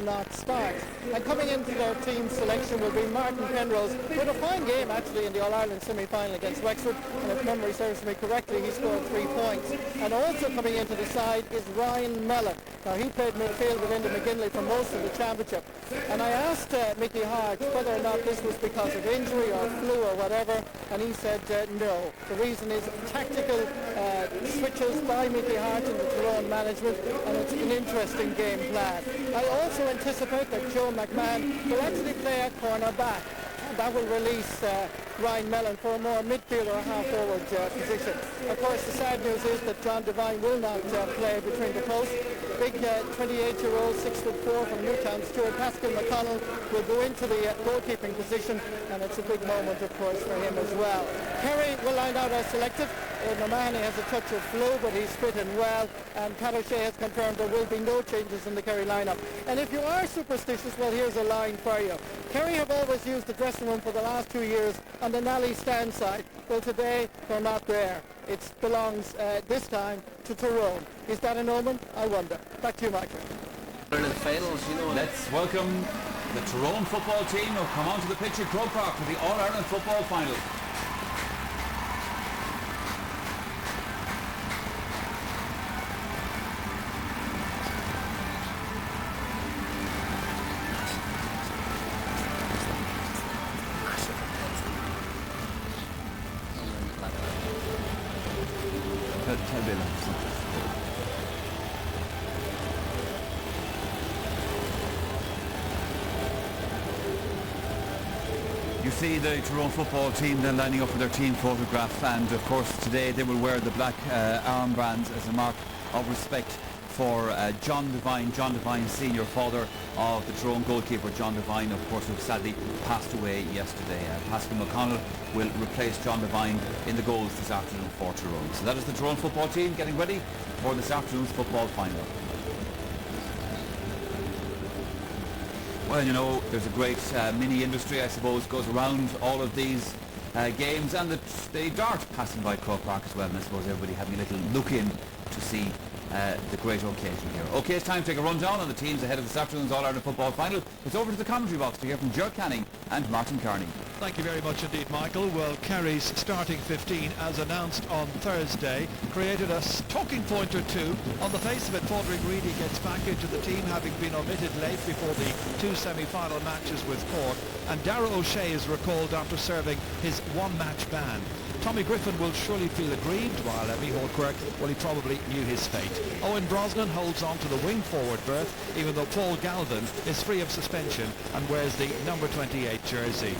not start. And coming into their team selection will be Martin Penrose, with a fine game actually in the All-Ireland semi-final against Wexford, and if memory serves me correctly, he scored 3 points. And also coming into the side is Ryan Mellon. Now he played midfield with Enda McGinley for most of the championship. And I asked Mickey Hart whether or not this was because of injury or flu or whatever, and he said no. The reason is tactical switches by Mickey Hart in the Tyrone management, and it's an interesting game plan. I also anticipate that Joe McMahon will actually play at corner back. That will release Ryan Mellon for a more midfield or half-forward position. Of course, the sad news is that John Devine will not play between the posts. Big 28-year-old, 6'4" from Newtown, Stuart Pascal McConnell will go into the goalkeeping position, and it's a big moment, of course, for him as well. Kerry will line out as selected. Normani has a touch of flu, but he's fit and well, and Cat O'Shea has confirmed there will be no changes in the Kerry lineup. And if you are superstitious, well, here's a line for you. Kerry have always used the dressing room for the last 2 years on the Nally stand side. Well, today they're not there. It belongs this time to Tyrone. Is that an omen? I wonder. Back to you, Michael. Let's welcome the Tyrone football team who come onto the pitch at Croke for the All-Ireland football final. You see the Tyrone football team then lining up for their team photograph, and of course today they will wear the black armbands as a mark of respect for John Devine, senior, father of the Tyrone goalkeeper John Devine, of course, who sadly passed away yesterday. Pascal McConnell will replace John Devine in the goals this afternoon for Tyrone. So that is the Tyrone football team getting ready for this afternoon's football final. Well, you know, there's a great mini industry, I suppose, goes around all of these games, and the dart passing by Croke Park as well, and I suppose everybody having a little look in to see the great occasion here. Okay, it's time to take a rundown on the teams ahead of this afternoon's All-Ireland football final. It's over to the commentary box to hear from Ger Canning and Martin Kearney. Thank you very much indeed, Michael. Well, Kerry's starting 15, as announced on Thursday, created a talking point or two. On the face of it, Padraig Reedy gets back into the team, having been omitted late before the 2 semi-final matches with Cork, and Darragh O'Shea is recalled after serving his one-match ban. Tommy Griffin will surely feel aggrieved, while Micheál Quirk, well, he probably knew his fate. Owen Brosnan holds on to the wing-forward berth, even though Paul Galvin is free of suspension and wears the number 28 jersey.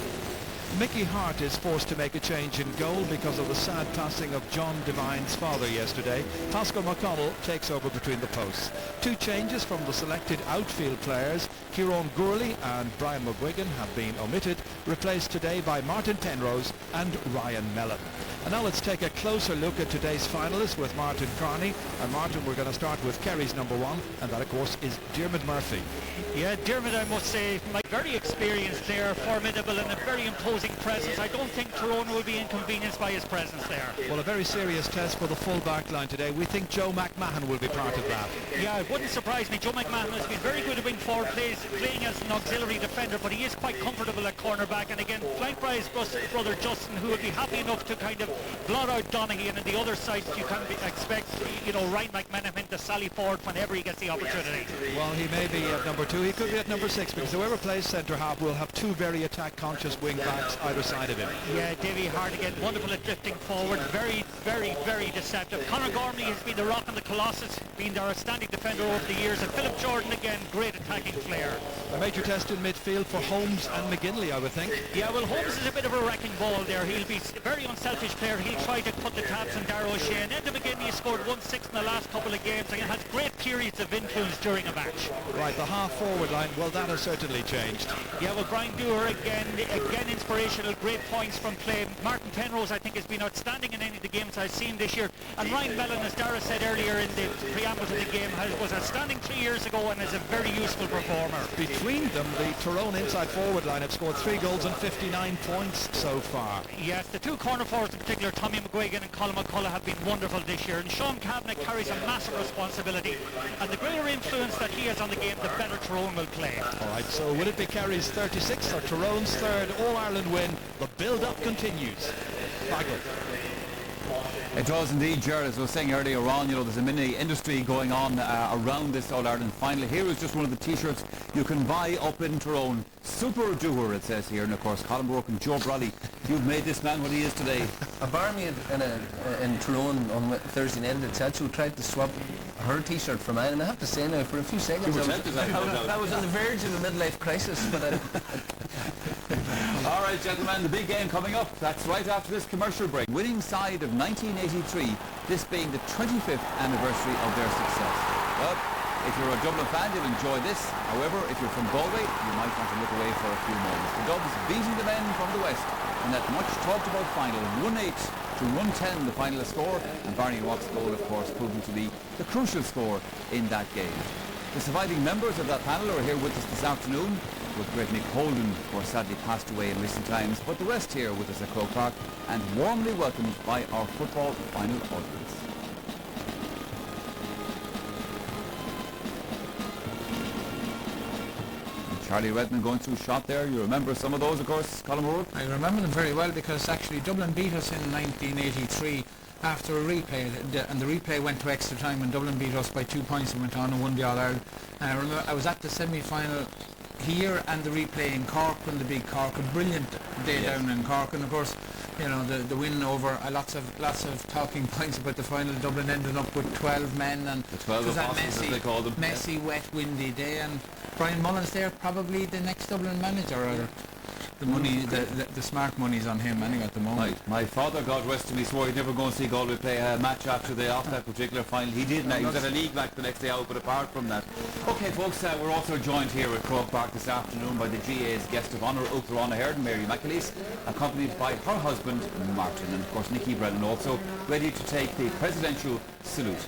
Mickey Hart is forced to make a change in goal because of the sad passing of John Devine's father yesterday. Pascal McConnell takes over between the posts. 2 changes from the selected outfield players. Kieran Gourley and Brian McGuigan have been omitted, replaced today by Martin Penrose and Ryan Mellon. And now let's take a closer look at today's finalists with Martin Kearney. And Martin, we're going to start with Kerry's number 1, and that of course is Diarmuid Murphy. Yeah, Diarmuid, I must say, very experienced there, formidable and a very imposing presence. I don't think Tyrone will be inconvenienced by his presence there. Well, a very serious test for the full back line today. We think Joe McMahon will be part of that. Yeah, it wouldn't surprise me. Joe McMahon has been very good at wing forward, playing as an auxiliary defender, but he is quite comfortable at cornerback. And again, flanked by his brother Justin, who would be happy enough to kind of blot out Donaghy. And on the other side, you can expect, you know, Ryan McManaman to sally forward whenever he gets the opportunity. Well, he may be at number 2. He could be at number 6, because whoever plays centre half will have 2 very attack-conscious wing backs either side of him. Yeah, Davy Hart again, wonderful at drifting forward, very, very, very deceptive. Conor Gormley has been the rock and the colossus, been their outstanding defender over the years, and Philip Jordan again, great attacking flair. A major test in midfield for Holmes and McGinley, I would think. Yeah, well, Holmes is a bit of a wrecking ball there. He'll be a very unselfish player. He'll try to put the taps on Darragh O'Shea. And Enda McGinley scored 1-6 in the last couple of games and has great periods of influence during a match. Right, the half-forward line, well, that has certainly changed. Yeah, well, Brian Dewar again inspirational, great points from play. Martin Penrose, I think, has been outstanding in any of the games I've seen this year. And Ryan Mellon, as Dara said earlier in the preamble to the game, was outstanding 3 years ago and is a very useful performer. Between them, the Tyrone inside forward line have scored 3 goals and 59 points so far. Yes, the 2 corner forwards in particular, Tommy McGuigan and Colin McCullough, have been wonderful this year. And Sean Kavanagh carries a massive responsibility. and the greater influence that he has on the game, the better Tyrone will play. All right, so will it be Kerry's 36th or Tyrone's third All-Ireland win? The build-up continues. Michael. It does indeed, Gerard. As I was saying earlier on, you know, there's a mini industry going on around this All-Ireland final. Here is just one of the T-shirts you can buy up in Tyrone. Super doer, it says here. And of course, Colin Broke and Joe Bradley, you've made this man what he is today. A barmaid in Tyrone on Thursday night at Chelsea tried to swap her T-shirt for mine, and I have to say now, for a few seconds, I was on the verge of a midlife crisis, but All right, gentlemen, the big game coming up. That's right after this commercial break. Winning side of 1983, this being the 25th anniversary of their success. Well, if you're a Dublin fan, you'll enjoy this. However, if you're from Galway, you might want to look away for a few moments. The Dubs beating the men from the West in that much talked about final, 1-8 to 110 the final score, and Barney Rock's goal, of course, proving to be the crucial score in that game. The surviving members of that panel are here with us this afternoon, with great Nick Holden, who has sadly passed away in recent times, but the rest here with us at Croke Park, and warmly welcomed by our football final audience. Charlie Redmond going through shot there. You remember some of those, of course, Colin Moore? I remember them very well because actually Dublin beat us in 1983 after a replay, and the replay went to extra time and Dublin beat us by 2 points and went on and won the All-Ireland. And I remember I was at the semi-final here and the replay in Cork when the big Cork, a brilliant day down in Cork, and of course, you know, the win over lots of talking points about the final. Dublin ended up with 12 men, and the 12 it was that apostles, as they call them. messy, wet, windy day, and Brian Mullen's there, probably the next Dublin manager, or the money, the smart money's on him anyway at the moment. My father, God rest him, he swore he'd never go and see Galway play a match after that particular final. He did, he was at a league back the next day out, but apart from that. Okay folks, we're also joined here at Croke Park this afternoon by the GA's guest of honour, Uachtar Heard, Mary McAleese, accompanied by her husband Martin, and of course Nicky Brennan also ready to take the presidential salute.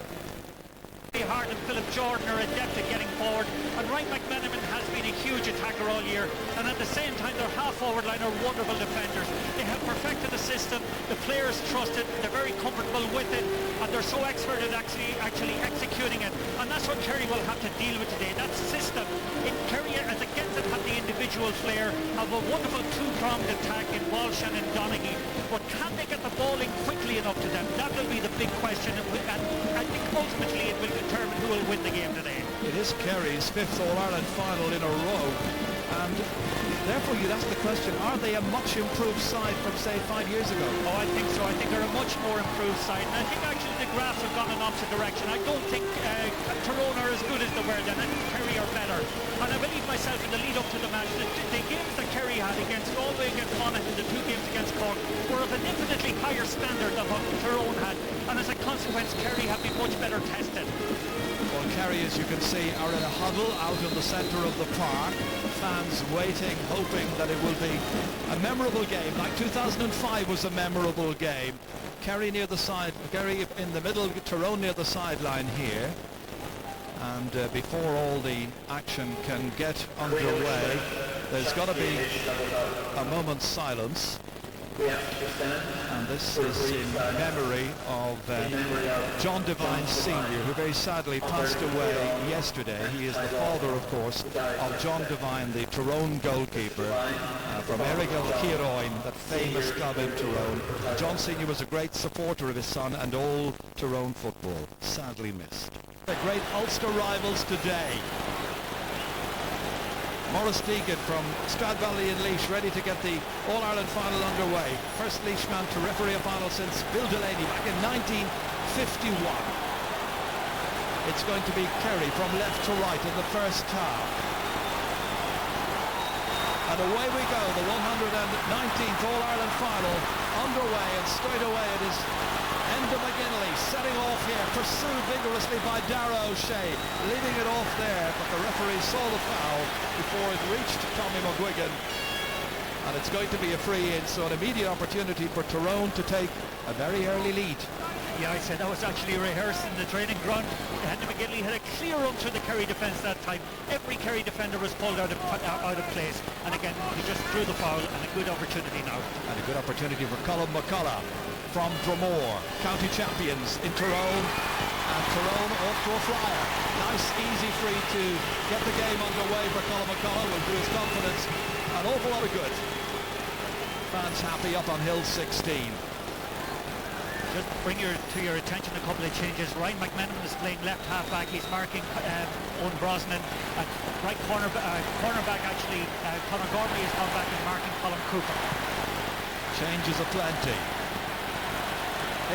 Hart and Philip Jordan are adept at getting forward, and Ryan McMenamin has been a huge attacker all year, and at the same time their half-forward line are wonderful defenders. They have perfected the system, the players trust it, they're very comfortable with it, and they're so expert at actually executing it, and that's what Kerry will have to deal with today. That system in Kerry, as against it, have the individual flair, have a wonderful two-pronged attack in Walsh and in Donaghy, but can they get the ball in quickly enough to them? That will be the big question, and I think ultimately it will determine who will win the game today. It is Kerry's 5th All-Ireland final in a row, and therefore you'd ask the question, are they a much improved side from, say, 5 years ago? Oh, I think so. I think they're a much more improved side, and I think actually the graphs have gone in opposite direction. I don't think Tyrone are as good as they were then. I think Kerry are better, and I believe myself in the lead up to the match that the games that Kerry had against Galway, against Monaghan, the 2 games against Cork were of an infinitely higher standard than what Tyrone had, and as a consequence Kerry have been much better tested. Well, Kerry, as you can see, are in a huddle out in the centre of the park. Fans waiting, hoping that it will be a memorable game, like 2005 was a memorable game. Kerry near the side, Kerry in the middle, Tyrone near the sideline here. And before all the action can get underway, there's got to be a moment's silence. And this is in memory of John Devine Sr., who very sadly passed away yesterday. He is the father, of course, of John Devine, the Tyrone goalkeeper from Errigal Ciaroin, that famous club in Tyrone. John Sr. was a great supporter of his son and all Tyrone football. Sadly missed. The great Ulster rivals today. Maurice Deegan from Stradbally in Laois, ready to get the All-Ireland final underway. First Laois man to referee a final since Bill Delaney back in 1951. It's going to be Kerry from left to right in the first half. And away we go, the 119th All-Ireland final underway, and straight away it is Enda McGinley setting off here, pursued vigorously by Dara O'Shea, leaving it off there, but the referee saw the foul before it reached Tommy McGuigan, and it's going to be a free-in, so an immediate opportunity for Tyrone to take a very early lead. Yeah, I said that was actually rehearsed in the training ground. Enda McGinley had a clear run through the Kerry defence that time. Every Kerry defender was pulled out of place, and again he just drew the foul, and a good opportunity now. And a good opportunity for Colin McCullough from Dromore, county champions in Tyrone, and Tyrone off to a flyer. nice easy free to get the game underway for Colin McCullough. Will do his confidence an awful lot of good. Fans happy up on Hill 16. Just bring to your attention a couple of changes. Ryan McMenamin is playing left half-back. He's marking Owen Brosnan. And right cornerback, actually, Conor Gormley has gone back and marking Colin Cooper. Changes aplenty.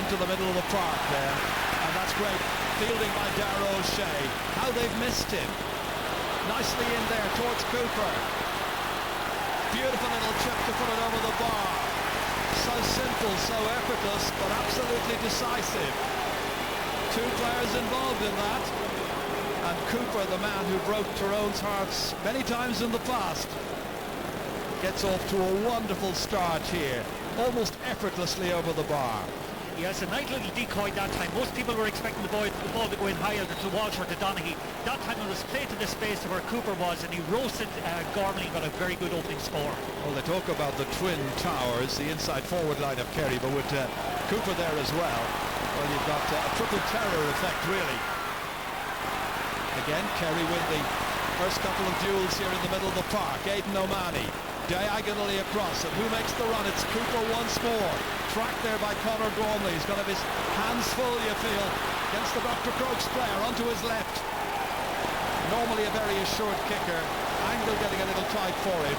Into the middle of the park there. And that's great. Fielding by Darragh O'Shea. How they've missed him. Nicely in there towards Cooper. Beautiful little chip to put it over the bar. So simple, so effortless, but absolutely decisive. Two players involved in that. And Cooper, the man who broke Tyrone's hearts many times in the past, gets off to a wonderful start here. Almost effortlessly over the bar. Yes, a nice little decoy that time. Most people were expecting the ball to go in high either to Walsh or to Donaghy. That time it was played to the space of where Cooper was, and he roasted Gormley and got a very good opening score. Well, they talk about the twin towers, the inside forward line of Kerry, but with Cooper there as well, you've got a triple terror effect, really. Again, Kerry win the first couple of duels here in the middle of the park. Aidan O'Mahony diagonally across, and who makes the run? It's Cooper once more. Tracked there by Conor Gormley. He's got his hands full, you feel, against the Dr. Croke's player, onto his left. Normally a very assured kicker. Angle getting a little tight for him.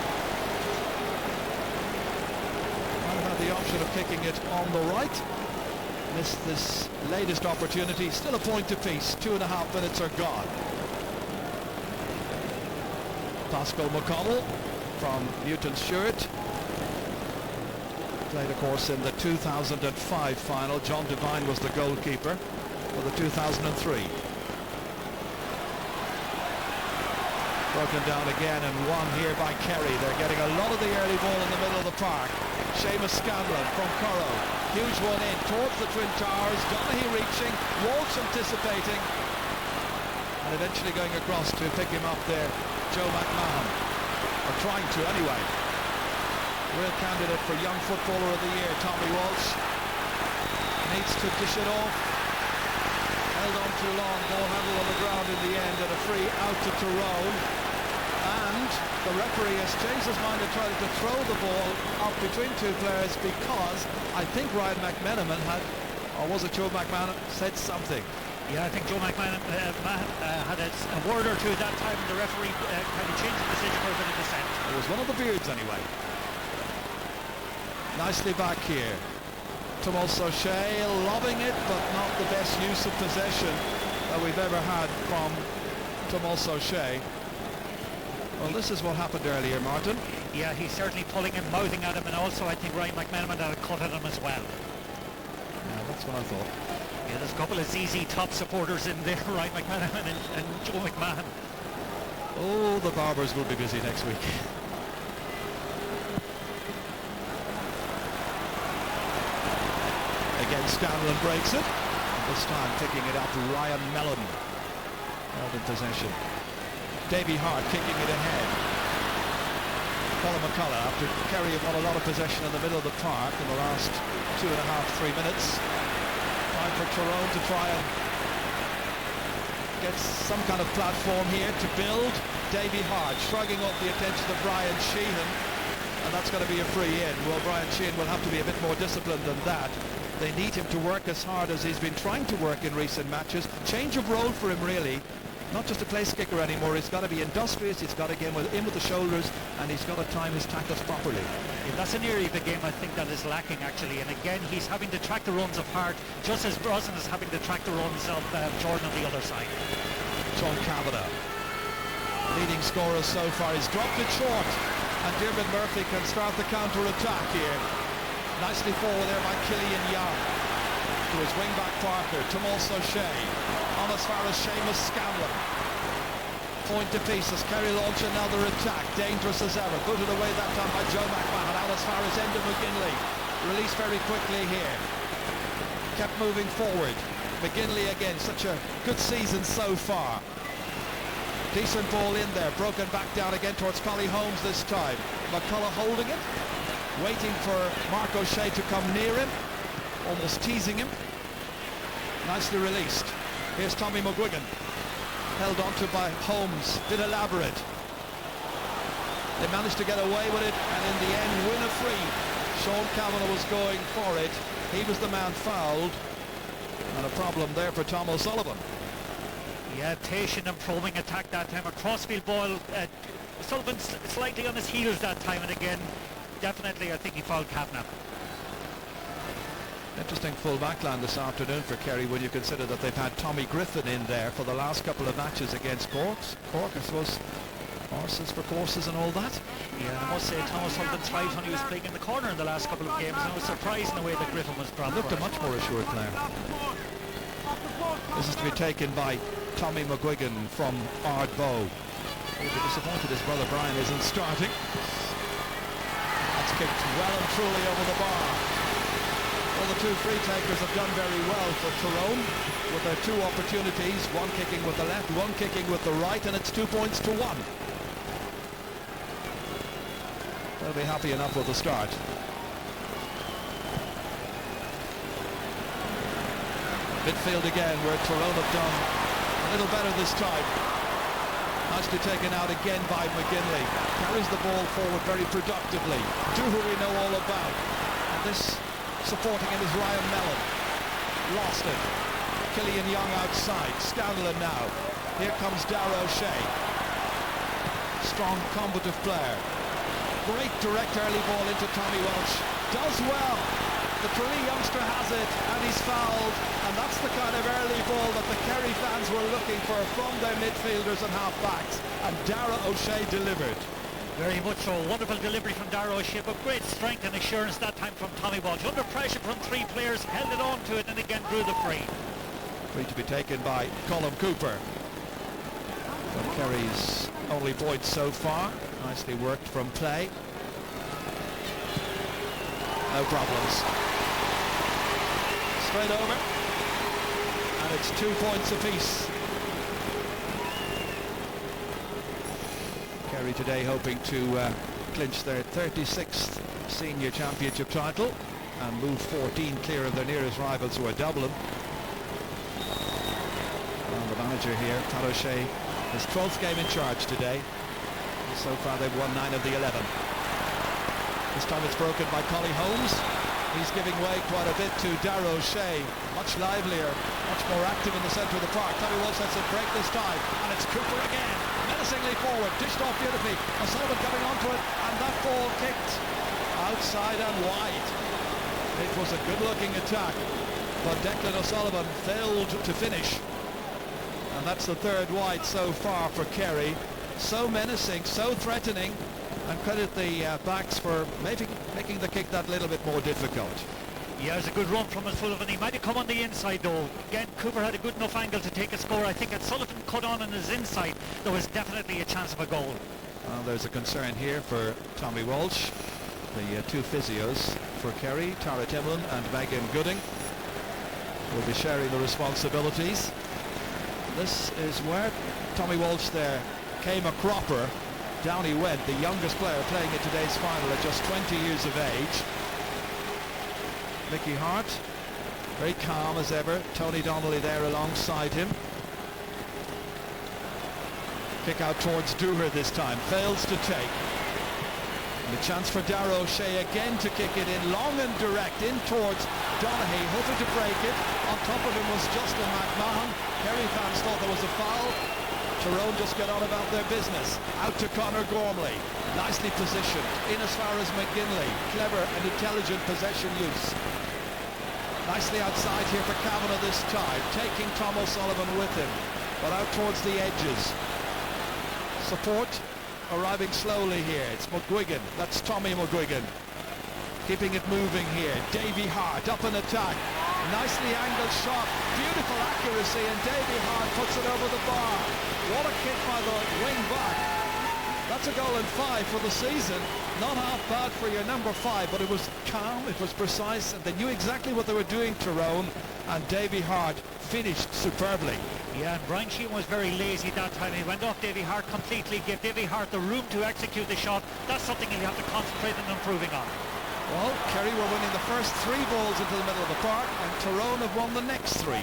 Might have had the option of kicking it on the right. Missed this latest opportunity. Still a point apiece. 2.5 minutes are gone. Pascal McConnell from Newton Stewart. Played, of course, in the 2005 final. John Devine was the goalkeeper for the 2003. Broken down again and won here by Kerry. They're getting a lot of the early ball in the middle of the park. Seamus Scanlon from Currow. Huge one in towards the Twin Towers. Donaghy reaching, Walsh anticipating, and eventually going across to pick him up there. Joe McMahon, or trying to anyway. Real candidate for Young Footballer of the Year, Tommy Walsh. Needs to dish it off. Held on too long, ball handled on the ground in the end, and a free out to Tyrone. And the referee has changed his mind and tried to throw the ball up between two players because I think Ryan McMenamin had, or was it Joe McMahon, said something. Yeah, I think Joe McMahon had a word or two at that time, and the referee kind of changed the decision for a bit of dissent. It was one of the beards anyway. Nicely back here. Tomas O'Shea loving it, but not the best use of possession that we've ever had from Tomas O'Shea. Well, this is what happened earlier, Martin. Yeah, he's certainly pulling him, mouthing at him, and also I think Ryan McMenamin had a cut at him as well. Yeah, that's what I thought. Yeah, there's a couple of ZZ Top supporters in there, Ryan McMenamin and Joe McMahon. Oh, the Barbers will be busy next week. Again, Scanlon breaks it. This time picking it up, Ryan Mellon held in possession. Davy Hart kicking it ahead. Colin McCullough, after Kerry have won a lot of possession in the middle of the park in the last 2.5-3 minutes. Time for Tyrone to try and get some kind of platform here to build. Davy Hart shrugging off the attention of Brian Sheehan, and that's going to be a free in. Well, Brian Sheehan will have to be a bit more disciplined than that. They need him to work as hard as he's been trying to work in recent matches. Change of role for him, really. Not just a place kicker anymore. He's got to be industrious, he's got to get in with the shoulders, and he's got to time his tackles properly. Yeah, that's an area of the game I think that is lacking, actually. And again, he's having to track the runs of Hart, just as Brosnan is having to track the runs of Jordan on the other side. Sean Kavanagh, leading scorer so far. He's dropped it short, and Diarmuid Murphy can start the counter-attack here. Nicely forward there by Killian Young. To his wing-back Parker, Tomas O'Shea. On as far as Seamus Scanlon. Point to piece as Kerry launch another attack. Dangerous as ever. Put it away that time by Joe McMahon. Out as far as Enda McGinley. Released very quickly here. Kept moving forward. McGinley again. Such a good season so far. Decent ball in there. Broken back down again towards Collie Holmes this time. McCullough holding it. Waiting for Mark O'Shea to come near him. Almost teasing him. Nicely released. Here's Tommy McGuigan. held onto by Holmes, bit elaborate. They managed to get away with it and in the end win a free. Sean Kavanagh was going for it. He was the man fouled. And a problem there for Tom O'Sullivan. Yeah, patient and probing attack that time. A crossfield ball. Sullivan slightly on his heels that time, and again, definitely I think he fouled Kavanagh. Interesting full backline this afternoon for Kerry when you consider that they've had Tommy Griffin in there for the last couple of matches against Cork, I suppose. Horses for courses and all that. Yeah, I must say Thomas Sullivan thrived when he was playing in the corner in the last couple of games, and I was surprised in the way that Griffin was dropped. Looked a much more assured player. This is to be taken by Tommy McGuigan from Ardbow. He'll be disappointed his brother Brian isn't starting. That's kicked well and truly over the bar. Well, the two free takers have done very well for Tyrone with their two opportunities, one kicking with the left, one kicking with the right, and it's 2 points to 1. They'll be happy enough with the start. Midfield again, where Tyrone have done a little better this time. Nicely taken out again by McGinley. Carries the ball forward very productively. Who we know all about. And this supporting him is Ryan Mellon. Lost it. Killian Young outside. Scanlon now. Here comes Darragh O'Shea. Strong, combative player. Great direct early ball into Tommy Walsh. Does well. The Tralee youngster has it, and he's fouled, and that's the kind of early ball that the Kerry fans were looking for from their midfielders and half-backs, and Darragh O'Shea delivered. Very much so. Wonderful delivery from Darragh O'Shea, but great strength and assurance that time from Tommy Walsh. Under pressure from three players, held it on to it, and again drew the free. Free to be taken by Colm Cooper. But Kerry's only point so far. Nicely worked from play. No problems. Straight over, and it's 2 points apiece. Kerry today hoping to clinch their 36th senior championship title and move 14 clear of their nearest rivals, who are Dublin. And the manager here, Darragh O'Shea, his 12th game in charge today. So far they've won 9 of the 11. This time it's broken by Collie Holmes. He's giving way quite a bit to Darragh O'Shea, much livelier, much more active in the centre of the park. Tommy Walsh has a break this time, and it's Cooper again, menacingly forward, dished off beautifully. O'Sullivan coming onto it, and that ball kicked outside and wide. It was a good-looking attack, but Declan O'Sullivan failed to finish. And that's the third wide so far for Kerry. So menacing, so threatening. And credit the backs for making the kick that little bit more difficult. Yeah, it was a good run from Sullivan. He might have come on the inside though. Again, Cooper had a good enough angle to take a score. I think had Sullivan cut on his inside, there was definitely a chance of a goal. Well, there's a concern here for Tommy Walsh. The two physios for Kerry, Tara Timlin and Megan Gooding, will be sharing the responsibilities. This is where Tommy Walsh there came a cropper. Down he went, the youngest player playing in today's final at just 20 years of age. Mickey Hart, very calm as ever. Tony Donnelly there alongside him. Kick out towards Dooher this time, fails to take. And a chance for Darragh O'Shea again to kick it in, long and direct, in towards Donaghy, hoping to break it. On top of him was Justin McMahon. Kerry fans thought there was a foul. Tyrone just get on about their business. Out to Conor Gormley. Nicely positioned. In as far as McGinley. Clever and intelligent possession use. Nicely outside here for Kavanagh this time. Taking Tom O'Sullivan with him. But out towards the edges. Support arriving slowly here. It's McGuigan. That's Tommy McGuigan. Keeping it moving here. Davy Hart up in attack. Nicely angled shot. Beautiful accuracy, and Davy Hart puts it over the bar. What a kick by the wing back. That's a goal in 5 for the season. Not half bad for your number 5, but it was calm, it was precise, and they knew exactly what they were doing, Tyrone, and Davy Hart finished superbly. Yeah, and Brian Sheehan was very lazy that time. He went off Davy Hart completely, gave Davy Hart the room to execute the shot. That's something he'll have to concentrate on improving on. Well, Kerry were winning the first 3 balls into the middle of the park, and Tyrone have won the next 3.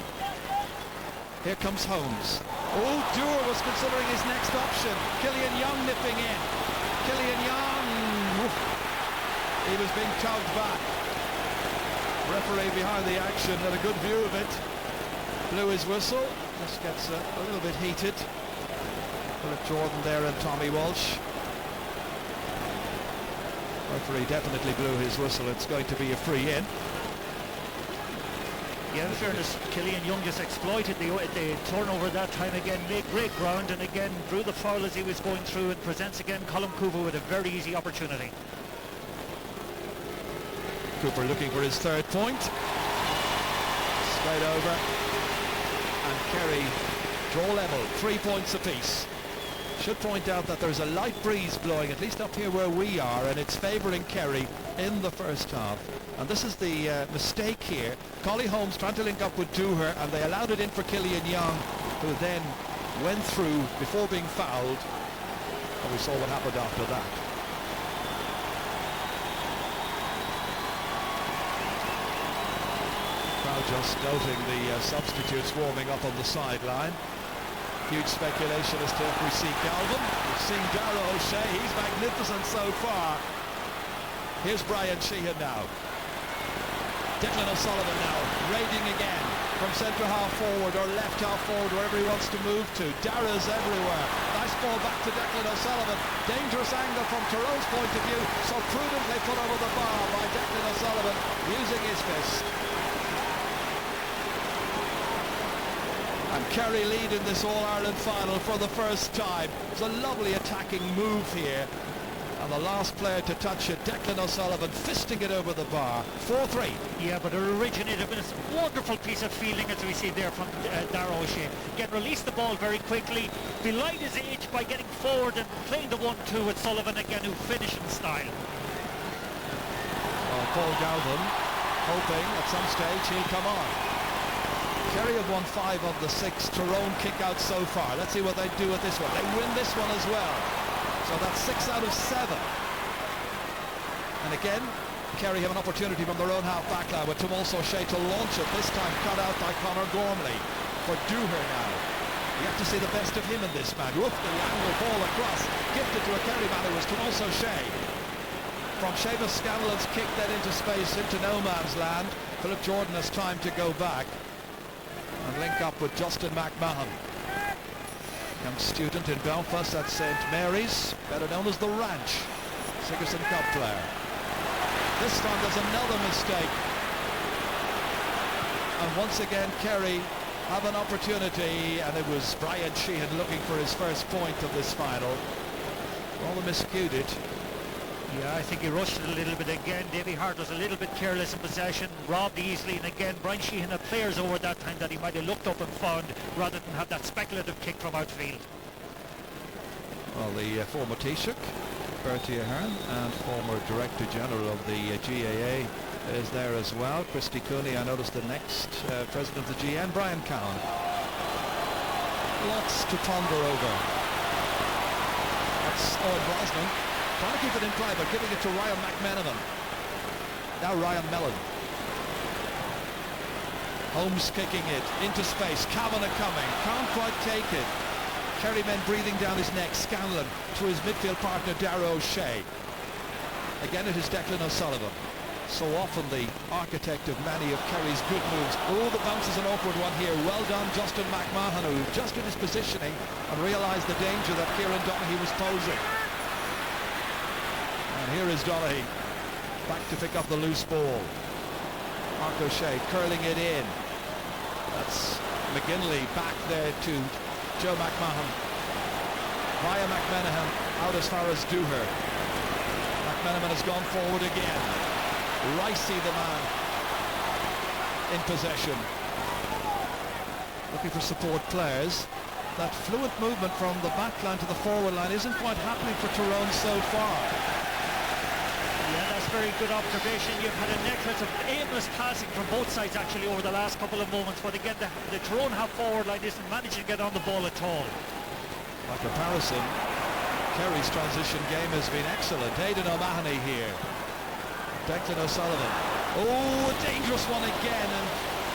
Here comes Holmes. Oh, Dewar was considering his next option. Killian Young nipping in. Killian Young, oof, he was being tugged back. Referee behind the action had a good view of it. Blew his whistle. This gets a little bit heated. Philip Jordan there and Tommy Walsh. Referee definitely blew his whistle. It's going to be a free in. Yeah, in fairness, Killian Young just exploited the turnover that time again, made great ground, and again drew the foul as he was going through, and presents again Colm Cooper with a very easy opportunity. Cooper looking for his third point. Straight over. And Kerry draw level, 3 points apiece. Should point out that there's a light breeze blowing, at least up here where we are, and it's favouring Kerry in the first half. And this is the mistake here. Collie Holmes trying to link up with Dewar, and they allowed it in for Killian Young, who then went through before being fouled. And we saw what happened after that. Crowd just noting the substitutes warming up on the sideline. Huge speculation as to if we see Galvin. We've seen Darragh O'Shea. He's magnificent so far. Here's Brian Sheehan now. Declan O'Sullivan now raiding again from centre half forward or left half forward, wherever he wants to move to. Darragh's everywhere. Nice ball back to Declan O'Sullivan. Dangerous angle from Tyrone's point of view. So prudently put over the bar by Declan O'Sullivan using his fist. And Kerry lead in this All-Ireland final for the first time. It's a lovely attacking move here. And the last player to touch it, Declan O'Sullivan, fisting it over the bar. 4-3. Yeah, but it originated with a wonderful piece of fielding, as we see there from Darragh O'Shea. Again, released the ball very quickly, belied his age by getting forward and playing the 1-2 with Sullivan again, who finished in style. Well, Paul Galvin hoping at some stage he'll come on. Kerry have won 5 of the 6 Tyrone kick-outs so far. Let's see what they do with this one. They win this one as well. So that's 6 out of 7. And again, Kerry have an opportunity from their own half-back line with Tomas O'Shea to launch it. This time cut out by Conor Gormley for Dewar now. You have to see the best of him in this man. Whoop, the angle ball across. Gifted to a Kerry man who was Tomas O'Shea. From Seamus Scanlon's kick then into space, into no man's land. Philip Jordan has time to go back and link up with Justin McMahon. Young student in Belfast at St Mary's, better known as the Ranch. Sigerson Cup player. This time there's another mistake. And once again Kerry have an opportunity, and it was Brian Sheehan looking for his first point of this final. Rather miscued it. Yeah, I think he rushed it a little bit again. Davy Hart was a little bit careless in possession, robbed easily, and again Brian Sheehan had players over that time that he might have looked up and found rather than have that speculative kick from outfield. Well, the former Taoiseach, Bertie Ahern, and former Director General of the GAA is there as well. Christy Cooney, I noticed the next President of the GN, Brian Cowan. Lots to ponder over. That's Owen Brosnan. Trying to keep it in play, but giving it to Ryan McMenamin. Now Ryan Mellon. Holmes kicking it into space. Kavanagh coming. Can't quite take it. Kerry men breathing down his neck. Scanlon to his midfield partner Darragh O'Shea. Again it is Declan O'Sullivan. So often the architect of many of Kerry's good moves. Oh, the bounce is an awkward one here. Well done, Justin McMahon, who adjusted his positioning and realised the danger that Kieran Donaghy was posing. And here is Donaghy back to pick up the loose ball. Mark O'Shea curling it in. That's McGinley back there to Joe McMahon. Via McMenahan out as far as Dewar. McMenamin has gone forward again. Ricey the man in possession. Looking for support players. That fluent movement from the back line to the forward line isn't quite happening for Tyrone so far. Yeah, that's very good observation. You've had a necklace of aimless passing from both sides actually over the last couple of moments, but again the Tyrone half forward line isn't managing to get on the ball at all. By comparison, Kerry's transition game has been excellent. Aidan O'Mahony here. Declan O'Sullivan. Oh, a dangerous one again, and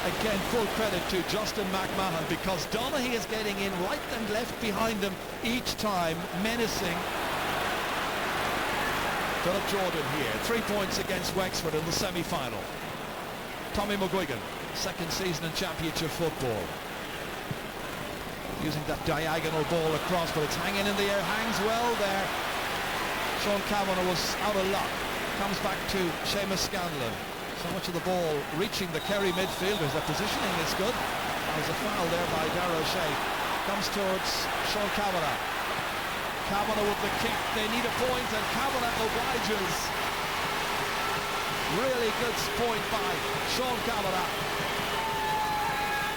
Again, full credit to Justin McMahon, because Donaghy is getting in right and left behind him each time, menacing. Philip Jordan here, 3 points against Wexford in the semi-final. Tommy McGuigan, second season in championship football. Using that diagonal ball across, but it's hanging in the air, hangs well there. Sean Kavanagh was out of luck. Comes back to Seamus Scanlon. So much of the ball reaching the Kerry midfielders. Their positioning is good. There's a foul there by Darragh O'Shea. Comes towards Sean Kavanagh. Kavanagh with the kick. They need a point, and Kavanagh obliges. Really good point by Sean Kavanagh.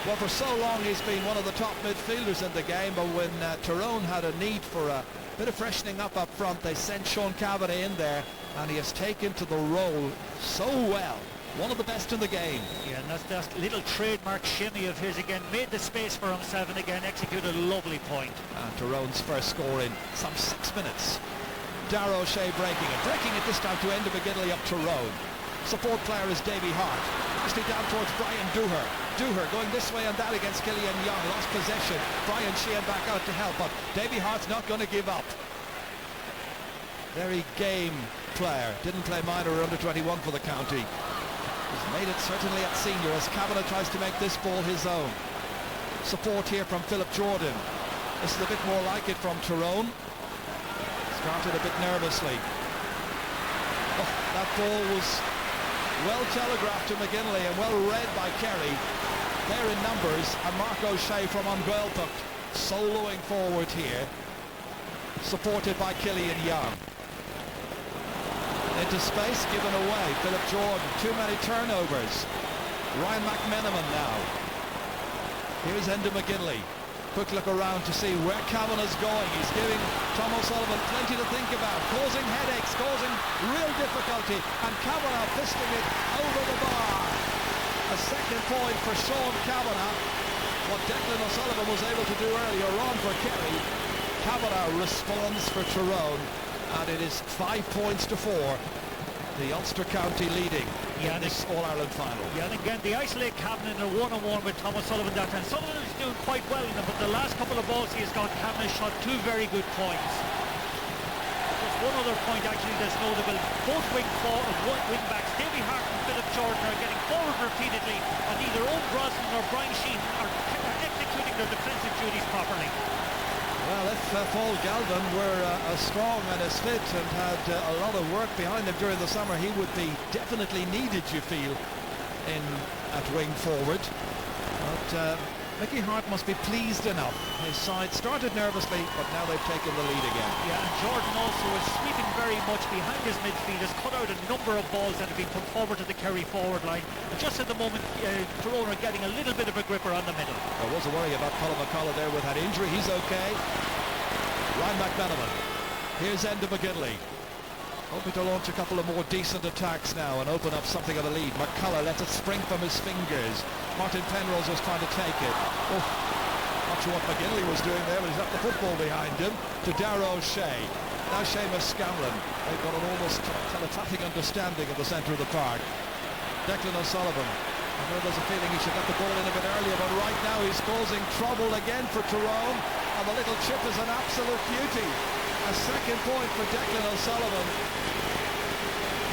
Well, for so long he's been one of the top midfielders in the game, but when Tyrone had a need for a bit of freshening up front, they sent Sean Kavanagh in there, and he has taken to the role so well. One of the best in the game. Yeah, and that's that little trademark shimmy of his again. Made the space for himself and again executed a lovely point. And Tyrone's first score in some 6 minutes. Darragh O'Shea breaking it this time to Enda McGinley up Tyrone. Support player is Davy Hart. Mostly down towards Brian Dooher. Dooher going this way and that against Killian Young. Lost possession. Brian Sheehan back out to help, but Davy Hart's not going to give up. Very game player. Didn't play minor or under 21 for the county. He's made it certainly at senior as Kavanagh tries to make this ball his own. Support here from Philip Jordan. This is a bit more like it from Tyrone. Started a bit nervously. Oh, that ball was well telegraphed to McGinley and well read by Kerry. They're in numbers, and Mark O'Shea from Unguelpuk soloing forward here, supported by Killian Young. Into space, given away. Philip Jordan, too many turnovers. Ryan McMenamin now. Here's Enda McGinley. Quick look around to see where Kavanagh's going. He's giving Tom O'Sullivan plenty to think about, causing headaches, causing real difficulty, and Kavanagh fisting it over the bar. A second point for Sean Kavanagh. What Declan O'Sullivan was able to do earlier on for Kerry, Kavanagh responds for Tyrone, and it is 5 points to 4. The Ulster County leading in this All-Ireland final. Yeah, and again, the isolate Kavanagh in a one-on-one with Tom O'Sullivan that time. Sullivan is doing quite well in it, but the last couple of balls he has got, Kavanagh shot 2 very good points. Just one other point actually that's notable. Both wing backs, Davy Hart and Philip Jordan, are getting forward repeatedly, and neither Owen Brosnan nor Brian Sheehan are executing their defensive duties properly. Well, if Paul Galvin were as strong and as fit and had a lot of work behind him during the summer, he would be definitely needed, you feel, at wing forward. But Mickey Hart must be pleased enough. His side started nervously, but now they've taken the lead again. Yeah, and Jordan also is sweeping very much behind his midfield, has cut out a number of balls that have been put forward to the Kerry forward line. And just at the moment, Tyrone are getting a little bit of a gripper on the middle. I was worrying about Colin McCullough there with that injury. He's okay. Ryan McMenamin. Here's Enda McGinley. Hoping to launch a couple of more decent attacks now and open up something of a lead. McCullough lets it spring from his fingers. Martin Penrose was trying to take it. Oh, not sure what McGinley was doing there, but he's got the football behind him. To Darragh O'Shea. Now Seamus Scanlon. They've got an almost telepathic understanding of the centre of the park. Declan O'Sullivan. I know there's a feeling he should get the ball in a bit earlier, but right now he's causing trouble again for Tyrone. And the little chip is an absolute beauty. A second point for Declan O'Sullivan.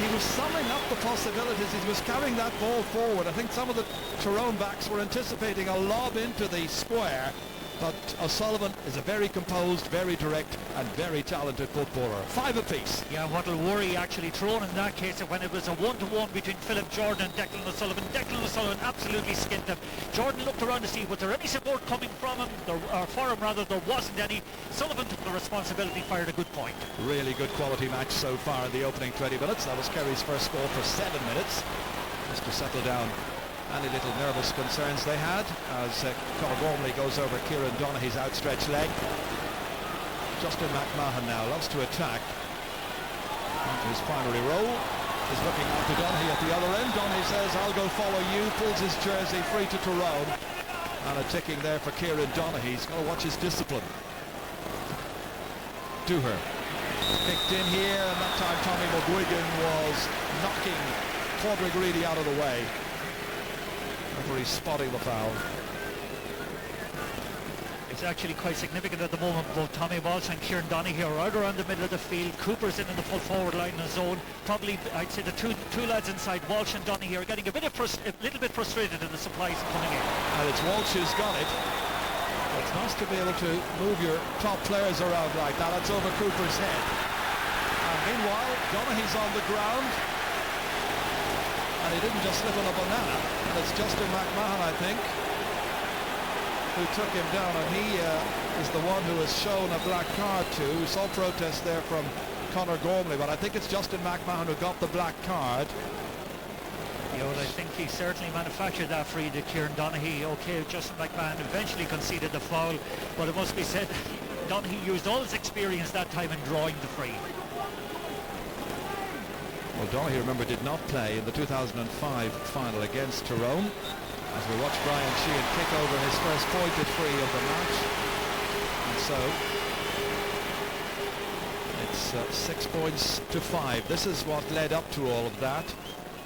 He was summing up the possibilities. He was carrying that ball forward. I think some of the Tyrone backs were anticipating a lob into the square, but O'Sullivan is a very composed, very direct and very talented footballer. 5 apiece. Yeah, what'll worry actually Tyrone in that case when it was a one-to-one between Philip Jordan and Declan O'Sullivan. Declan O'Sullivan absolutely skinned him. Jordan looked around to see was there any support coming from him, or for him rather. There wasn't any. Sullivan took the responsibility, fired a good point. Really good quality match so far in the opening 20 minutes. That was Kerry's first score for 7 minutes. Just to settle down any little nervous concerns they had as Conor Gormley goes over Kieran Donaghy's outstretched leg. Justin McMahon now loves to attack. Onto his primary role. Is looking out to Donaghy at the other end. Donaghy says, I'll go follow you. Pulls his jersey free to Tyrone. And a ticking there for Kieran Donaghy. He's got to watch his discipline. Dooher. Kicked in here, and that time Tommy McGuigan was knocking Quadrigridi out of the way. Referee spotting the foul. It's actually quite significant at the moment. Both Tommy Walsh and Kieran Donaghy are right around the middle of the field. Cooper's in the full forward line in the zone. Probably, I'd say the two lads inside, Walsh and Donaghy, are getting a little bit frustrated in the supplies coming in. And it's Walsh who's got it. It's nice to be able to move your top players around like that. That's over Cooper's head. And meanwhile, Donaghy's on the ground. And he didn't just slip on a banana. And it's Justin McMahon, I think, who took him down, and he is the one who has shown a black card to. We saw protest there from Conor Gormley, but I think it's Justin McMahon who got the black card. Yeah, well, I think he certainly manufactured that free to Kieran Donaghy. Okay, Justin McMahon eventually conceded the foul, but it must be said, Donaghy used all his experience that time in drawing the free. Well, Donaghy, remember, did not play in the 2005 final against Tyrone. As we watch Brian Sheehan kick over his first pointed free of the match. And so it's 6 points to 5. This is what led up to all of that.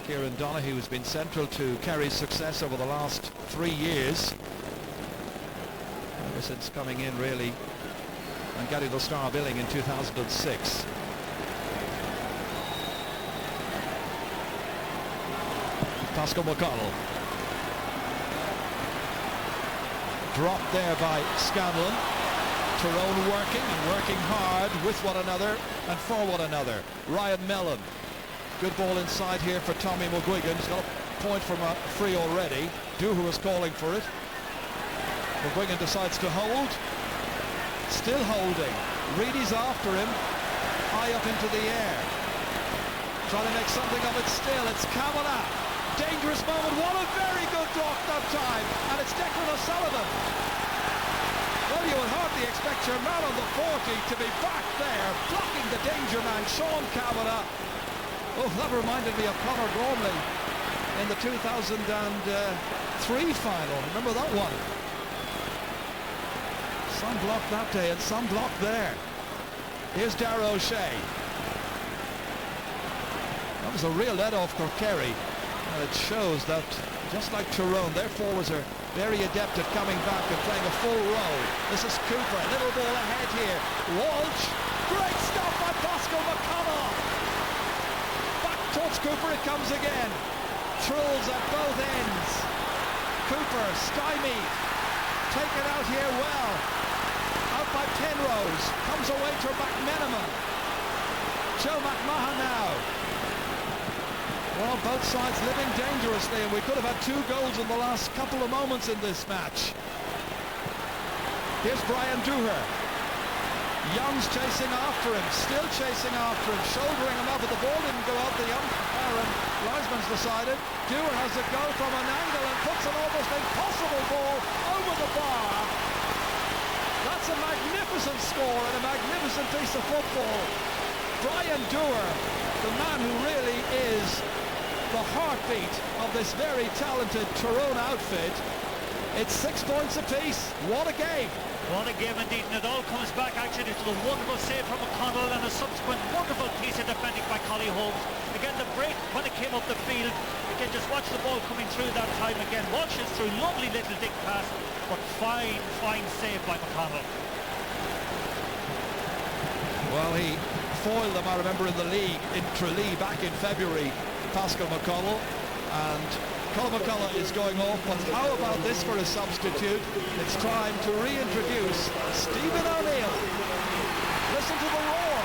Kieran Donaghy, who's been central to Kerry's success over the last 3 years, ever since coming in really and getting the star billing in 2006. Pascal McConnell. Dropped there by Scanlon. Tyrone working hard with one another and for one another. Ryan Mellon. Good ball inside here for Tommy McGuigan. He's got a point from a free already. Dooher was calling for it. McGuigan decides to hold. Still holding. Reedy's after him. High up into the air. Trying to make something of it still. It's Kavanagh. Dangerous moment. What a very good block that time. And it's Declan O'Sullivan. Well, you would hardly expect your man on the 40 to be back there, blocking the danger man, Sean Kavanagh. Oh, that reminded me of Conor Gormley in the 2003 final. Remember that one? Some block that day and some block there. Here's Darragh O'Shea. That was a real let-off for Kerry. And it shows that, just like Tyrone, their forwards are very adept at coming back and playing a full role. This is Cooper, a little ball ahead here. Walsh, great stuff by Pascal McConnell. Back towards Cooper it comes again. Trolls at both ends. Cooper, stymied. Taken out here well. Out by Penrose. Comes away to McMenamin. Joe McMahon now. Well, both sides living dangerously, and we could have had 2 goals in the last couple of moments in this match. Here's Brian Dooher. Young's chasing after him, still chasing after him, shouldering him up, but the ball didn't go out. The umpire and linesman's decided. Dooher has a go from an angle and puts an almost impossible ball over the bar. That's a magnificent score and a magnificent piece of football. Brian Dooher, the man who really is the heartbeat of this very talented Tyrone outfit. It's 6 points apiece. What a game. What a game indeed, and it all comes back actually to the wonderful save from McConnell and a subsequent wonderful piece of defending by Collie Holmes. Again, the break when it came up the field, again, just watch the ball coming through that time again. Walshes through, lovely little dig pass, but fine save by McConnell. Well, he foiled them, I remember, in the league, in Tralee back in February, Pascal McConnell, and Colin McCullough is going off, but how about this for a substitute? It's time to reintroduce Stephen O'Neill. Listen to the roar.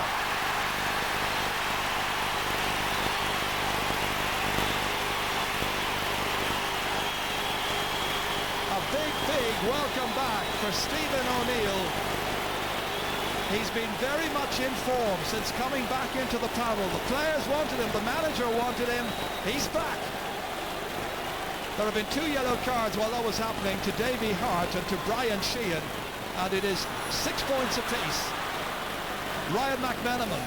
A big welcome back for Stephen O'Neill. He's been very much in form since coming back into the panel. The players wanted him, the manager wanted him. He's back. There have been 2 yellow cards while that was happening to Davy Hart and to Brian Sheehan, and it is 6 points apiece. Ryan McMenamin.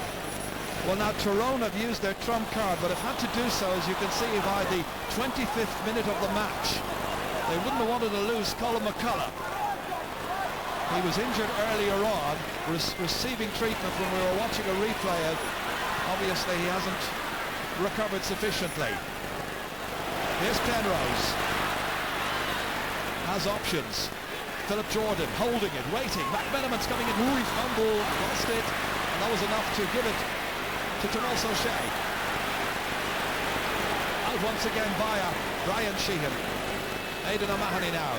Well, now Tyrone have used their trump card, but have had to do so, as you can see, by the 25th minute of the match. They wouldn't have wanted to lose Colin McCullough. He was injured earlier on, receiving treatment when we were watching a replay. Obviously, he hasn't recovered sufficiently. Here's Penrose. has options. Philip Jordan holding it, waiting. McMenamin's coming in. Ooh, he's fumbled, lost it. And that was enough to give it to Tyrone O'Shea. Out once again via Brian Sheehan. Aidan O'Mahony now.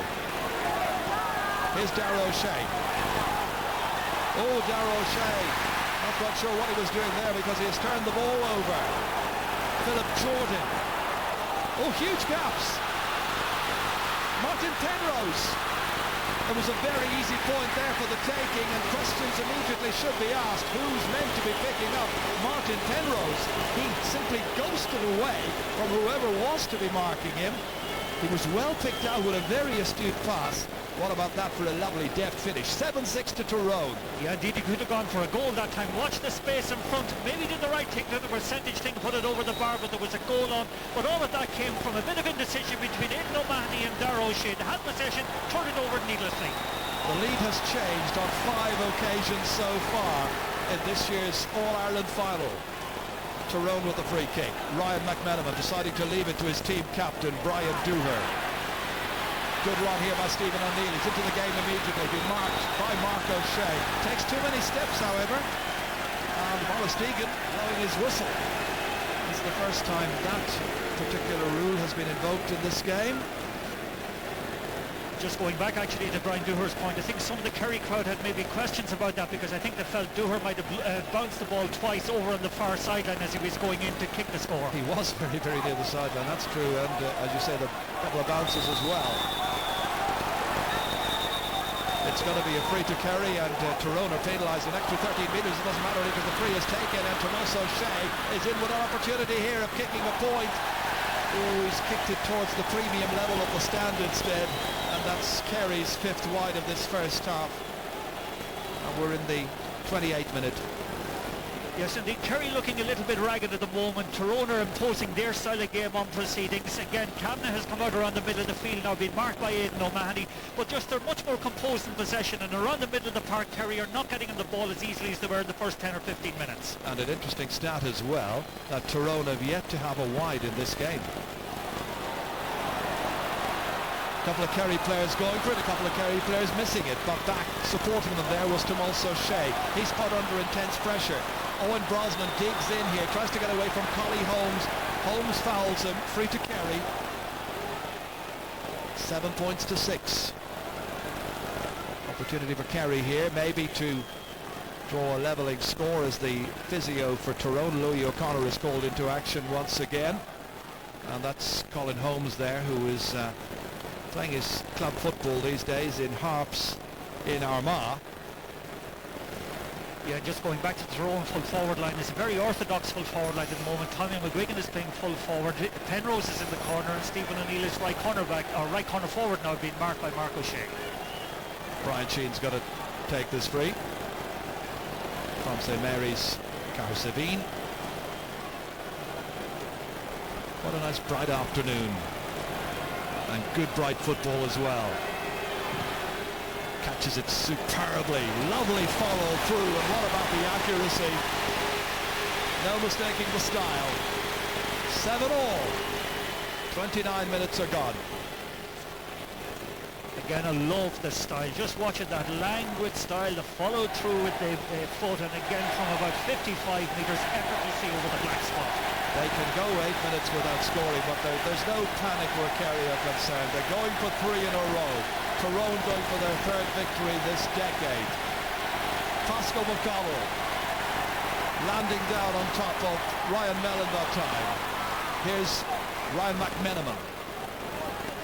Here's Darragh O'Shea. Oh, Darragh O'Shea. Not quite sure what he was doing there because he has turned the ball over. Philip Jordan. Oh, huge gaps. Martin Penrose. It was a very easy point there for the taking, and questions immediately should be asked. Who's meant to be picking up Martin Penrose? He simply ghosted away from whoever was to be marking him. He was well picked out with a very astute pass. What about that for a lovely deft finish? 7-6 to Tyrone. Yeah, indeed, he could have gone for a goal that time. Watch the space in front. Maybe did the right thing, did the percentage thing, put it over the bar, but there was a goal on. But all of that came from a bit of indecision between Aidan O'Mahony and Darragh O'Shea. They had possession, turned it over needlessly. The lead has changed on 5 occasions so far in this year's All-Ireland final. Tyrone with the free kick. Ryan McMenamin deciding to leave it to his team captain, Brian Dooher. Good run here by Stephen O'Neill. He's into the game immediately. Been marked by Mark O'Shea. Takes too many steps, however. And Wallace Deegan blowing his whistle. This is the first time that particular rule has been invoked in this game. Just going back actually to Brian Dooher's point, I think some of the Kerry crowd had maybe questions about that, because I think they felt Dooher might have bounced the ball twice over on the far sideline as he was going in to kick the score. He was very, very near the sideline, that's true, and as you say, the couple of bounces as well. It's going to be a free to Kerry, and Tyrone are penalised an extra 13 metres. It doesn't matter because the free is taken, and Tyrone O'Shea is in with an opportunity here of kicking a point. Oh, he's kicked it towards the premium level of the stand instead, and that's Kerry's 5th wide of this first half. And we're in the 28th minute. Yes, indeed. Kerry looking a little bit ragged at the moment. Tyrone are imposing their style of game on proceedings. Again, Kavanagh has come out around the middle of the field now, being marked by Aidan O'Mahony, but just they're much more composed in possession, and around the middle of the park, Kerry are not getting on the ball as easily as they were in the first 10 or 15 minutes. And an interesting stat as well, that Tyrone have yet to have a wide in this game. A couple of Kerry players going for it, a couple of Kerry players missing it, but back supporting them there was Tyrone O'Shea. He's put under intense pressure. Owen Brosnan digs in here, tries to get away from Collie Holmes. Holmes fouls him, free to Kerry. 7 points to 6. Opportunity for Kerry here, maybe to draw a levelling score as the physio for Tyrone, Louis O'Connor, is called into action once again. And that's Colin Holmes there, who is playing his club football these days in Harps in Armagh. Yeah, just going back to the Tyrone full forward line, it's a very orthodox full forward line at the moment. Tommy McGuigan is playing full forward, Penrose is in the corner, and Stephen O'Neill is right corner forward now, being marked by Mark O'Shea. Brian Sheen's got to take this free from St Mary's Carsevine. What a nice bright afternoon, and good bright football as well. Catches it superbly, lovely follow through, and what about the accuracy? No mistaking the style. 7-all. 29 minutes are gone. Again, I love the style. Just watching that languid style, the follow through with the foot, and again from about 55 metres effortlessly over the black spot. They can go 8 minutes without scoring, but there's no panic where Kerry are concerned. They're going for 3 in a row. Tyrone going for their 3rd victory this decade. Pascal McConnell landing down on top of Ryan Mellon that time. Here's Ryan McMenamin.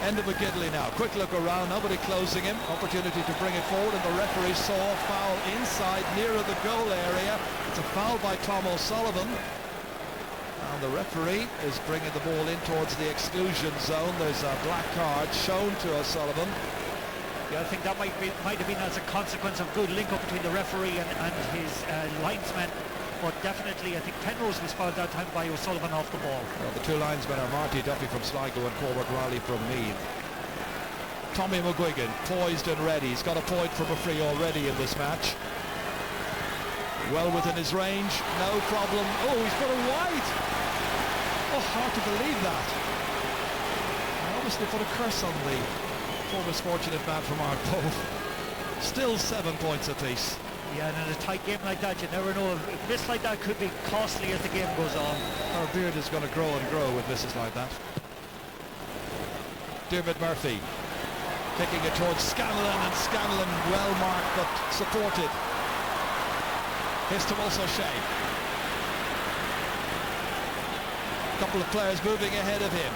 End of a Gidley now. Quick look around, nobody closing him. Opportunity to bring it forward, and the referee saw a foul inside nearer the goal area. It's a foul by Tom O'Sullivan. And the referee is bringing the ball in towards the exclusion zone. There's a black card shown to O'Sullivan. Yeah, I think that might have been as a consequence of good link-up between the referee and his linesman. But definitely, I think Penrose was fouled that time by O'Sullivan off the ball. Well, the two linesmen are Marty Duffy from Sligo and Cormac Rowley from Meath. Tommy McGuigan, poised and ready. He's got a point from a free already in this match. Well within his range, no problem. Oh, he's put it wide. Oh, hard to believe that. I obviously put a curse on the Four misfortunate man from Ardpole. Still 7 points apiece. Yeah, and in a tight game like that, you never know. A miss like that could be costly as the game goes on. Our beard is going to grow and grow with misses like that. Dermot Murphy kicking it towards Scanlon, and Scanlon well marked but supported. Here's to also Shea. A couple of players moving ahead of him.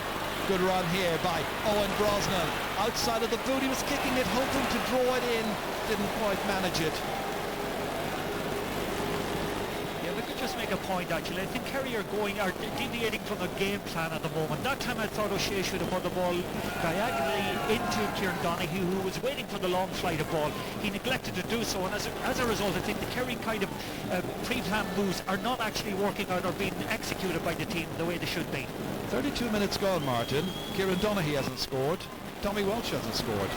Good run here by Owen Brosnan. Outside of the boot, he was kicking it, hoping to draw it in. Didn't quite manage it. Just make a point actually. I think Kerry are deviating from the game plan at the moment. That time I thought O'Shea should have put the ball diagonally into Kieran Donaghy, who was waiting for the long flight of ball. He neglected to do so, and as a result I think the Kerry kind of pre-planned moves are not actually working out or being executed by the team the way they should be. 32 minutes gone, Martin. Kieran Donaghy hasn't scored. Tommy Welch hasn't scored.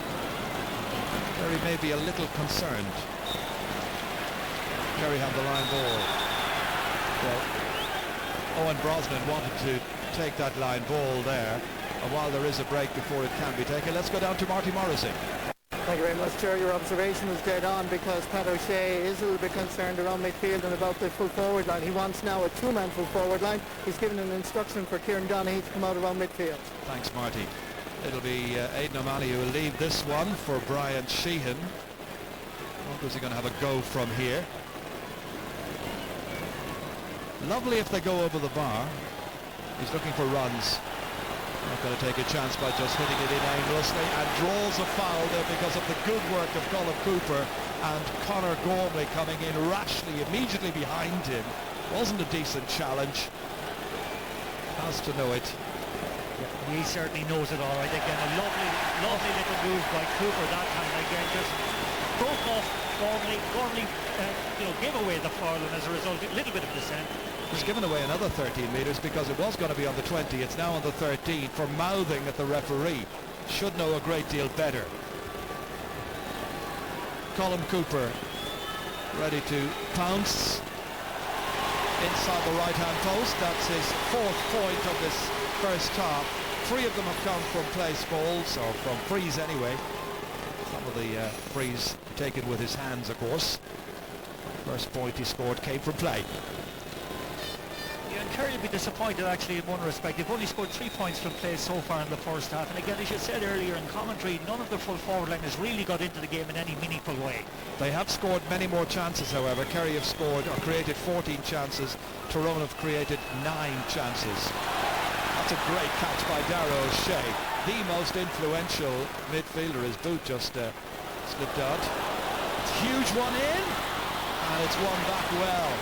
Kerry may be a little concerned. Kerry have the line ball. Well, Owen Brosnan wanted to take that line ball there, and while there is a break before it can be taken, let's go down to Marty Morrissey. Thank you very much, Chair. Your observation was dead on, because Pat O'Shea is a little bit concerned around midfield and about the full forward line. He wants now a two-man full forward line. He's given an instruction for Kieran Donaghy to come out around midfield. Thanks, Marty. It'll be Aidan O'Malley who will leave this one for Brian Sheehan. What was he going to have a go from here? Lovely if they go over the bar. He's looking for runs. Not going to take a chance by just hitting it in aimlessly, and draws a foul there because of the good work of Colin Cooper, and Conor Gormley coming in rashly immediately behind him. Wasn't a decent challenge. Has to know it. Yeah, he certainly knows it all right. Again, a lovely little move by Cooper that time. Again, just broke off Gormley gave away the foul, and as a result a little bit of dissent. He's given away another 13 metres because it was going to be on the 20. It's now on the 13 for mouthing at the referee. Should know a great deal better. Colin Cooper ready to pounce inside the right-hand post. That's his 4th point of this first half. 3 of them have come from place balls, or from frees anyway. Some of the frees taken with his hands, of course. First point he scored came from play. Yeah, and Kerry will be disappointed actually in one respect. They've only scored 3 points from play so far in the first half, and again, as you said earlier in commentary, none of the full forward line has really got into the game in any meaningful way. They have scored many more chances, however. Kerry have scored or created 14 chances. Tyrone have created 9 chances. That's a great catch by Darragh O'Shea, the most influential midfielder. His boot just slipped out. It's a huge one in, and it's won back well.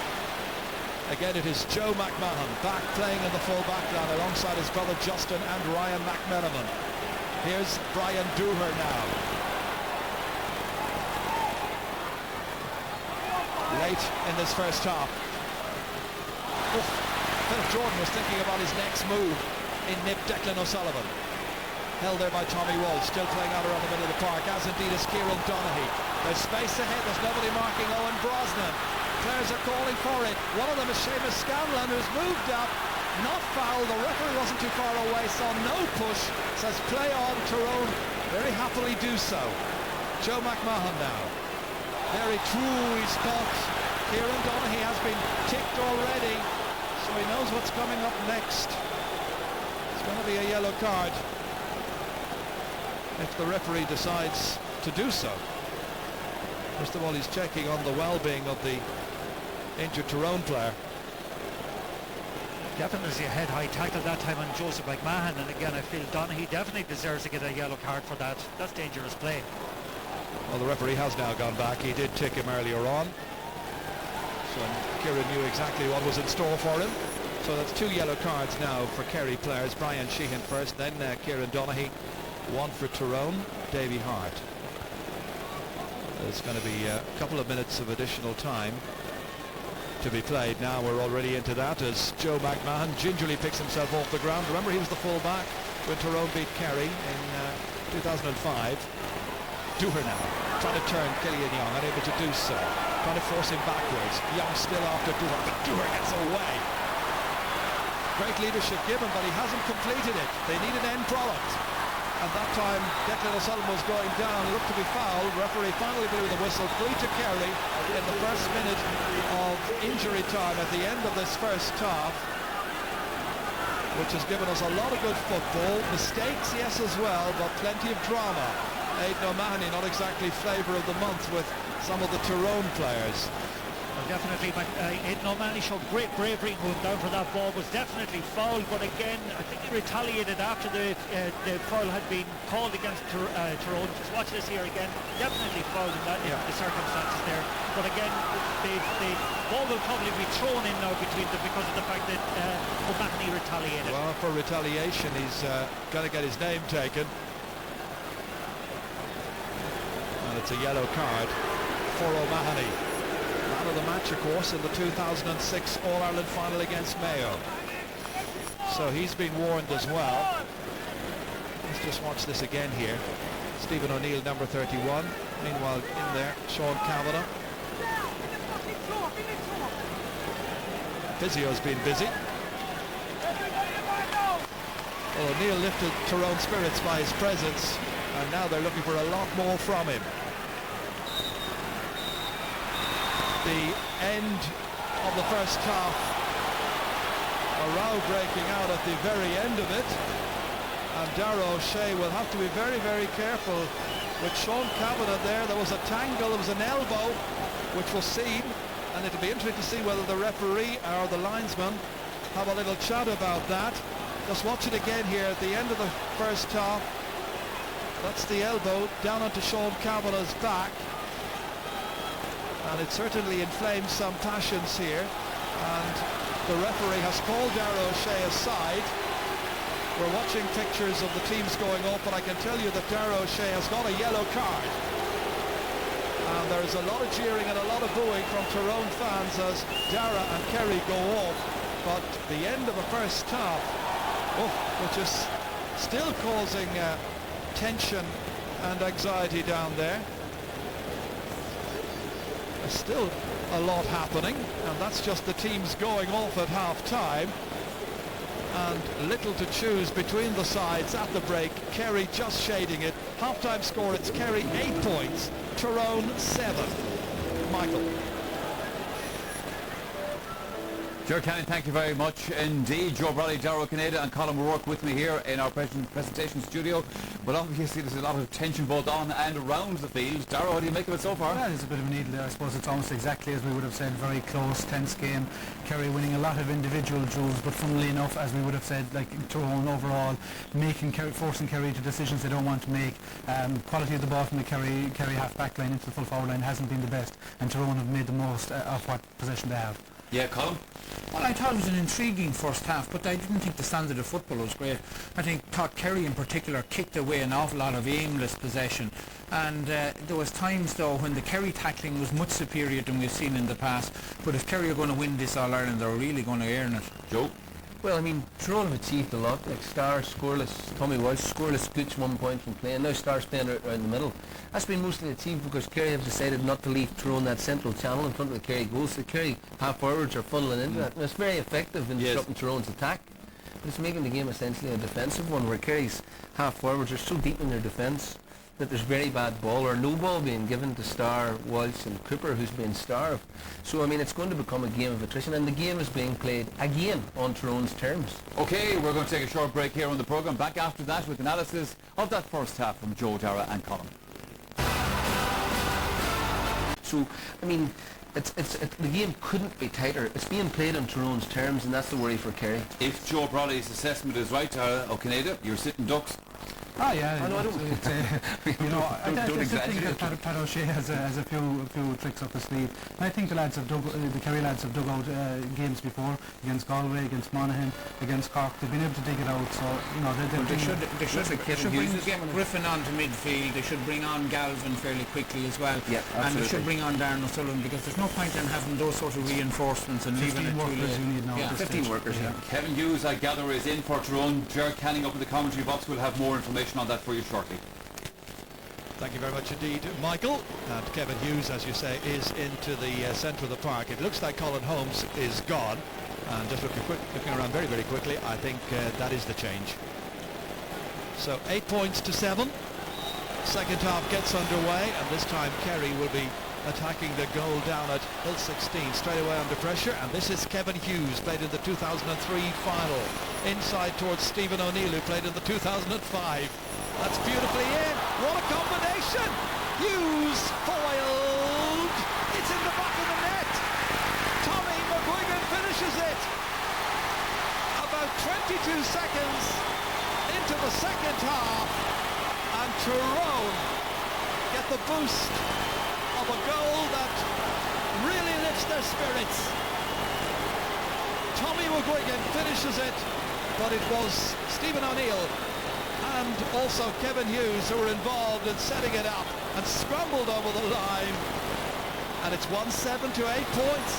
Again, it is Joe McMahon back playing in the full back line alongside his brother Justin and Ryan McMenamin. Here's Brian Dooher now. Late in this first half. Philip Jordan was thinking about his next move in nip Declan O'Sullivan. Held there by Tommy Walsh, still playing out around the middle of the park, as indeed is Kieran Donaghy. There's space ahead, there's nobody marking Owen Brosnan. Players are calling for it. One of them is Seamus Scanlon, who's moved up. Not foul, the referee wasn't too far away, saw no push. Says play on, Tyrone very happily do so. Joe McMahon now. Very true, he spots. Kieran Donaghy has been ticked already, so he knows what's coming up next. It's going to be a yellow card if the referee decides to do so. First of all, he's checking on the well-being of the injured Tyrone player. Definitely a head-high tackle that time on Joseph McMahon, and again I feel Donaghy definitely deserves to get a yellow card for that. That's dangerous play. Well, the referee has now gone back. He did tick him earlier on, so Kieran knew exactly what was in store for him. So that's 2 yellow cards now for Kerry players. Brian Sheehan first, then Kieran Donaghy. 1 for Tyrone, Davy Hart. There's going to be a couple of minutes of additional time to be played. Now we're already into that as Joe McMahon gingerly picks himself off the ground. Remember, he was the full-back when Tyrone beat Kerry in 2005. Dooher now, trying to turn Killian Young, unable to do so. Trying to force him backwards. Young still after Dooher, but Dooher gets away. Great leadership given, but he hasn't completed it. They need an end product. and that time Declan O'Sullivan was going down, looked to be fouled. Referee finally blew the whistle, free to Kerry in the first minute of injury time at the end of this first half, which has given us a lot of good football. Mistakes, yes, as well, but plenty of drama. Aidan O'Mahony not exactly flavour of the month with some of the Tyrone players. Well, definitely, but Aidan O'Mahony showed great bravery going down for that ball, was definitely fouled, but again, I think he retaliated after the foul had been called against Tyrone. Just watch this here again, definitely fouled in that, in the circumstances there. But again, the ball will probably be thrown in now between them because of the fact that O'Mahony retaliated. Well, for retaliation, he's going to get his name taken. And it's a yellow card for O'Mahony. Man of the match, of course, in the 2006 All-Ireland final against Mayo. So he's been warned as well. Let's just watch this again here. Stephen O'Neill, number 31. Meanwhile, in there, Sean Kavanagh. Physio's been busy. Well, O'Neill lifted Tyrone spirits by his presence, and now they're looking for a lot more from him. The end of the first half, a row breaking out at the very end of it, and Darragh O'Shea will have to be very, very careful with Sean Kavanagh there. There was a tangle, there was an elbow which was seen, and it'll be interesting to see whether the referee or the linesman have a little chat about that. Just watch it again here at the end of the first half. That's the elbow down onto Sean Kavanagh's back. And it certainly inflames some passions here, and the referee has called Darragh O'Shea aside. We're watching pictures of the teams going off, but I can tell you that Darragh O'Shea has got a yellow card, and there's a lot of cheering and a lot of booing from Tyrone fans as Darragh and Kerry go off. But the end of the first half, which is still causing tension and anxiety down there. There's still a lot happening, and that's just the teams going off at half-time, and little to choose between the sides at the break. Kerry just shading it. Half-time score, it's Kerry 8 points, Tyrone 7. Michael. Ger Canning, thank you very much indeed. Joe Bradley, Darragh O'Canada and Colin O'Rourke with me here in our presentation studio. But obviously there's a lot of tension both on and around the field. Darragh, what do you make of it so far? Well, there's a bit of a needle there. I suppose it's almost exactly as we would have said, very close, tense game. Kerry winning a lot of individual duels, but funnily enough, as we would have said, like Tyrone overall, forcing Kerry to decisions they don't want to make. Quality of the ball from the Kerry half-back line into the full forward line hasn't been the best, and Tyrone have made the most of what possession they have. Yeah, Colin? Well, I thought it was an intriguing first half, but I didn't think the standard of football was great. I thought Kerry in particular kicked away an awful lot of aimless possession, and there was times though when the Kerry tackling was much superior than we've seen in the past. But if Kerry are going to win this All-Ireland, they're really going to earn it. Joe? Well, I mean, Tyrone have achieved a lot. Like Starr, scoreless, Tommy Walsh, scoreless, Gooch 1 point from playing. Now Starr's playing around the middle. That's been mostly achieved because Kerry have decided not to leave Tyrone that central channel in front of the Kerry goals. The Kerry half-forwards are funneling into that. And it's very effective in disrupting Tyrone's attack. But it's making the game essentially a defensive one, where Kerry's half-forwards are so deep in their defence that there's very bad ball or no ball being given to Starr, Walsh and Cooper, who's being starved. So I mean, it's going to become a game of attrition, and the game is being played again on Tyrone's terms. Okay, we're going to take a short break here on the programme. Back after that with analysis of that first half from Joe, Darragh and Colin. So I mean, the game couldn't be tighter. It's being played on Tyrone's terms, and that's the worry for Kerry. If Joe Bradley's assessment is right, Darragh O'Canada, you're sitting ducks. Oh yeah, I don't think that Pat O'Shea has a few tricks up his sleeve. And I think the Kerry lads have dug out games before, against Galway, against Monaghan, against Cork. They've been able to dig it out. So they should bring Griffin on to midfield. They should bring on Galvin fairly quickly as well. Yeah, and they should bring on Darren O'Sullivan, because there's no point in having those sort of reinforcements and leaving it too late. You need now. Yeah. 15 workers. Yeah. Kevin Hughes, I gather, is in for Tyrone. Ger Canning up in the commentary box. We'll have more information on that for you shortly. Thank you very much indeed, Michael. And Kevin Hughes, as you say, is into the centre of the park. It looks like Colin Holmes is gone. And just looking around very, very quickly, I think that is the change. So 8 points to 7. Second half gets underway, and this time Kerry will be attacking the goal down at Hill 16, straight away under pressure. And this is Kevin Hughes, played in the 2003 final. Inside towards Stephen O'Neill, who played in the 2005. That's beautifully in. What a combination! Hughes foiled. It's in the back of the net. Tommy McGuigan finishes it. About 22 seconds into the second half, and Tyrone get the boost of a goal that really lifts their spirits. Tommy McGuigan finishes it, but it was Stephen O'Neill and also Kevin Hughes who were involved in setting it up and scrambled over the line, and it's 1-7 to 8 points.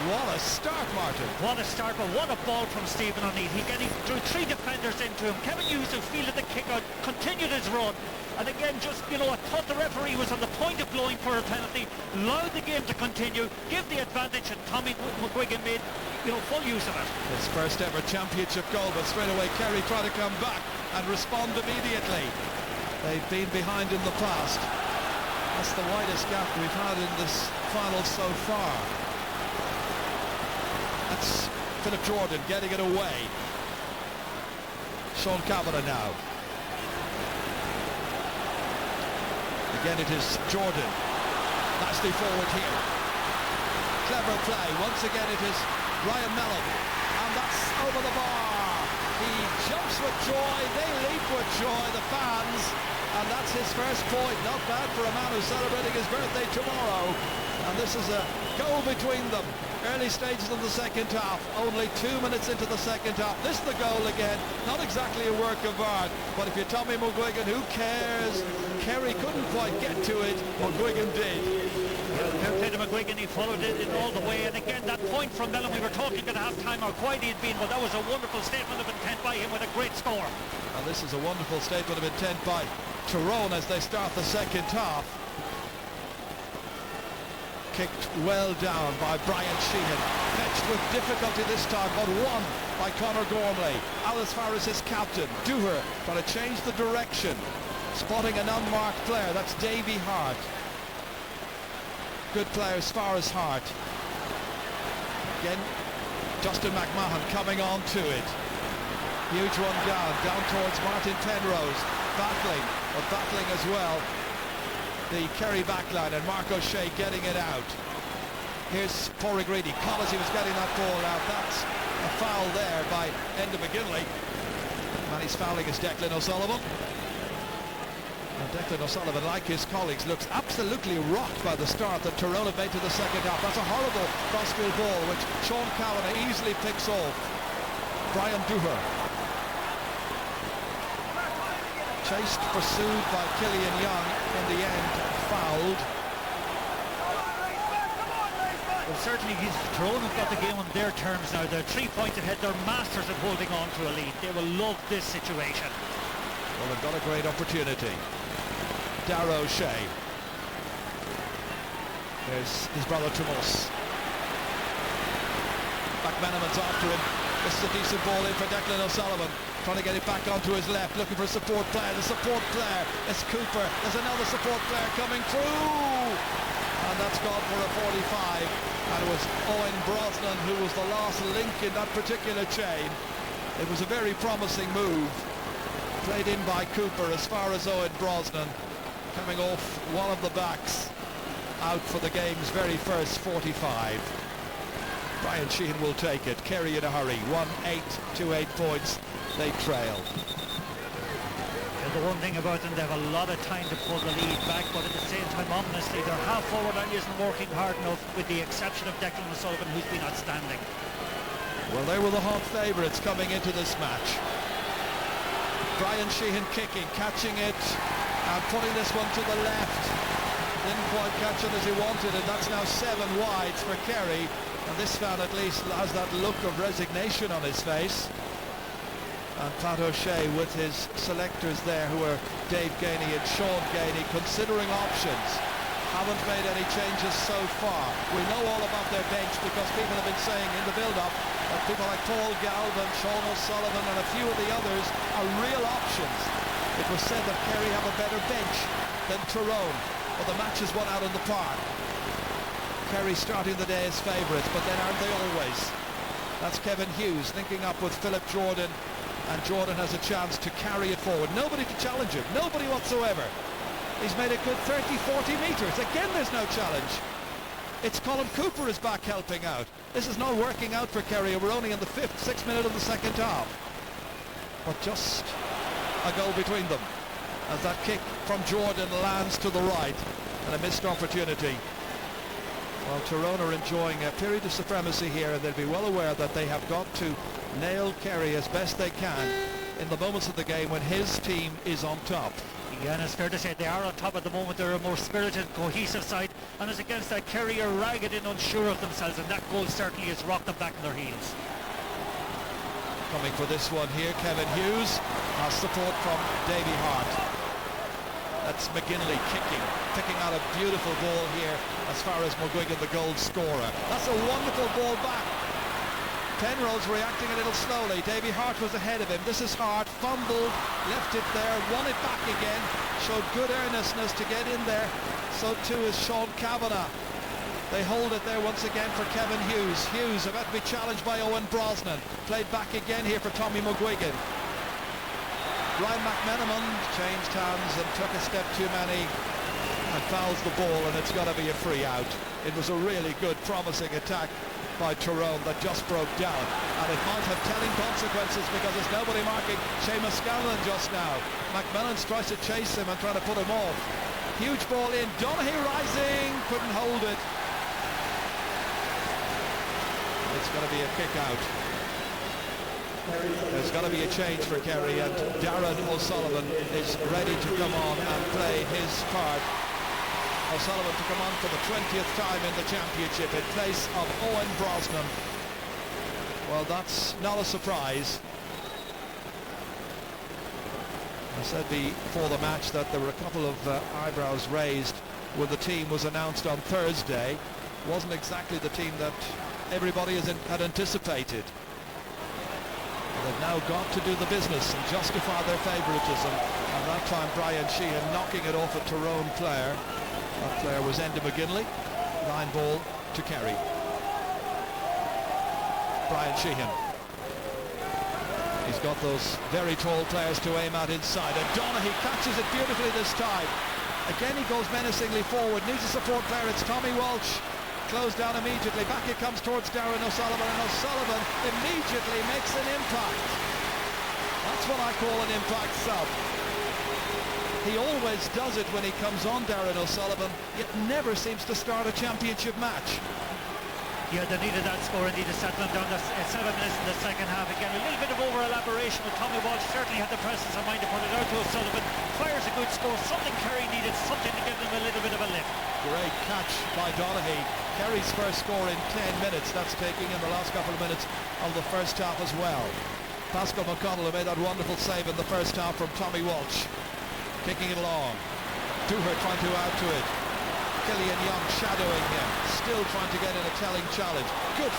What a start, Martin. What a start, but what a ball from Stephen O'Neill. He drew 3 defenders into him. Kevin Hughes, who fielded the kick out, continued his run. And again, just, I thought the referee was on the point of blowing for a penalty, allowed the game to continue, give the advantage, and Tommy McGuigan made, full use of it. His first ever championship goal, but straight away Kerry try to come back and respond immediately. They've been behind in the past. That's the widest gap we've had in this final so far. That's Philip Jordan getting it away. Sean Kavanagh now. Again it is Jordan. Nicely forward here. Clever play. Once again it is Ryan Mellon. And that's over the bar. He jumps with joy. They leap with joy, the fans. And that's his first point. Not bad for a man who's celebrating his birthday tomorrow. And this is a goal between them. Early stages of the second half, only 2 minutes into the second half. This is the goal again, not exactly a work of art, but if you're Tommy McGuigan, who cares? Kerry couldn't quite get to it, McGuigan did. Fair play to McGuigan, he followed it in all the way, and again that point from Mellon, we were talking at half-time how quiet he'd been, but that was a wonderful statement of intent by him with a great score. And this is a wonderful statement of intent by Tyrone as they start the second half. Kicked well down by Brian Sheehan, fetched with difficulty this time, but won by Conor Gormley. Alice Farris is captain. Dooher trying to change the direction, spotting an unmarked player. That's Davy Hart. Good player as far as Hart. Again, Justin McMahon coming on to it. Huge one down towards Martin Penrose, battling as well. The Kerry backline, and Mark O'Shea getting it out. Here's Paul O'Grady. Collins, he was getting that ball out. That's a foul there by Enda McGinley. And he's fouling is Declan O'Sullivan. And Declan O'Sullivan, like his colleagues, looks absolutely rocked by the start that Tyrone have made to the second half. That's a horrible crossfield ball, which Sean Kavanagh easily picks off. Brian Dooher. Chased, pursued by Killian Young, in the end fouled. Well, certainly Tyrone have got the game on their terms now. They're 3 points ahead. They're masters at holding on to a lead. They will love this situation. Well, they've got a great opportunity. Darragh O'Shea. There's his brother Tomas. McMenamin's after him. This is a decent ball in for Declan O'Sullivan. Trying to get it back onto his left, looking for a support player. The support player is Cooper. There's another support player coming through. And that's gone for a 45. And it was Owen Brosnan who was the last link in that particular chain. It was a very promising move. Played in by Cooper as far as Owen Brosnan. Coming off one of the backs. Out for the game's very first 45. Brian Sheehan will take it. Kerry in a hurry. 1-8 to 8 points. They trail. The one thing about them, they have a lot of time to pull the lead back, but at the same time, ominously, their half-forward line isn't working hard enough, with the exception of Declan O'Sullivan, who's been outstanding. Well, they were the hot favourites coming into this match. Brian Sheehan kicking, catching it, and putting this one to the left. Didn't quite catch it as he wanted, and that's now 7 wides for Kerry. And this fan at least has that look of resignation on his face. And Pat O'Shea with his selectors there, who are Dave Gainey and Sean Gainey, considering options. Haven't made any changes so far. We know all about their bench because people have been saying in the build-up that people like Paul Galvin, Sean O'Sullivan and a few of the others are real options. It was said that Kerry have a better bench than Tyrone, but the match is won out in the park. Kerry starting the day as favourites, but then aren't they always? That's Kevin Hughes linking up with Philip Jordan, and Jordan has a chance to carry it forward. Nobody to challenge him, nobody whatsoever. He's made a good 30-40 metres. Again, there's no challenge. It's Colin Cooper is back helping out. This is not working out for Kerry. We're only in the 6th minute of the second half. But just a goal between them as that kick from Jordan lands to the right, and a missed opportunity. Well, Tyrone are enjoying a period of supremacy here, and they'll be well aware that they have got to nail Kerry as best they can in the moments of the game when his team is on top. Yeah, and it's fair to say they are on top at the moment. They're a more spirited, cohesive side, and it's against that Kerry are ragged and unsure of themselves, and that goal certainly has rocked them back on their heels. Coming for this one here, Kevin Hughes has support from Davy Hart. That's McGinley picking out a beautiful ball here as far as McGuigan, the goal scorer. That's a wonderful ball back. Penrose reacting a little slowly. Davy Hart was ahead of him. This is Hart, fumbled, left it there, won it back again, showed good earnestness to get in there. So too is Sean Kavanagh. They hold it there once again for Kevin Hughes. Hughes about to be challenged by Owen Brosnan. Played back again here for Tommy McGuigan. Ryan McMenamin changed hands and took a step too many and fouls the ball, and it's got to be a free out. It was a really good, promising attack by Tyrone that just broke down, and it might have telling consequences because there's nobody marking Seamus Scanlon just now. McMillan tries to chase him and try to put him off. Huge ball in, Donaghy rising, couldn't hold it. It's going to be a kick out. There's got to be a change for Kerry, and Darren O'Sullivan is ready to come on and play his part. O'Sullivan to come on for the 20th time in the championship in place of Owen Brosnan. Well, that's not a surprise. I said before the match that there were a couple of eyebrows raised when the team was announced on Thursday. Wasn't exactly the team that everybody had anticipated. They've now got to do the business and justify their favouritism, and that time Brian Sheehan knocking it off a Tyrone player. That player was Enda McGinley. Line ball to Kerry. Brian Sheehan. He's got those very tall players to aim at inside, and Donaghy catches it beautifully this time. Again he goes menacingly forward, needs a support player. It's Tommy Walsh. Closed down immediately. Back it comes towards Darren O'Sullivan, and O'Sullivan immediately makes an impact. That's what I call an impact sub. He always does it when he comes on, Darren O'Sullivan, yet never seems to start a championship match. Yeah, they needed that score indeed to settle them down. 7 minutes in the second half. Again, a little bit of over-elaboration, but Tommy Walsh certainly had the presence of mind to put it out to O'Sullivan. Fires a good score, something Kerry needed, something to give them a little bit of a lift. Great catch by Donaghy. Kerry's first score in 10 minutes. That's taking in the last couple of minutes of the first half as well. Pascal McConnell made that wonderful save in the first half from Tommy Walsh. Kicking it along. Dooher trying to add to it. Killian Young shadowing him. Still trying to get in a telling challenge. Good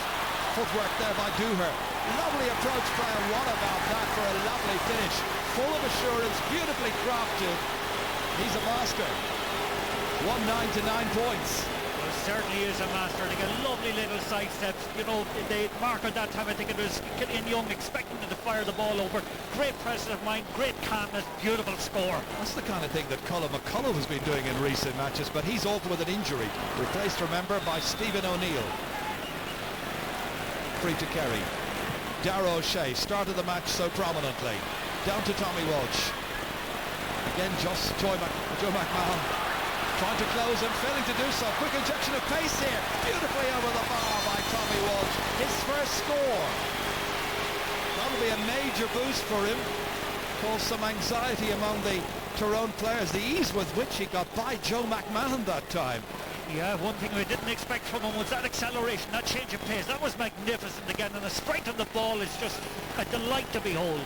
footwork there by Dooher. Lovely approach play, and what about that for a lovely finish. Full of assurance, beautifully crafted. He's a master. 1-9 to 9 points. Well, certainly is a master. Like a lovely little sidestep. You know, they mark at that time, I think it was Killian Young expecting them to fire the ball over. Great presence of mind, great calmness, beautiful score. That's the kind of thing that Colin McCullough has been doing in recent matches, but he's off with an injury. Replaced, remember, by Stephen O'Neill. Free to Kerry. Darragh O'Shea started the match so prominently. Down to Tommy Walsh. Again, just Joe McMahon trying to close and failing to do so. Quick injection of pace here. Beautifully over the bar by Tommy Walsh. His first score. That'll be a major boost for him. Caused some anxiety among the Tyrone players. The ease with which he got by Joe McMahon that time. Yeah, one thing we didn't expect from him was that acceleration, that change of pace. That was magnificent again, and the strength of the ball is just a delight to behold.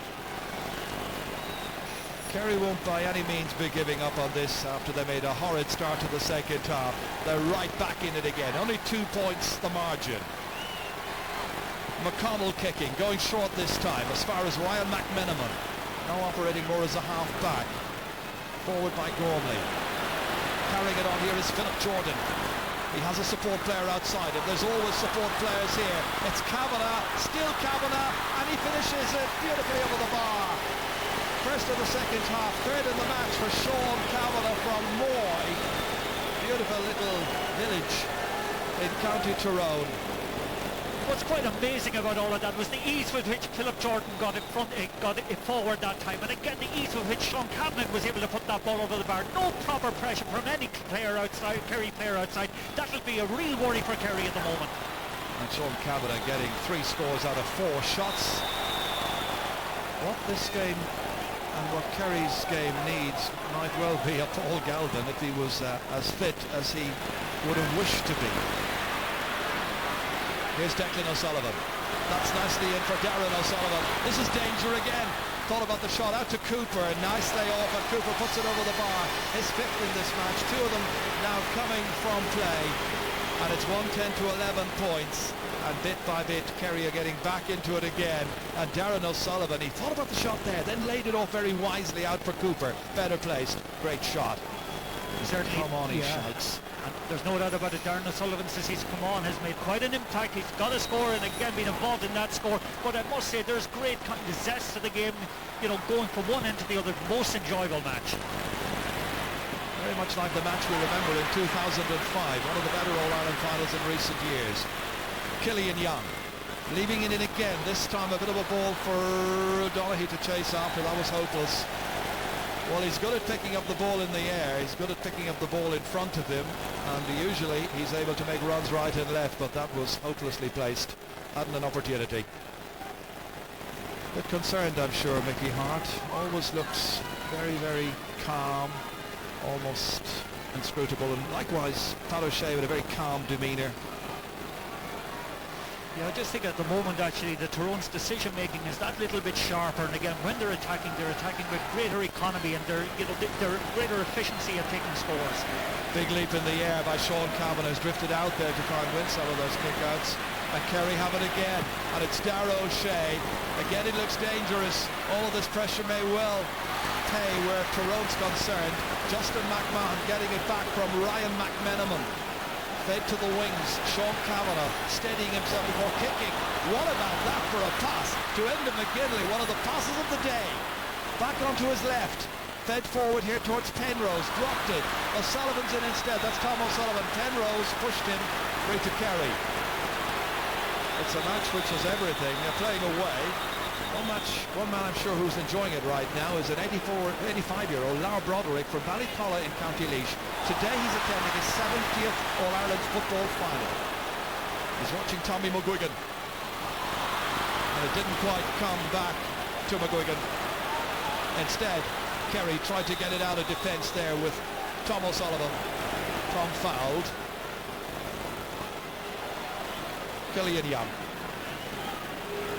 Kerry won't by any means be giving up on this after they made a horrid start to the second half. They're right back in it again. Only 2 points the margin. McConnell kicking, going short this time as far as Ryan McMenamin. Now operating more as a half-back. Forward by Gormley. Carrying it on here is Philip Jordan. He has a support player outside him. There's always support players here. It's Kavanagh, still Kavanagh, and he finishes it beautifully over the bar. First of the second half, third in the match for Sean Kavanagh from Moy. Beautiful little village in County Tyrone. What's quite amazing about all of that was the ease with which Philip Jordan got it forward that time, and again the ease with which Sean Kavanagh was able to put that ball over the bar. No proper pressure from any player outside, Kerry player outside. That'll be a real worry for Kerry at the moment. And Sean Kavanagh getting 3 scores out of 4 shots. What this game and what Kerry's game needs might well be a Paul Galvin if he was as fit as he would have wished to be. Here's Declan O'Sullivan. That's nicely in for Darren O'Sullivan. This is danger again. Thought about the shot out to Cooper. Nice lay off, and Cooper puts it over the bar. His 5th in this match. 2 of them now coming from play. And it's 110 to 11 points. And bit by bit, Kerry are getting back into it again. And Darren O'Sullivan, he thought about the shot there, then laid it off very wisely out for Cooper. Better placed. Great shot. Certainly, come on, he shouts. And there's no doubt about it, Darren O'Sullivan, since he's come on, has made quite an impact. He's got a score and again been involved in that score. But I must say there's great kind of zest to the game, you know, going from one end to the other. Most enjoyable match. Very much like the match we remember in 2005, one of the better All-Ireland finals in recent years. Killian Young leaving it in again, this time a bit of a ball for O'Donoghue to chase after. That was hopeless. Well, he's good at picking up the ball in the air, he's good at picking up the ball in front of him, and usually he's able to make runs right and left, but that was hopelessly placed. Hadn't an opportunity. Bit concerned, I'm sure, Mickey Hart. Always looks very, very calm, almost inscrutable, and likewise Pat O'Shea with a very calm demeanour. Yeah, I just think at the moment actually the Tyrone's decision making is that little bit sharper, and again when they're attacking with greater economy and they're greater efficiency at taking scores. Big leap in the air by Sean Kavanagh, has drifted out there to try and win some of those kickouts, and Kerry have it again, and it's Darragh O'Shea. Again it looks dangerous. All of this pressure may well pay where Tyrone's concerned. Justin McMahon getting it back from Ryan McMenamin. Fed to the wings, Sean Kavanagh steadying himself before kicking. What about that for a pass to Enda McGinley, one of the passes of the day. Back onto his left, fed forward here towards Penrose, dropped it. O'Sullivan's in instead, that's Tom O'Sullivan. Penrose pushed him through to Kerry. It's a match which is everything. They're playing away. One man I'm sure who's enjoying it right now is an 85-year-old Lar Broderick from Ballycolla in County Laois. Today he's attending his 70th All-Ireland football final. He's watching Tommy McGuigan. And it didn't quite come back to McGuigan. Instead, Kerry tried to get it out of defence there with Tom O'Sullivan. Tom fouled. Killian Young.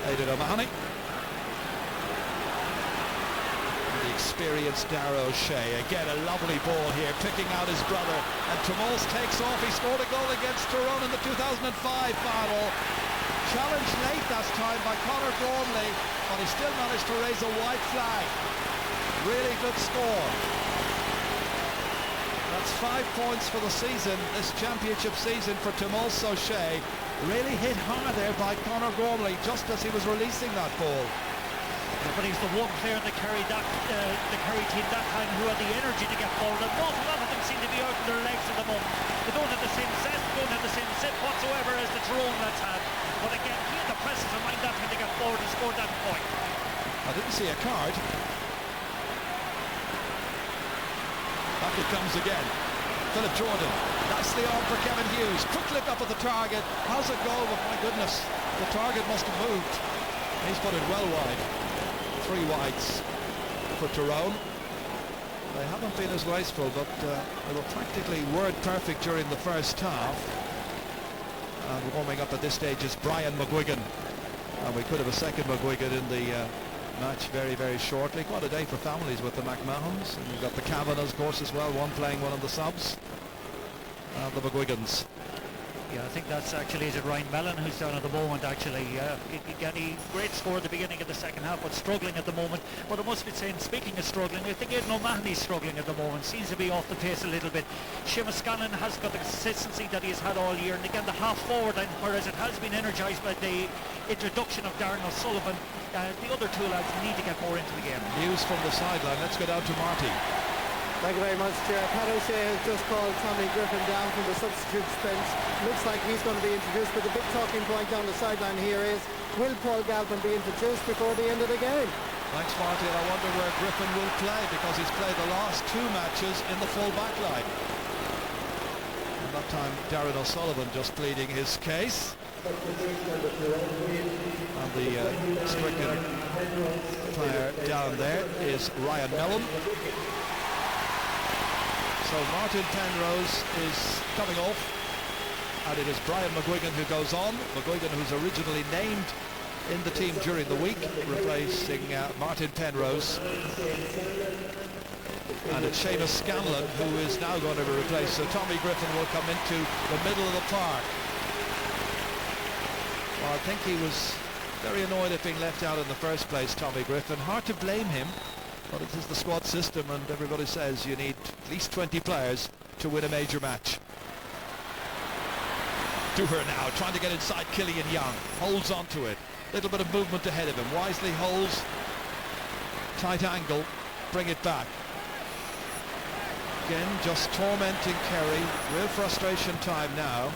Aidan O'Mahony. Experienced Darragh O'Shea. Again a lovely ball here, picking out his brother, and Tomols takes off. He scored a goal against Tyrone in the 2005 final. Challenged late that time by Conor Gormley, but he still managed to raise a white flag. Really good score. That's 5 points for the season, this championship season for Tomols O'Shea. Really hit hard there by Conor Gormley just as he was releasing that ball. But he's the one player in the Kerry team that time who had the energy to get forward. An awful lot of them seem to be out on their legs at the moment. They don't have the same zest, don't have the same sit whatsoever as the Tyrone lads had. But again, he had the presence of mind that time to get forward and score that point. I didn't see a card. Back it comes again. Philip Jordan, nicely on for Kevin Hughes. Quick look up at the target. How's it go? But my goodness, the target must have moved. He's put it well wide. 3 wides for Tyrone. They haven't been as wasteful, but they were practically word perfect during the first half. And warming up at this stage is Brian McGuigan. And we could have a second McGuigan in the match very, very shortly. Quite a day for families with the McMahons. And you've got the Kavanaghs, of course, as well. One playing, one of the subs. And the McGuigans. Yeah, I think that's actually, is it Ryan Mellon who's down at the moment actually. He great score at the beginning of the second half, but struggling at the moment. But I must be saying, speaking of struggling, I think Aidan O'Mahony's struggling at the moment. Seems to be off the pace a little bit. Seamus Scanlon has got the consistency that he has had all year, and again the half forward line, whereas it has been energised by the introduction of Darren O'Sullivan, the other two lads need to get more into the game. News from the sideline. Let's go down to Marty. Thank you very much, Chair. Pat O'Shea has just called Tommy Griffin down from the substitutes bench. Looks like he's going to be introduced, but the big talking point down the sideline here is, will Paul Galvin be introduced before the end of the game? Thanks, Marty. I wonder where Griffin will play, because he's played the last 2 matches in the full back line. And that time Darren O'Sullivan just pleading his case. And the stricken player down there is Ryan Mellon. So Martin Penrose is coming off, and it is Brian McGuigan who goes on. McGuigan, who's originally named in the team during the week, replacing Martin Penrose. And it's Seamus Scanlon who is now going to be replaced. So Tommy Griffin will come into the middle of the park. Well, I think he was very annoyed at being left out in the first place, Tommy Griffin. Hard to blame him. But it is the squad system, and everybody says you need at least 20 players to win a major match. Dooher now trying to get inside Killian Young. Holds onto it. Little bit of movement ahead of him. Wisely holds. Tight angle. Bring it back. Again, just tormenting Kerry. Real frustration time now.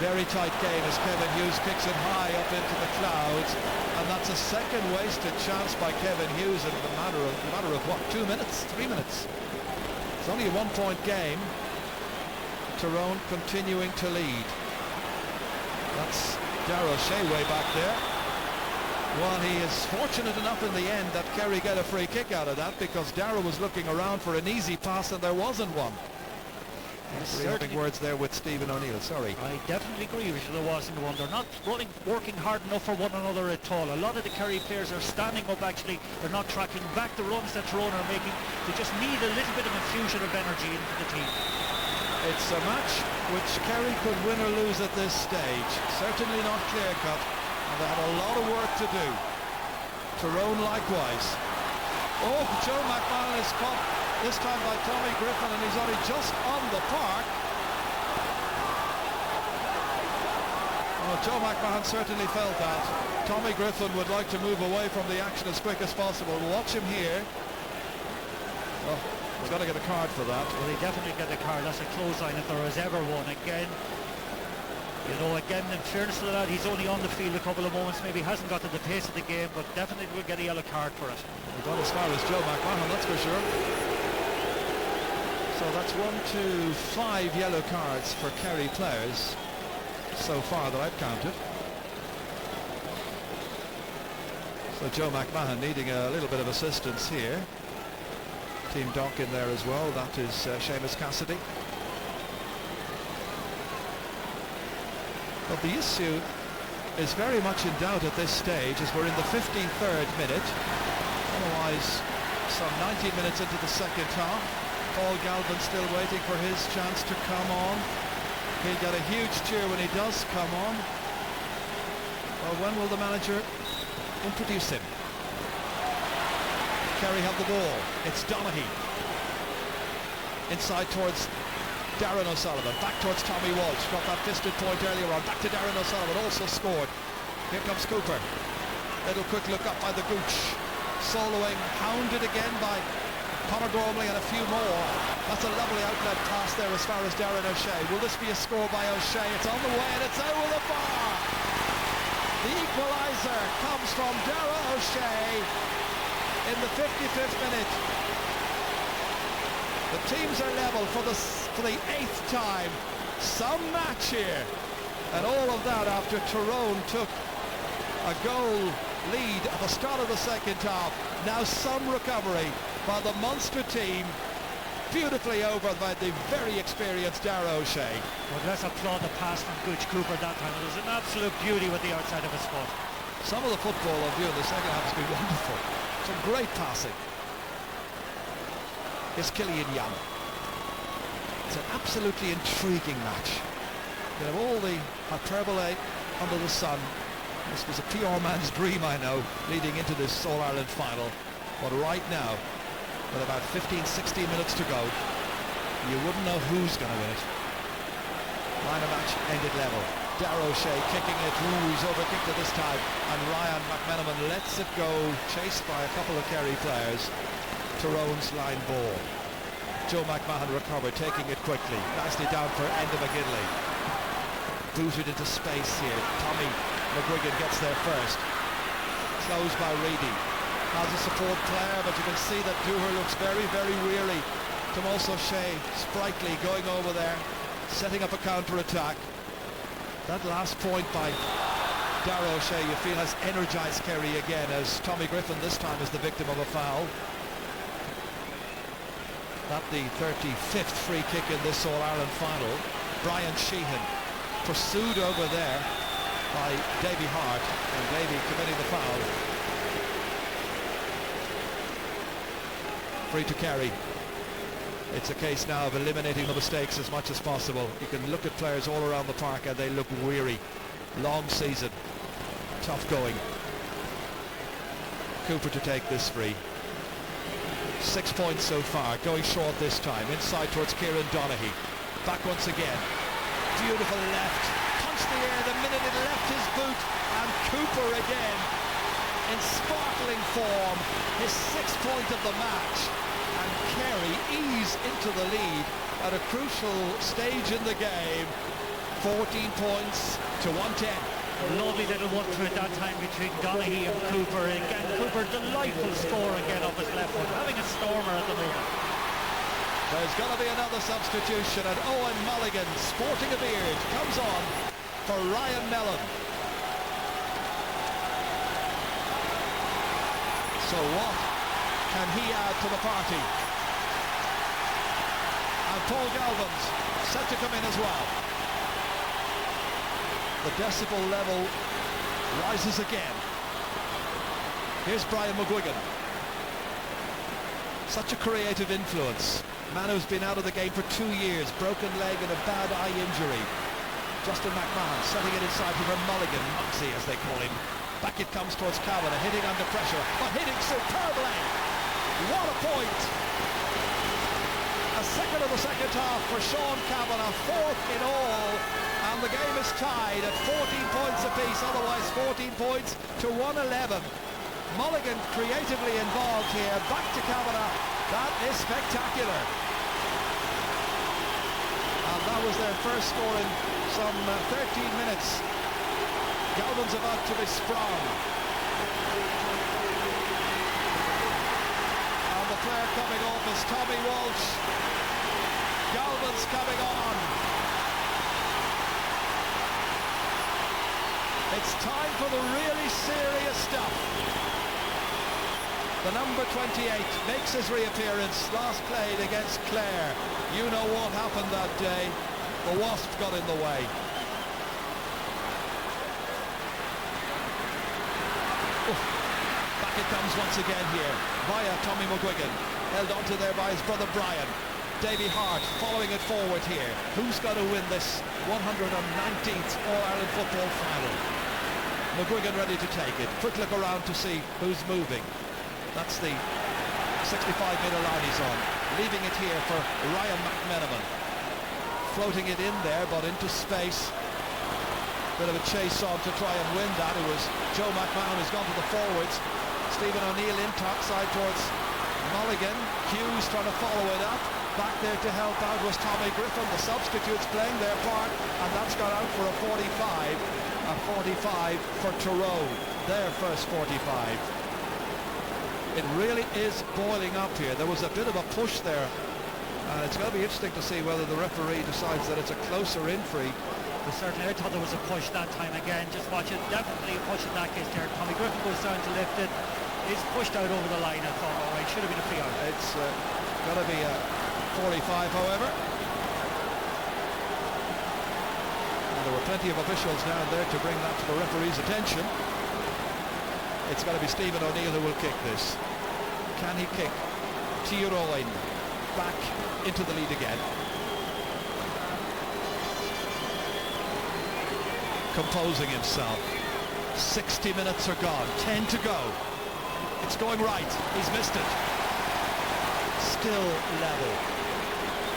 Very tight game as Kevin Hughes kicks it high up into the clouds, and that's a second wasted chance by Kevin Hughes in the matter of what, 2 minutes, 3 minutes. It's only a 1-point game. Tyrone continuing to lead. That's Darragh Shea way back there. Well, he is fortunate enough in the end that Kerry get a free kick out of that, because Darragh was looking around for an easy pass and there wasn't one. Having words there with Stephen O'Neill, sorry. I definitely agree with you, there wasn't one. They're not working hard enough for one another at all. A lot of the Kerry players are standing up actually. They're not tracking back the runs that Tyrone are making. They just need a little bit of infusion of energy into the team. It's a match which Kerry could win or lose at this stage. Certainly not clear-cut, and they have a lot of work to do. Tyrone likewise. Oh, Joe McMahon is caught this time by Tommy Griffin, and he's only just on the park. Oh, Joe McMahon certainly felt that. Tommy Griffin would like to move away from the action as quick as possible. Watch him here. Oh, he's got to get a card for that. Well, he definitely get a card. That's a clothesline if there was ever one. Again, you know, again, in fairness to the lad, he's only on the field a couple of moments, maybe hasn't got to the pace of the game, but definitely will get a yellow card for it. We've got as far as Joe McMahon, that's for sure. So that's 1, 2, 5 yellow cards for Kerry players so far that I've counted. So Joe McMahon needing a little bit of assistance here. Team Dock in there as well, that is Seamus Cassidy. But the issue is very much in doubt at this stage as we're in the 53rd minute. Otherwise, some 19 minutes into the second half. Paul Galvin still waiting for his chance to come on. He'll get a huge cheer when he does come on. Well, when will the manager introduce him? Kerry have the ball. It's Donaghy. Inside towards Darren O'Sullivan. Back towards Tommy Walsh. Got that fisted point earlier on. Back to Darren O'Sullivan. Also scored. Here comes Cooper. Little quick look up by the Gooch. Soloing. Hounded again by Conor Gormley and a few more. That's a lovely outlet pass there as far as Darren O'Shea. Will this be a score by O'Shea? It's on the way and it's over the bar. The equaliser comes from Darren O'Shea in the 55th minute. The teams are level for the 8th time. Some match here. And all of that after Tyrone took a goal lead at the start of the second half. Now some recovery by the Munster team, beautifully over by the very experienced Darragh O'Shea. Well, let's applaud the pass from Gooch Cooper that time. It was an absolute beauty with the outside of his foot. Some of the football I've viewed in the second half has been wonderful. Some great passing. Here's Killian Young. It's an absolutely intriguing match. You have all the hyperbole under the sun. This was a PR man's dream, I know, leading into this All-Ireland final. But right now, with about 15-16 minutes to go, you wouldn't know who's going to win it. Line of match ended level. Darragh O'Shea kicking it. Ooh, he's overkicked it this time. And Ryan McMenamin lets it go, chased by a couple of Kerry players. Tyrone's line ball. Joe McMahon recovered, taking it quickly. Nicely down for Enda McGinley. Booted into space here. Tommy McGuigan gets there first. Closed by Reedy. Has a support player, but you can see that Dooher looks very, very weary. Tomás O'Shea, sprightly, going over there, setting up a counter-attack. That last point by Darragh O'Shea, you feel, has energised Kerry again, as Tommy Griffin this time is the victim of a foul. That the 35th free kick in this All-Ireland final. Brian Sheehan pursued over there by Davy Hart, and Davy committing the foul. Free to Kerry. It's a case now of eliminating the mistakes as much as possible. You can look at players all around the park and they look weary. Long season, tough going. Cooper to take this free. 6 points so far, going short this time. Inside towards Kieran Donaghy. Back once again. Beautiful left. Punched the air the minute it left his boot. And Cooper again in sparkling form. His 6th point of the match. And Kerry ease into the lead at a crucial stage in the game. 14 points to 110. A lovely little one through at that time between Donaghy and Cooper. Again, Cooper, delightful score again off his left foot, having a stormer at the moment. There's going to be another substitution, and Owen Mulligan, sporting a beard, comes on for Ryan Mellon. So what can he add to the party? And Paul Galvin's set to come in as well. The decibel level rises again. Here's Brian McGuigan. Such a creative influence. Man who's been out of the game for 2 years, broken leg and a bad eye injury. Justin McMahon setting it inside for Mulligan, Moxie as they call him. Back it comes towards Kavanagh, hitting under pressure, but hitting superbly. What a point! A second of the second half for Sean Kavanagh, 4th in all, and the game is tied at 14 points apiece, otherwise 14 points to 111. Mulligan creatively involved here, back to Kavanagh. That is spectacular. And that was their first score in some 13 minutes. Galvin's about to be sprung. And the player coming off is Tommy Walsh. Galvin's coming on. It's time for the really serious stuff. The number 28 makes his reappearance, last played against Clare. You know what happened that day. The Wasp got in the way. Oof. Back it comes once again here, via Tommy McGuigan. Held onto there by his brother Brian. Davy Hart following it forward here. Who's going to win this 119th All-Ireland football final? McGuigan ready to take it. Quick look around to see who's moving. That's the 65-metre line he's on. Leaving it here for Ryan McMenamin. Floating it in there, but into space. Bit of a chase on to try and win that. It was Joe McMahon who's gone to the forwards. Stephen O'Neill in top side towards Mulligan. Hughes trying to follow it up. Back there to help out was Tommy Griffin. The substitutes playing their part, and that's gone out for a 45. A 45 for Tyrone. Their first 45. It really is boiling up here. There was a bit of a push there. It's going to be interesting to see whether the referee decides that it's a closer in free. Well, certainly, I thought there was a push that time again. Just watch it. Definitely a push in that case there. Tommy Griffin goes down to lift it. It's pushed out over the line. I thought, all right, should have been a free out. It's got to be a 45, however. And there were plenty of officials down there to bring that to the referee's attention. It's got to be Stephen O'Neill who will kick this. Can he kick Tyrone back into the lead again? composing himself. 60 minutes are gone, 10 to go. It's going right, he's missed it. Still level.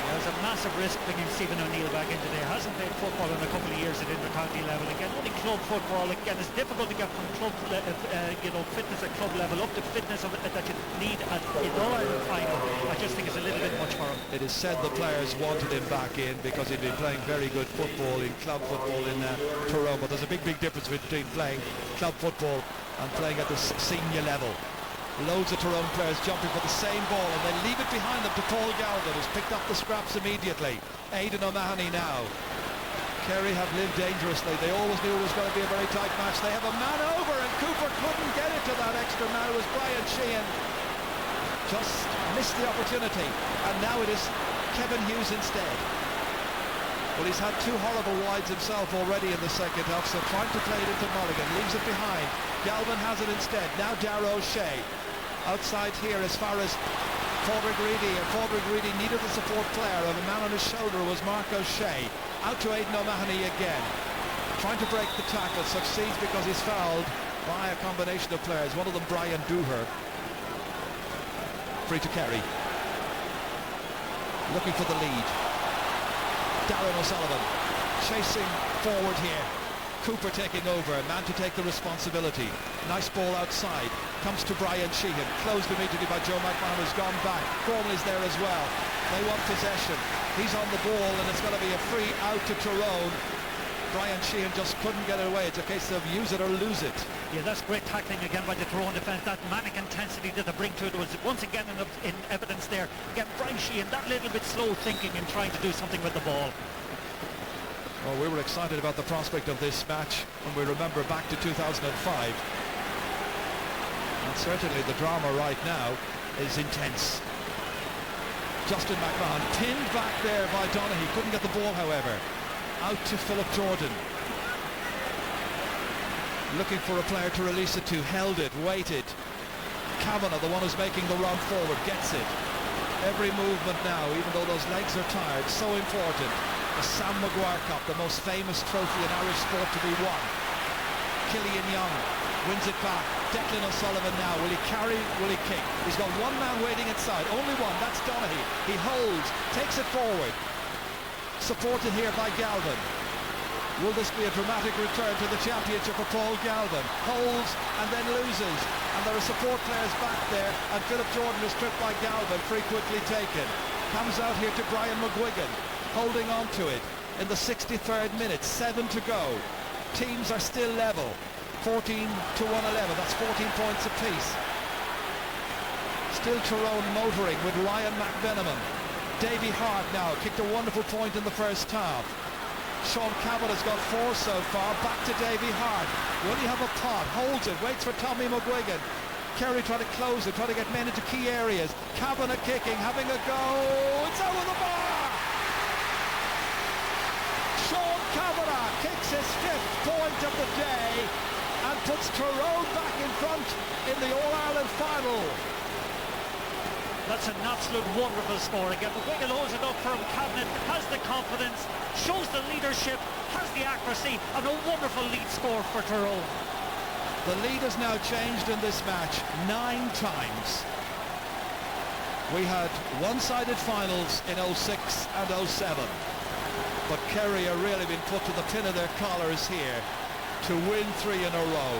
There's a massive risk bringing Stephen O'Neill back in today. Hasn't played football in a couple of years at inter-county level. Again, only club football. Again, it's difficult to get from club, fitness at club level up to fitness that you need at in All-Ireland final. I just think it's a little bit much for him. It is said the players wanted him back in because he'd been playing very good football in club football in Tyrone. But there's a big difference between playing club football and playing at the senior level. Loads of Tyrone players jumping for the same ball, and they leave it behind them to Paul Galvin, who's picked up the scraps immediately. Aidan O'Mahony now. Kerry have lived dangerously. They always knew it was going to be a very tight match. They have a man over, and Cooper couldn't get it to that extra man. It was Brian Sheehan. Just missed the opportunity, and now it is Kevin Hughes instead. Well, he's had two horrible wides himself already in the second half, so trying to play it into Mulligan, leaves it behind. Galvin has it instead. Now Darragh O'Shea. Outside here as far as Padraig Reedy, and Padraig Reedy needed the support player of a man on his shoulder was Mark O'Shea. Out to Aidan O'Mahony again. Trying to break the tackle, succeeds because he's fouled by a combination of players. One of them, Brian Dooher. Free to Kerry. Looking for the lead. Darren O'Sullivan chasing forward here. Cooper taking over, man to take the responsibility. Nice ball outside, comes to Brian Sheehan, closed immediately by Joe McMahon, who's gone back. Gormley's there as well. They want possession. He's on the ball, and it's going to be a free out to Tyrone. Brian Sheehan just couldn't get it away. It's a case of use it or lose it. Yeah, that's great tackling again by the Tyrone defence. That manic intensity that they bring to it was once again in evidence there. Again, Brian Sheehan, that little bit slow thinking and trying to do something with the ball. Well, we were excited about the prospect of this match when we remember back to 2005. And certainly the drama right now is intense. Justin McMahon pinned back there by Donaghy. Couldn't get the ball, however. Out to Philip Jordan. Looking for a player to release it to. Held it, waited. Kavanagh, the one who's making the run forward, gets it. Every movement now, even though those legs are tired, so important. The Sam Maguire Cup, the most famous trophy in Irish sport to be won. Killian Young wins it back. Declan O'Sullivan now. Will he carry? Will he kick? He's got one man waiting inside. Only one. That's Donaghy. He holds. Takes it forward. Supported here by Galvin. Will this be a dramatic return to the championship for Paul Galvin? Holds and then loses. And there are support players back there. And Philip Jordan is tripped by Galvin. Free quickly taken. Comes out here to Brian McGuigan. Holding on to it in the 63rd minute. 7 to go. Teams are still level. 14 to 111. That's 14 points apiece. Still Tyrone motoring with Ryan McVenaman. Davy Hart now kicked a wonderful point in the first half. Sean Cavanagh's got 4 so far. Back to Davy Hart. Will he have a pot? Holds it. Waits for Tommy McGuigan. Kerry trying to close it. Trying to get men into key areas. Kavanagh kicking. Having a go. It's over the bar. Sean Kavanagh kicks his 5th point of the day and puts Tyrone back in front in the All-Ireland final. That's an absolute wonderful score again. McGuigan holds it up for him. Kavanagh has the confidence, shows the leadership, has the accuracy, and a wonderful lead score for Tyrone. The lead has now changed in this match 9 times. We had one-sided finals in 06 and 07. But Kerry are really been put to the pin of their collars here to win 3 in a row.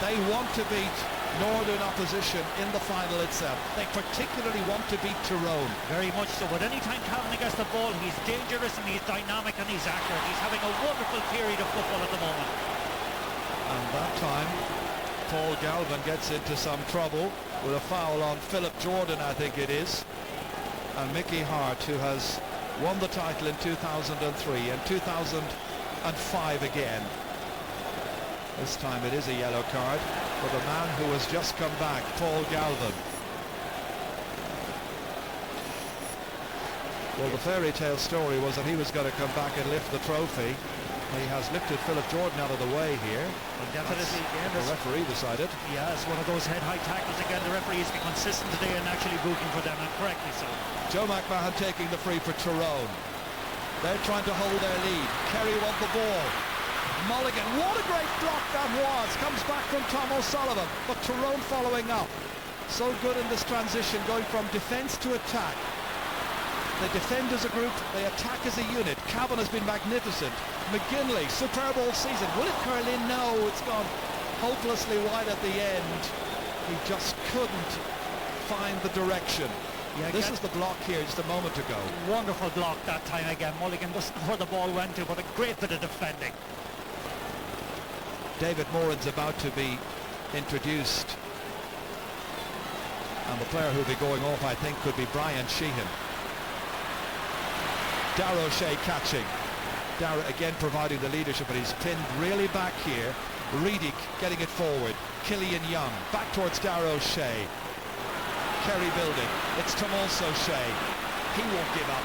They want to beat Northern opposition in the final itself. They particularly want to beat Tyrone. Very much so. But anytime Kavanagh gets the ball, he's dangerous and he's dynamic and he's accurate. He's having a wonderful period of football at the moment. And that time, Paul Galvin gets into some trouble with a foul on Philip Jordan, I think it is. And Mickey Hart, who has won the title in 2003 and 2005 again. This time it is a yellow card for the man who has just come back, Paul Galvin. Well, the fairy tale story was that he was going to come back and lift the trophy. He has lifted Philip Jordan out of the way here. Well, definitely, again, the referee decided. Yeah, it's one of those head-high tackles again. The referee has been consistent today and actually booking for them, and correctly so. Joe McMahon taking the free for Tyrone. They're trying to hold their lead. Kerry want the ball. Mulligan, what a great block that was. Comes back from Tom O'Sullivan, but Tyrone following up. So good in this transition, going from defence to attack. They defend as a group, they attack as a unit. Cavan has been magnificent. McGinley, superb all season. Will it curl in? No, it's gone hopelessly wide at the end. He just couldn't find the direction. Yeah, this is the block here just a moment ago. Wonderful block that time again. Mulligan doesn't know where the ball went to, but a great bit of defending. David Moran's about to be introduced. And the player who'll be going off, I think, could be Brian Sheehan. Darragh O'Shea catching. Darragh again providing the leadership, but he's pinned really back here. Reedy getting it forward. Killian Young back towards Darragh O'Shea. Kerry building. It's Tomas O'Shea. He won't give up.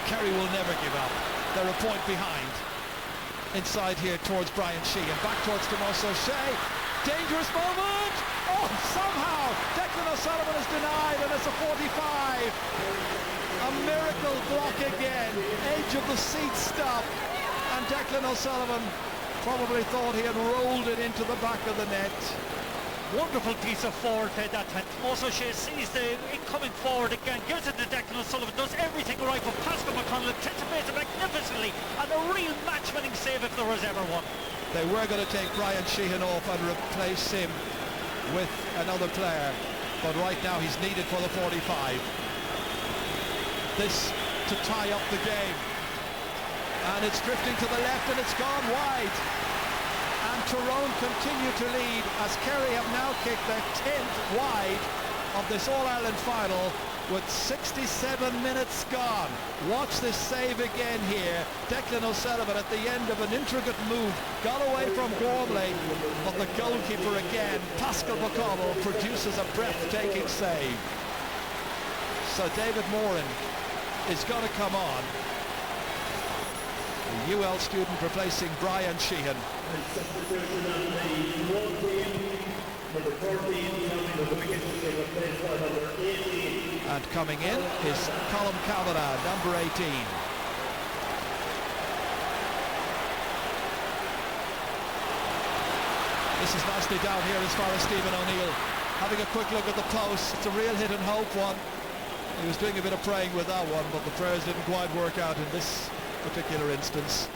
Kerry will never give up. They're a point behind. Inside here towards Brian Sheehan. Back towards Tomas O'Shea. Dangerous moment! Oh, somehow Declan O'Sullivan is denied, and it's a 45. A miracle block again. Edge of the seat stop. And Declan O'Sullivan probably thought he had rolled it into the back of the net. Wonderful piece of forward play that time. Tomas O'Shea sees the incoming forward again, gives it to Declan O'Sullivan, does everything right, but Pascal McConnell anticipates it magnificently, and a real match-winning save if there was ever one. They were going to take Brian Sheehan off and replace him with another player, but right now he's needed for the 45. This to tie up the game, and it's drifting to the left and it's gone wide. And Tyrone continue to lead as Kerry have now kicked their 10th wide of this All-Ireland final with 67 minutes gone. Watch this save again here. Declan O'Sullivan at the end of an intricate move got away from Gormley, but the goalkeeper again, Pascal McConnell, produces a breathtaking save. So David Moran is going to come on. The UL student replacing Brian Sheehan. And coming in is Colm Kavanagh, number 18. This is nicely down here as far as Stephen O'Neill. Having a quick look at the post. It's a real hit and hope one. He was doing a bit of praying with that one, but the prayers didn't quite work out in this particular instance.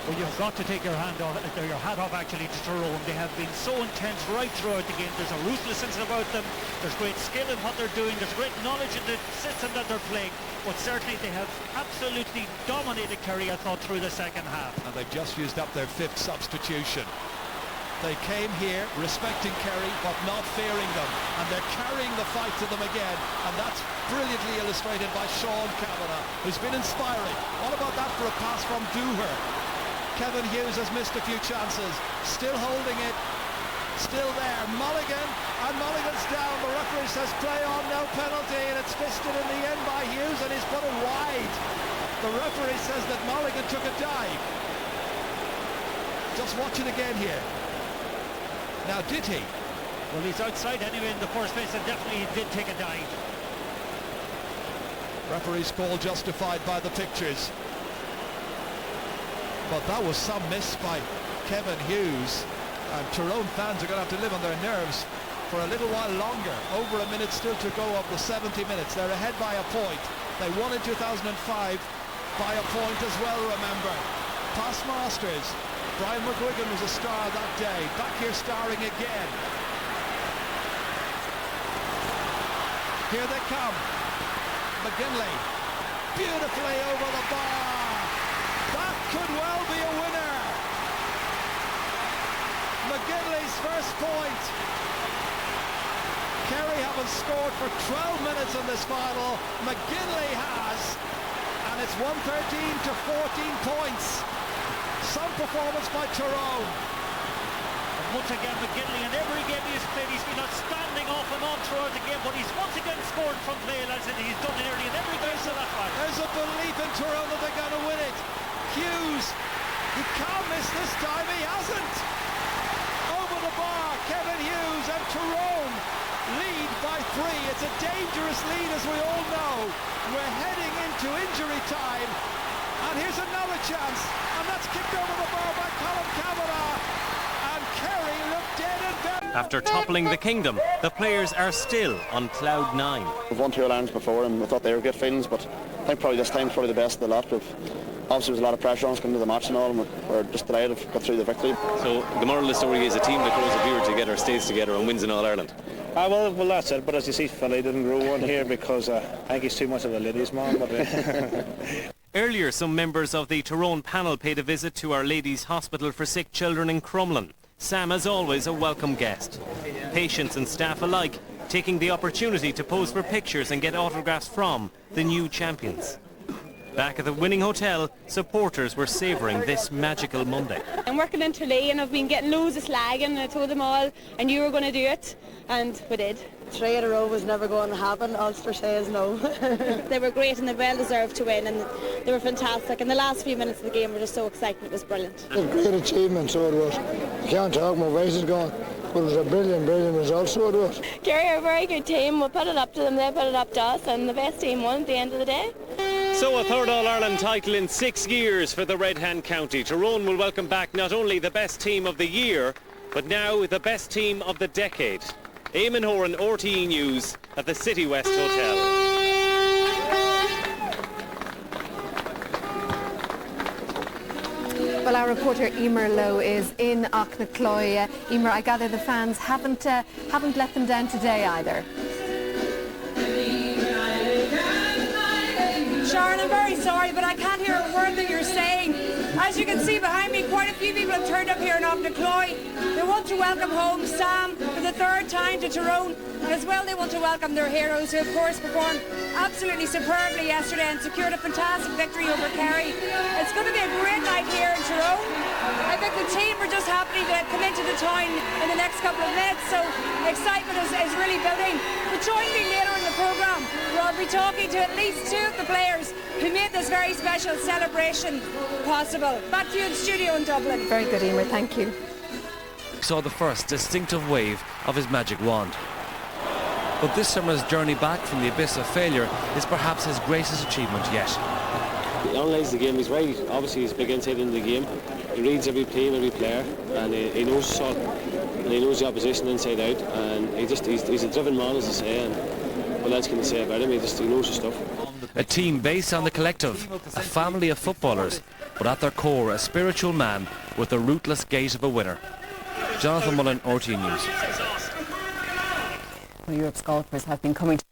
Well, you've got to take your hat off actually to Tyrone. They have been so intense right throughout the game. There's a ruthlessness about them. There's great skill in what they're doing. There's great knowledge in the system that they're playing. But certainly they have absolutely dominated Kerry, I thought, through the second half. And they've just used up their 5th substitution. They came here respecting Kerry but not fearing them, and they're carrying the fight to them again, and that's brilliantly illustrated by Sean Kavanagh, who's been inspiring. What about that for a pass from Dooher? Kevin Hughes has missed a few chances, still holding it, still there. Mulligan, and Mulligan's down. The referee says play on, no penalty, and it's fisted in the end by Hughes, and he's put it wide. The referee says that Mulligan took a dive. Just watch it again here. Now, did he? Well, he's outside anyway in the first place, and definitely he did take a dive. Referee's call justified by the pictures. But that was some miss by Kevin Hughes. And Tyrone fans are going to have to live on their nerves for a little while longer. Over a minute still to go of the 70 minutes. They're ahead by a point. They won in 2005 by a point as well, remember. Past masters. Brian McGuigan was a star that day. Back here starring again. Here they come. McGinley. Beautifully over the bar. That could well be a winner. McGinley's first point. Kerry haven't scored for 12 minutes in this final. McGinley has. And it's 113 to 14 points. Some performance by Tyrone. And once again, McGinley, in every game he's played, he's been outstanding off and on throughout the game, but he's once again scored from play, as he's done nearly in every game so that far. There's a belief in Tyrone that they're going to win it. Hughes, he can't miss this time, he hasn't. Over the bar, Kevin Hughes, and Tyrone lead by 3. It's a dangerous lead, as we all know. We're heading into injury time. And here's another chance, and that's kicked over the bar by Colin Kavanagh. And Kerry looked dead and buried. After toppling the kingdom, the players are still on cloud 9. We've won 2 All-Irelands before and we thought they were good feelings, but I think probably this time's probably the best of the lot. Obviously there's a lot of pressure on us coming to the match and all, and we're just delighted to got through the victory. So the moral of the story is a team that grows a viewer together, stays together and wins in All-Ireland. Well, that's it, but as you see, Philly didn't grow one here because I think he's too much of a ladies' man. But Earlier, some members of the Tyrone panel paid a visit to Our Lady's Hospital for Sick Children in Crumlin. Sam, as always, a welcome guest. Patients and staff alike taking the opportunity to pose for pictures and get autographs from the new champions. Back at the winning hotel, supporters were savouring this magical Monday. I'm working in Tralee and I've been getting loads of slagging, and I told them all I knew we were going to do it, and we did. 3 in a row was never going to happen. Ulster says no. They were great and they well deserved to win, and they were fantastic, and the last few minutes of the game were just so exciting. It was brilliant. It was a great achievement, so it was. You can't talk, my voice is gone. But it was a brilliant result, so it was. Kerry are a very good team. We put it up to them, they put it up to us, and the best team won at the end of the day. So a third All-Ireland title in 6 years for the Red Hand County. Tyrone will welcome back not only the best team of the year, but now the best team of the decade. Eamon Horan, RTE News at the City West Hotel. Well, our reporter Emer Lowe is in Auchnacloy. Emer, I gather the fans haven't let them down today either. Sharon, I'm very sorry, but I can't hear a word that you're saying. As you can see behind me, quite a few people have turned up here in Auchnacloy. They want to welcome home Sam for the 3rd time to Tyrone. And as well, they want to welcome their heroes, who of course performed absolutely superbly yesterday and secured a fantastic victory over Kerry. It's going to be a great night here in Tyrone. I think the team are just happy to come into the town in the next couple of minutes, so excitement is really building. But join me later in the programme, where I'll be talking to at least 2 of the players who made this very special celebration possible. Back to you in studio in Dublin. Very good, Emer, thank you. Saw the first distinctive wave of his magic wand. But this summer's journey back from the abyss of failure is perhaps his greatest achievement yet. He analyses the game. He's very, obviously he's big insight into the game. He reads every play and every player, and he knows shot, and he knows the opposition inside out, and he's a driven man, as I say, and what else can you say about him? He knows his stuff. A team based on the collective, a family of footballers, but at their core a spiritual man with the ruthless gait of a winner. Jonathan Mullen, RTE News. Well, Europe's golfers have been coming to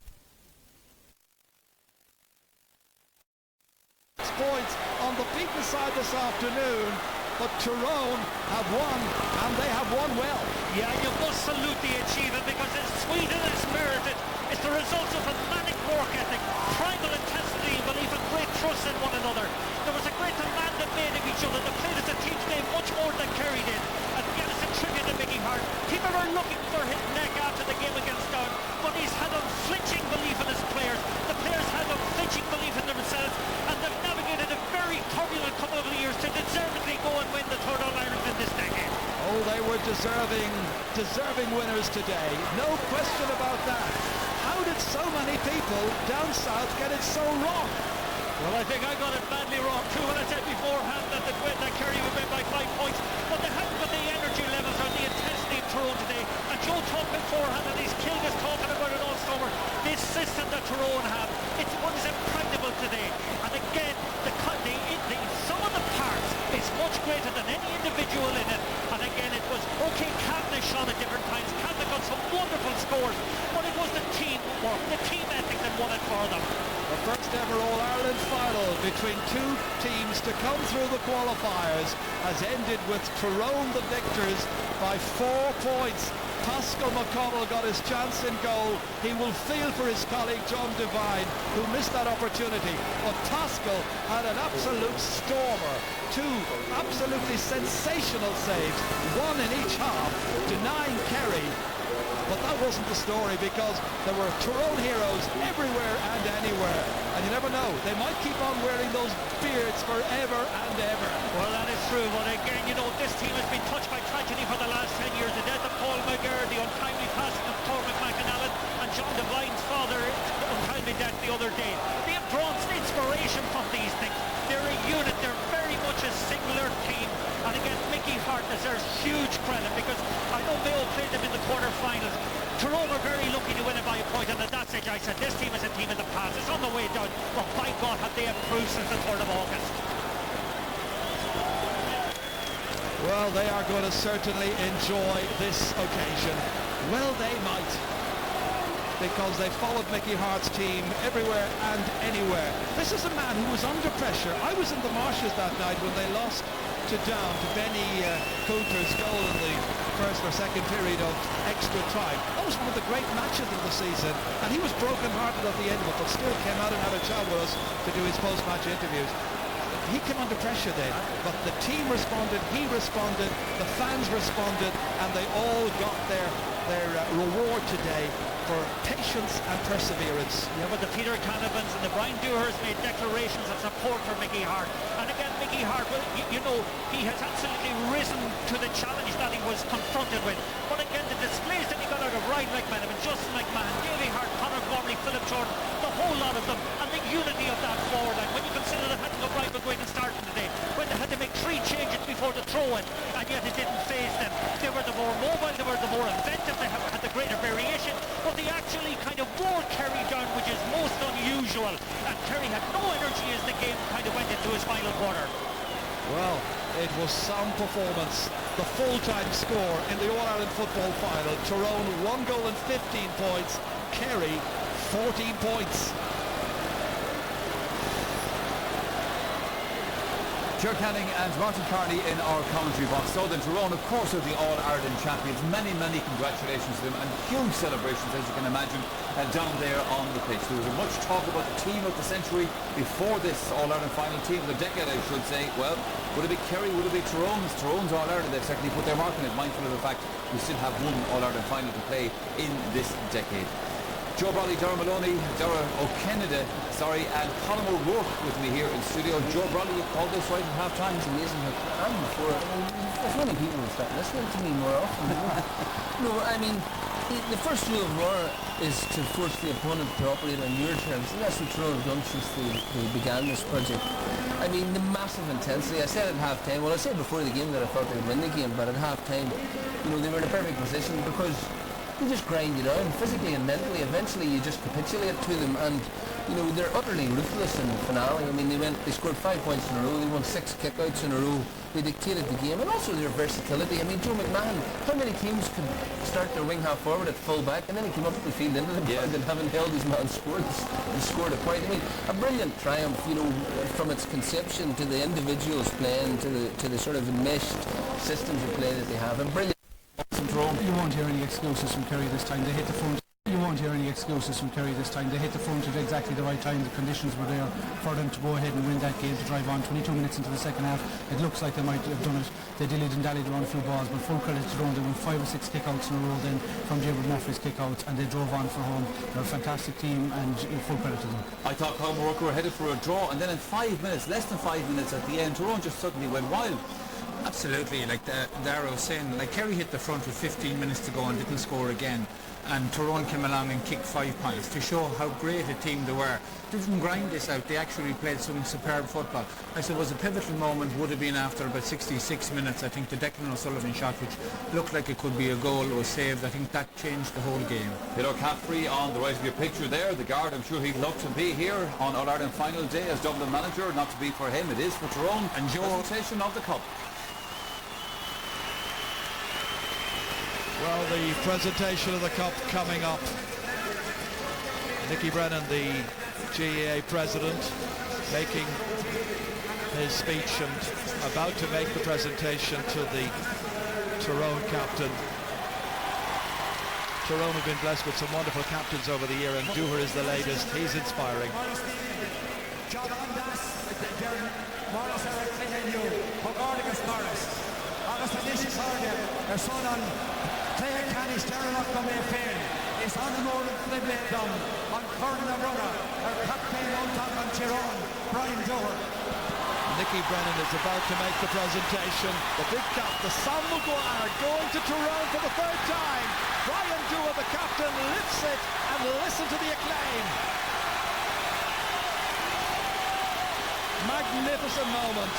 points on the beaten side this afternoon, but Tyrone have won, and they have won well. Yeah, you must salute the achievement, because it's sweet and it's merited. It's the result of a manic work ethic, primal intensity and belief, and great trust in one another. There was a great demand that made of each other. They played as a team today much more than Kerry did, and again it's a tribute to Mickey Hart. People are looking for his neck after the game against Down, but he's had unflinching belief in his players. The players had unflinching belief in themselves, and they've navigated a very turbulent couple of years to deservedly go and win the third All-Ireland in this decade. Oh, they were deserving winners today. No question about that. How did so many people down south get it so wrong? Well, I think I got it badly wrong too when I said beforehand that Kerry would win by 5 points, but they haven't got the energy levels or the intensity of Tyrone today. And Joe talked beforehand, and he's killed us talking about it all summer. This system that Tyrone have, it's what is impregnable today. And again, the sum of the parts is much greater than any individual in it. And again, it was okay. Cavanagh shot at different times. Cavanagh got some wonderful scores, but it was the teamwork, the team ethic that won it for them. The first ever All-Ireland final between 2 teams to come through the qualifiers has ended with Tyrone the victors by 4 points. Pascal McConnell got his chance in goal. He will feel for his colleague John Devine, who missed that opportunity. But Pascal had an absolute stormer. 2 absolutely sensational saves, 1 in each half, denying Kerry. But that wasn't the story, because there were Tyrone heroes everywhere and anywhere. And you never know, they might keep on wearing those beards forever and ever. Well, that is true, but again, you know, this team has been touched by tragedy for the last 10 years. The death of Paul McGirr, the untimely passing of Cormac McAnallen, and John Devine's father, untimely death the other day. They have drawn inspiration from these things. They're a unit. message. I said this team is a team of the past. It's on the way down. But by God, have they improved since the 3rd of August. Well, they are going to certainly enjoy this occasion. Well, they might, because they followed Mickey Hart's team everywhere and anywhere. This is a man who was under pressure. I was in the marshes that night when they lost to Down, to Benny Coulter's goal in the first or second period of extra time. That was one of the great matches of the season, and he was broken-hearted at the end of it, but still came out and had a chat with us to do his post-match interviews. He came under pressure then, but the team responded, he responded, the fans responded, and they all got their reward today for patience and perseverance. Yeah, but the Peter Canavans and the Brian Dewhurst made declarations of support for Mickey Hart. And again, Mickey Hart, well, you know, he has absolutely risen to the challenge that he was confronted with. But again, the displays that he got out of Ryan McManaman, Justin McMahon, Davy Hart, Conor Gormley, Philip Jordan, the whole lot of them, and the unity of that forward line. When you consider that Hatton O'Brien was going to start today, when they had to make 3 changes before the throw-in, and yet it didn't faze them. They were the more mobile, they were the more inventive, they had the greater variation, but they actually kind of wore Kerry down, which is most unusual, and Kerry had no energy as the game kind of went into his final quarter. Well, it was some performance. The full-time score in the All-Ireland football final. Tyrone 1 goal and 15 points. Kerry 14 points. Ger Canning and Martin Carney in our commentary box. So then Tyrone, of course, are the All-Ireland champions. Many, many congratulations to them, and huge celebrations, as you can imagine, down there on the pitch. There was much talk about the team of the century before this All-Ireland final, team of the decade, I should say. Well, would it be Kerry, would it be Tyrone's? Tyrone's All-Ireland, they've certainly put their mark on it, mindful of the fact we still have one All-Ireland final to play in this decade. Joe Brawley, Dara Maloney, Dara O'Kennedy, and Colin O'Rourke with me here in studio. Joe Brawley, you called this right at half-time. It's amazing how I'm before. There's many people who start listening to me more often. No, I mean, the first rule of war is to force the opponent to operate on your terms, and that's what Tyrone have done since they began this project. I mean, the massive intensity. I said at half-time, well, I said before the game that I thought they would win the game, but at half-time, you know, they were in a perfect position because they just grind you down physically and mentally. Eventually you just capitulate to them, and you know, they're utterly ruthless in the finale. I mean, they scored 5 points in a row, they won 6 kickouts in a row, they dictated the game, and also their versatility. I mean, Joe McMahon, how many teams could start their wing half forward at full back and then he came up the field into the ball and having held his man scored a point. I mean, a brilliant triumph, you know, from its conception to the individuals playing to the sort of enmeshed systems of play that they have, and brilliant. You won't hear any excuses from Kerry this time. They hit the front. You won't hear any excuses from Kerry this time. They hit the front at exactly the right time. The conditions were there for them to go ahead and win that game, to drive on. 22 minutes into the second half, it looks like they might have done it. They dillied and dallied around a few balls, but full credit to Tyrone. They won 5 or 6 kickouts in a row then from Jared Murphy's kickouts, and they drove on for home. They're a fantastic team, and full credit to them. I thought Colin O'Rourke were headed for a draw, and then in 5 minutes, less than 5 minutes at the end, Tyrone just suddenly went wild. Absolutely, like Dara was saying, like Kerry hit the front with 15 minutes to go and didn't score again, and Tyrone came along and kicked 5 points to show how great a team they were. They didn't grind this out, they actually played some superb football. I suppose a pivotal moment would have been after about 66 minutes. I think the Declan O'Sullivan shot, which looked like it could be a goal, was saved. I think that changed the whole game. Peter Caffrey on the right of your picture there, the guard. I'm sure he'd love to be here on All-Ireland final day as Dublin manager. Not to be for him, it is for Tyrone. And Joe, presentation of the cup. Well, the presentation of the cup coming up. Nicky Brennan, the GAA president, making his speech and about to make the presentation to the Tyrone captain. Tyrone have been blessed with some wonderful captains over the year, and Dewar is the latest. He's inspiring. Claire Canny Sterlock go may fail. It's on the road of Fliblet down on Corner Brother. Our captain on top on Tyrone, Brian Dewar. Nicky Brennan is about to make the presentation. The big cap, the Sam Maguire, going to Tyrone for the 3rd time. Brian Dewar, the captain, lifts it, and listen to the acclaim. Magnificent moment.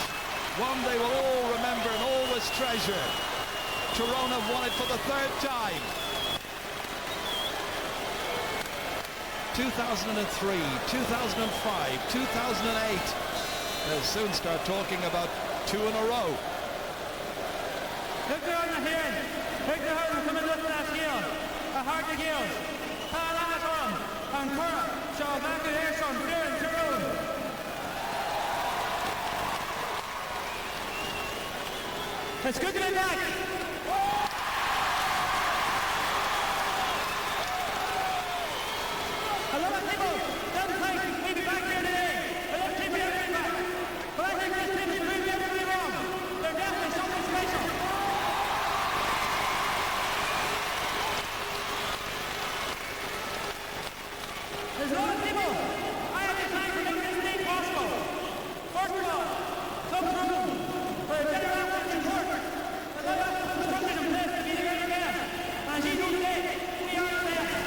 One they will all remember and always treasure. Tyrone have won it for the 3rd time. 2003, 2005, 2008. They'll soon start talking about 2 in a row. Look down the hill. Look down coming up that hill. A hard to kill. Tyrone and Croke. So back to there from Tyrone. It's good to be back. A lot of people don't think we'll be back here today. A lot of people are going back. But I think this team is proving everybody wrong. They're definitely something special. There's a lot of people. I have the time to make this thing possible. First of all, some room for a better outfit in court. A lot of construction in place to be the very best. And she knows today, we are the best.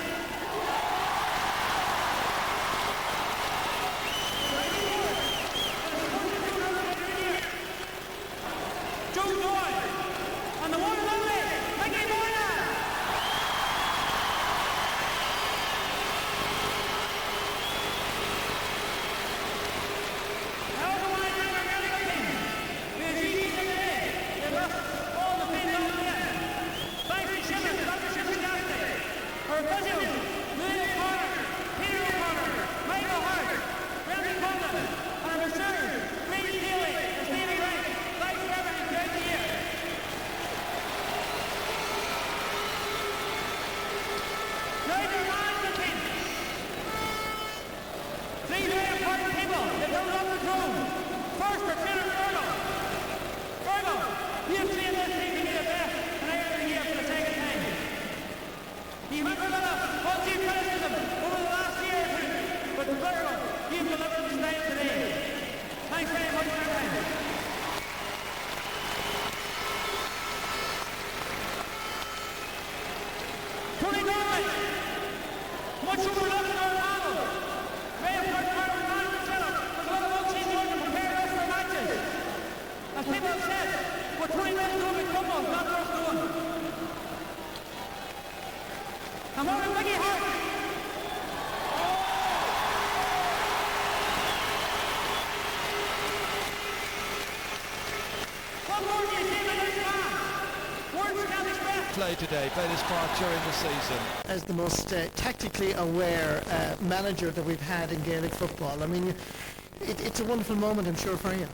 Joe Joy and the one and only Mickey Moynihan. Now the wide ring are getting a team. We achieved it today. They lost all the pain on the end. Thanks to Shivers, Dr. Shivers Cassidy, our president, Louis O'Connor, Peter O'Connor, Michael Hart, Randy Conlon, and our reserve, Reed Daly, and Stephen Wright. Thanks for everything throughout the year. Now the management team. Three very important people that don't love the throne. First, for Trainer Fergal. Fergal, you've seen this team to be the best, and I have been here for the second time. You remember that all due criticism over the last year or two, but Fergal, you've delivered this night today. Thanks very much for everything. Tony Norman, much overlooked in our panel. Graham Kirkpatrick and Management Setup was one of the most seasoned to prepare us for matches. As people have said, we're 20 minutes to win football, not for us to win. And what about Mickey Hart? What more do you say about this man? Words can't express. Play today, played his part during the season. As the most tactically aware manager that we've had in Gaelic football. I mean, it's a wonderful moment, I'm sure, for you.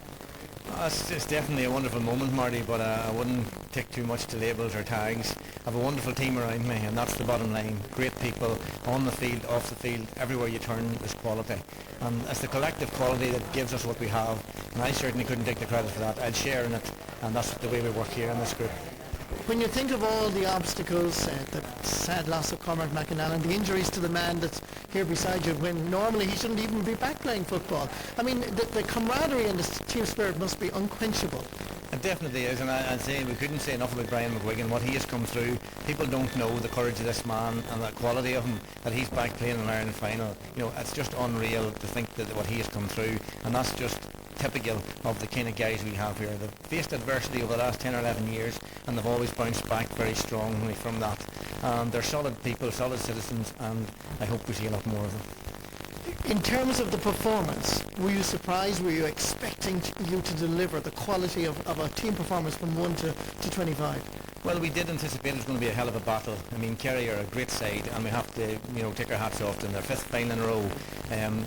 It's definitely a wonderful moment, Marty, but I wouldn't take too much to labels or tags. I have a wonderful team around me, and that's the bottom line. Great people on the field, off the field, everywhere you turn is quality. And it's the collective quality that gives us what we have, and I certainly couldn't take the credit for that. I'd share in it, and that's the way we work here in this group. When you think of all the obstacles, the sad loss of Cormac McAnally, the injuries to the man that's here beside you, when normally he shouldn't even be back playing football. I mean, the camaraderie and the team spirit must be unquenchable. It definitely is, and I'd say we couldn't say enough about Brian McGuigan, what he has come through. People don't know the courage of this man and the quality of him, that he's back playing an Ireland final. You know, it's just unreal to think that what he has come through, and that's just typical of the kind of guys we have here. They've faced adversity over the last 10 or 11 years, and they've always bounced back very strongly from that. They're solid people, solid citizens, and I hope we see a lot more of them. In terms of the performance, were you surprised? Were you expecting you to deliver the quality of a team performance from 1 to 25? Well, we did anticipate it was going to be a hell of a battle. I mean, Kerry are a great side, and we have to, take our hats off to them. Their 5th final in a row.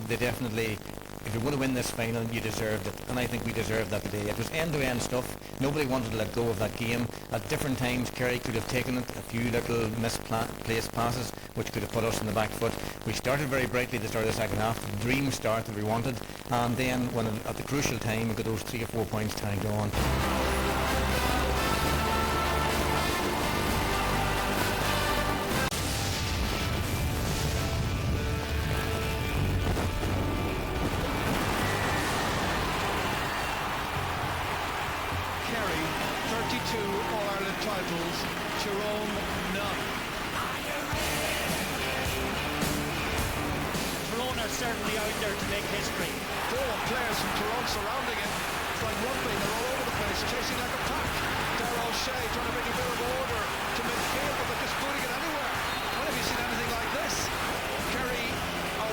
They definitely, if you're going to win this final, you deserved it, and I think we deserved that today. It was end-to-end stuff. Nobody wanted to let go of that game. At different times, Kerry could have taken it, a few little misplaced passes, which could have put us in the back foot. We started very brightly at the start of the second half, the dream start that we wanted, and then when at the crucial time, we got those 3 or 4 points tagged on. Titles, Tyrone none. Tyrone are certainly out there to make history. 4 players from Tyrone surrounding him. It's like rugby, they're all over the place, chasing like a pack. Darrell Shea trying to bring a bit of order to midfield, but they're just putting it anywhere. When have you seen anything like this? Kerry are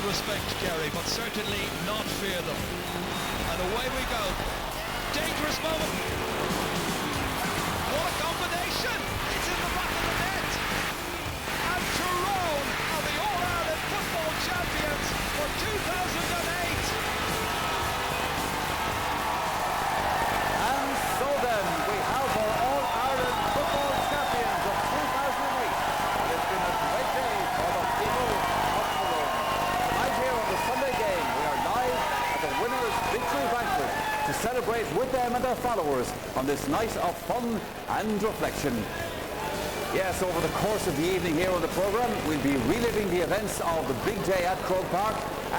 will respect Kerry, but certainly not fear them. And away we go. Dangerous moment. What a combination! It's in the back of the net. And Tyrone are the All-Ireland football champions for 2008. And so then, we have our All-Ireland football champions of 2008. And it's been a great day for the people of Tyrone. Tonight here on the Sunday game, we are live at the Winners' Victory Banquet to celebrate with them and their followers on this night of fun and reflection. Yes, over the course of the evening here on the programme, we'll be reliving the events of the big day at Croke Park,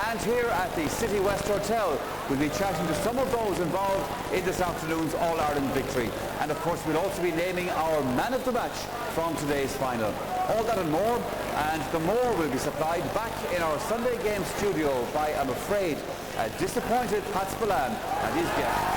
and here at the City West Hotel we'll be chatting to some of those involved in this afternoon's All-Ireland victory. And of course we'll also be naming our man of the match from today's final. All that and more, and the more will be supplied back in our Sunday game studio by, I'm afraid, a disappointed Pat Spillane and his guest.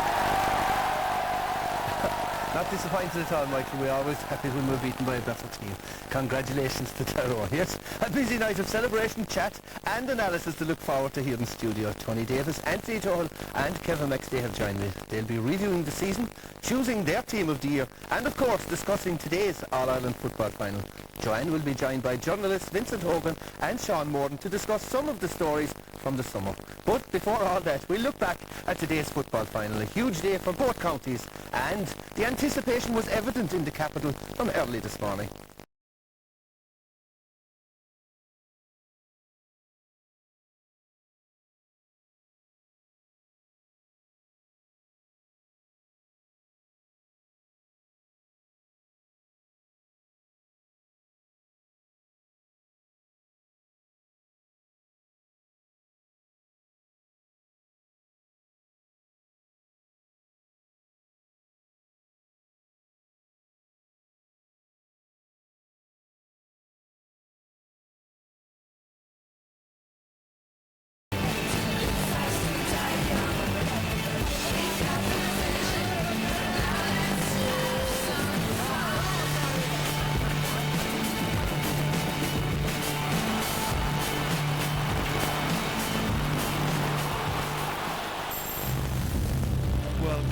Not disappointed at all, Michael. We're always happy when we're beaten by a better team. Congratulations to Tyrone. Yes, a busy night of celebration, chat and analysis to look forward to here in studio. Tony Davis, Anthony Tohal and Kevin McStay have joined me. They'll be reviewing the season, choosing their team of the year and of course discussing today's All-Ireland football final. Joanne will be joined by journalists Vincent Hogan and Sean Morden to discuss some of the stories from the summer. But before all that, we'll look back at today's football final. A huge day for both counties, and the anticipation was evident in the capital from early this morning.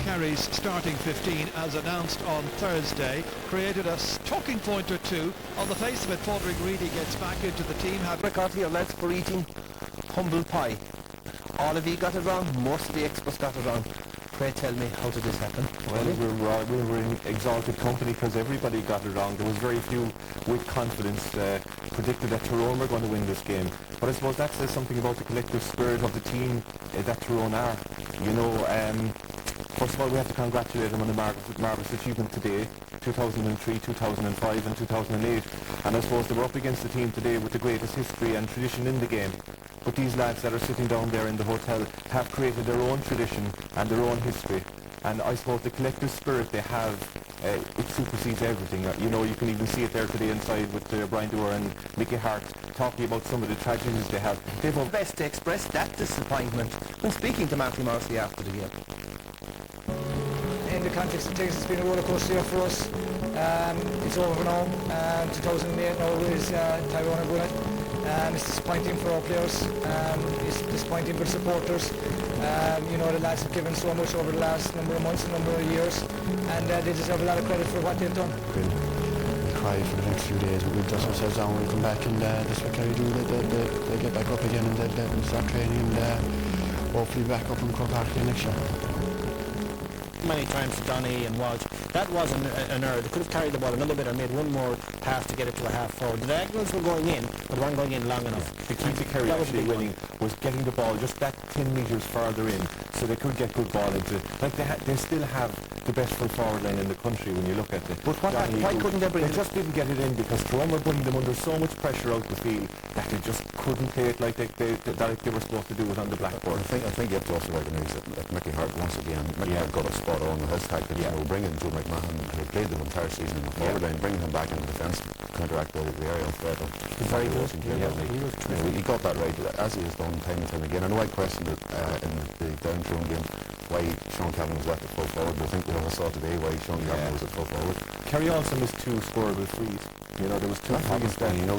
Kerry's starting 15, as announced on Thursday, created a talking point or two. On the face of it, Padraig Reedy gets back into the team. Record here, lads, for eating humble pie. All of you got it wrong, most of the experts got it wrong. Pray tell me, how did this happen? Well, we were in exalted company because everybody got it wrong. There was very few with confidence predicted that Tyrone were going to win this game. But I suppose that says something about the collective spirit of the team that Tyrone are. You know, first of all, we have to congratulate them on the marvellous achievement today, 2003, 2005 and 2008. And I suppose they were up against the team today with the greatest history and tradition in the game. But these lads that are sitting down there in the hotel have created their own tradition and their own history. And I suppose the collective spirit they have, it supersedes everything. You know, you can even see it there today inside with Brian Dewar and Mickey Hart talking about some of the tragedies they have. They've best to express that disappointment when speaking to Matthew Morrissey after the game. In the context of things, it's been a roller coaster year for us. It's over now. 2008 now is Tyrone are winning. It's disappointing for our players. It's disappointing for the supporters. You know, the lads have given so much over the last number of months, number of years, and they deserve a lot of credit for what they've done. We'll cry for the next few days, but we'll dust ourselves down, we'll come back, and that's what Kerry do. They get back up again and they'll start training and hopefully back up in Croke Park next year. Many times to Donny and Walsh, that was an error. They could have carried the ball a little bit or made one more pass to get it to a half forward. The diagonals were going in, but they weren't going in long enough. The key to Kerry actually winning was getting the ball just that 10 metres further in, so they could get good ball into it. Like they still have the best full forward line in the country when you look at it. But why couldn't they bring it? They just didn't get it in because Tyrone were putting them under so much pressure out the field that they just couldn't play it like they were supposed to do it on the blackboard. I think you have to also recognise that Mickey Hart once again, Mickey Hart got it spot on with his tactics. You know, bringing Joe McMahon, who played the entire season in the forward line, bringing him back into defence, counteract the aerial threat of very good. He got that right, as he has done time and time again. I know I questioned it in the Down Tyrone game why Sean Cavan was left at full forward, but I think we all saw today why Sean Cavan was at full forward. Kerry also missed 2 scoreable frees. You know, there was 2 frees there. You know,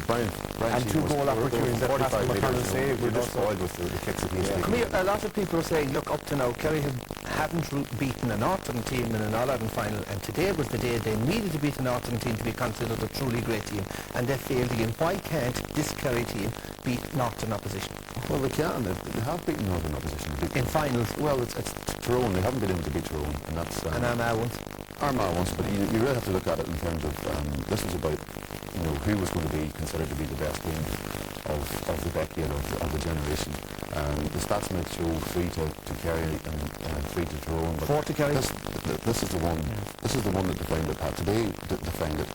Brian and 2 goal opportunities that passed from a current save. We're just spoiled with the kicks that he's taken. Come here, a lot of people are saying, look, up to now, Kerry haven't beaten a Northern team in an All-Ireland final, and today was the day they needed to beat a Northern team to be considered a truly great team, and they failed again. Why can't this Kerry team beat Northern opposition? Well, they can. They have beaten Northern opposition. In finals? Well, it's Tyrone. They haven't been able to beat Tyrone, and that's... and Armagh once. Armagh once, but you really have to look at it in terms of... this was about, who was going to be considered to be the best team of the decade, of the generation. The stats might show 3 to Kerry and 3 to Tyrone, but 4 to Kerry. This is the one. This is the one that defined it. Today, defined it.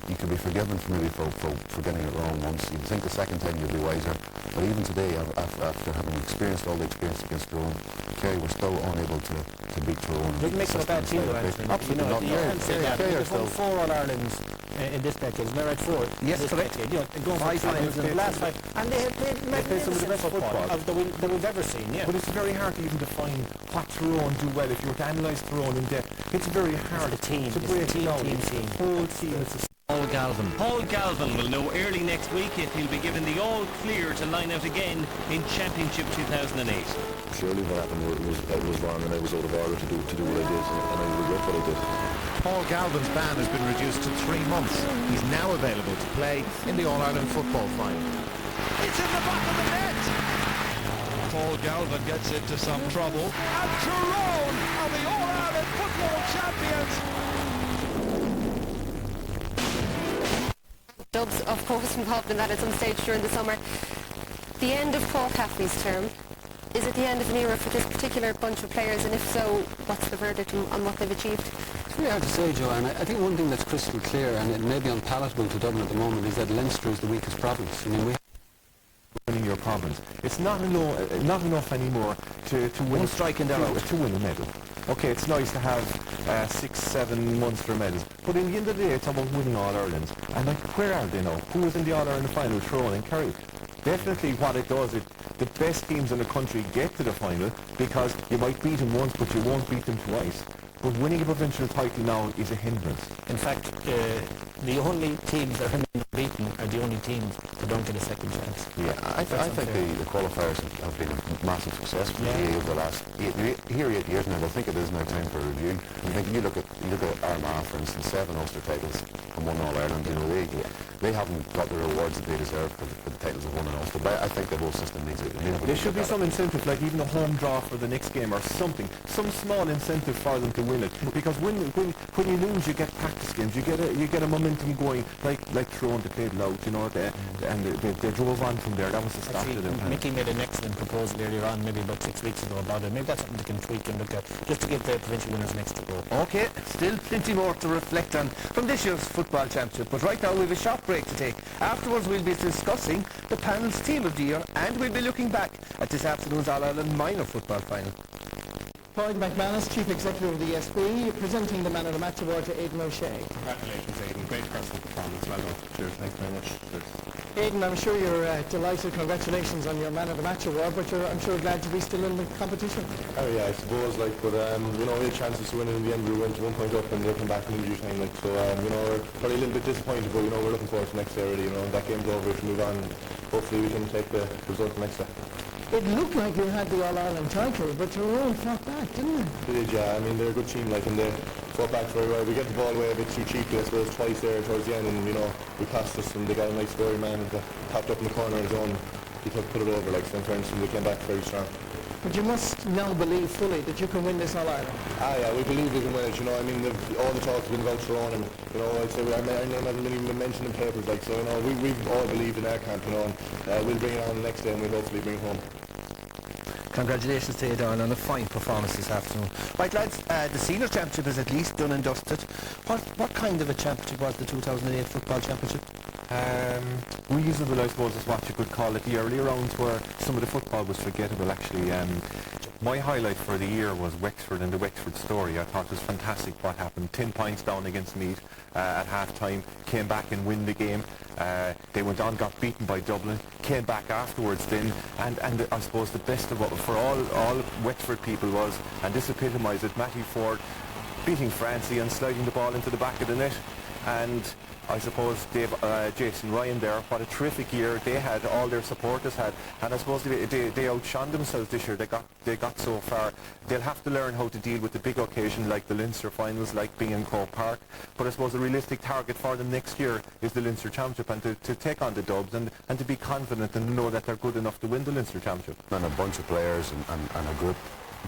You could be forgiven for getting it wrong once. You'd think the second time you'd be wiser, but even today, after having experienced all the experience against Tyrone, Kerry were still unable to beat Tyrone. Didn't make it a bad team, though, actually. Absolutely not. They've won 4 All-Irelands in this decade. Isn't that right? 4? Yes, correct. Going 5 finals in the last 5. And they have played some of the best football that we've ever seen, yeah. But it's very hard to even define what Tyrone do well. If you were to analyse Tyrone in depth, it's very hard. It's a team. To break it down. Whole team. Paul Galvin. Paul Galvin will know early next week if he'll be given the all-clear to line out again in Championship 2008. Surely what happened was wrong, and I was out of order to do what I did, and I regret what I did. Paul Galvin's ban has been reduced to 3 months. He's now available to play in the All-Ireland football final. It's in the back of the net! Paul Galvin gets into some trouble, and Tyrone are the All-Ireland football champions! Dubs, of course, involved in that at some stage during the summer. The end of Paul Caffney's term. Is it the end of an era for this particular bunch of players, and if so, what's the verdict on what they've achieved? It's very hard to say, Joanne. I think one thing that's crystal clear, and it may be unpalatable to Dublin at the moment, is that Leinster is the weakest province. I mean, we winning your province. It's not enough anymore to win. One strike and they're out. To win a medal. Okay, it's nice to have 6-7 Munster medals, but in the end of the day, it's about winning All-Ireland. And where are they now? Who was in the All-Ireland final? Tyrone and Kerry. Definitely what it does, the best teams in the country get to the final because you might beat them once, but you won't beat them twice. But winning a provincial title now is a hindrance. In fact, the only teams that remain unbeaten are the only teams that don't get a second chance. Yeah, I think the qualifiers have been a massive success for the over the last 8 years now. I think it is now time for a review. I think you look at Armagh, for instance, 7 Ulster titles and 1 All-Ireland. They haven't got the rewards that they deserve for the titles of 1 in Ulster. But I think the whole system needs it. There should be some incentive, like even a home draw for the next game or something. Some small incentive for them to win it. Because when you lose, you get practice games. You get a momentum going, like Tyrone. They played loud, they drove on from there. That was the start of them. Mickey made an excellent proposal earlier on, maybe about 6 weeks ago, about it. Maybe that's something they can tweak and look at, just to give the provincial winners an extra go. Okay, still plenty more to reflect on from this year's football championship. But right now we have a short break to take. Afterwards we'll be discussing the panel's team of the year, and we'll be looking back at this afternoon's All-Ireland minor football final. Paul McManus, Chief Executive of the ESB, presenting the Man of the Match award to Aidan O'Shea. Congratulations, Aidan. Great personal performance. Well done. Cheers. Thanks very much. Cheers. Aidan, I'm sure you're delighted. Congratulations on your Man of the Match award, but I'm sure glad to be still in the competition. Oh yeah, I suppose, we had chances to win it in the end. We went 1 point up and they came back in injury time, so, we're probably a little bit disappointed, but, we're looking forward to next day already, that game's over, we can move on. Hopefully we can take the result next day. It looked like you had the All-Ireland title, but Tyrone fought back, didn't they? They did, yeah. They're a good team, and they fought back very well. We get the ball away a bit too cheaply, I suppose, twice there towards the end, and, we passed us, and they got a nice scoring man, and popped up in the corner of his own. He put it over, so in fairness, and they came back very strong. But you must now believe fully that you can win this All-Ireland. Yeah, we believe we can win it, all the talk has been about Tyrone, and, I'd say our name hasn't been even mentioned in papers, so, we've all believed in our camp, and we'll bring it on the next day, and we'll hopefully bring it home. Congratulations to you, Darren, on a fine performance this afternoon. Right, lads, the senior championship is at least done and dusted. What kind of a championship was the 2008 football championship? Reasonable, I suppose, is what you could call it. The early rounds where some of the football was forgettable, actually. My highlight for the year was Wexford and the Wexford story. I thought it was fantastic what happened. 10 points down against Meath at half-time, came back and win the game. They went on, got beaten by Dublin, came back afterwards then, and I suppose the best of it for all Wexford people was, and this epitomised it, Matty Ford beating Francie and sliding the ball into the back of the net. and I suppose Jason Ryan there, what a terrific year they had, all their supporters had, and I suppose they outshone themselves this year. They got so far. They'll have to learn how to deal with the big occasion like the Leinster finals, like being in Croke Park, but I suppose the realistic target for them next year is the Leinster Championship, and to take on the Dubs and to be confident and know that they're good enough to win the Leinster Championship. And a bunch of players and a group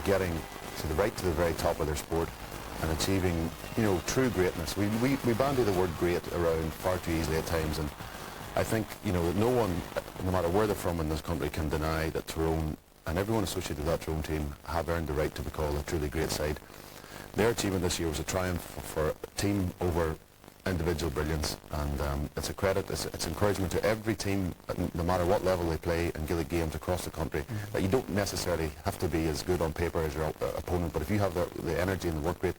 getting to the very top of their sport and achieving, true greatness. We bandy the word great around far too easily at times, and I think, no one, no matter where they're from in this country, can deny that Tyrone and everyone associated with that Tyrone team have earned the right to be called a truly great side. Their achievement this year was a triumph for team over individual brilliance, and it's a credit, it's encouragement to every team, no matter what level they play in Gaelic games across the country, that you don't necessarily have to be as good on paper as your opponent, but if you have the energy and the work rate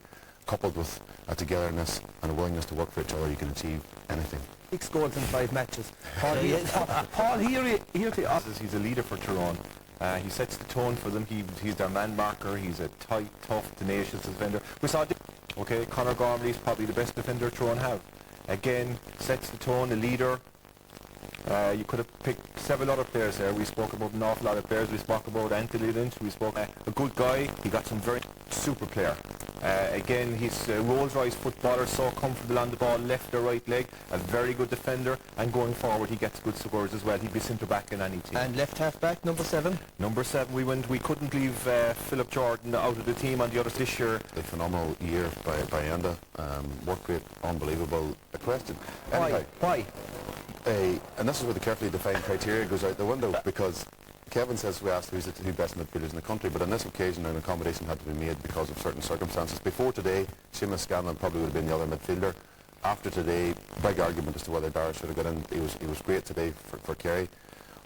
coupled with a togetherness and a willingness to work for each other, you can achieve anything. 6 goals in 5 matches. Paul, here he's a leader for Tyrone. He sets the tone for them. He's their man marker. He's a tight, tough, tenacious defender. We saw, Conor Gormley's probably the best defender Tyrone have. Again, sets the tone, a leader. You could have picked several other players there. We spoke about an awful lot of players. We spoke about Anthony Lynch. We spoke a good guy. He got some very super player. Again, he's a Rolls-Royce footballer, so comfortable on the ball, left or right leg, a very good defender, and going forward he gets good scores as well. He'd be centre back in any team. And left half back, number 7? Number 7, we couldn't leave Philip Jordan out of the team on the others this year. A phenomenal year by Enda. Work rate unbelievable. A question. Anyhow, Why? And this is where the carefully defined criteria goes out the window, because Kevin says we asked who's the 2 best midfielders in the country, but on this occasion an accommodation had to be made because of certain circumstances. Before today, Seamus Scanlon probably would have been the other midfielder. After today, big argument as to whether Dara should have got in. He was great today for Kerry.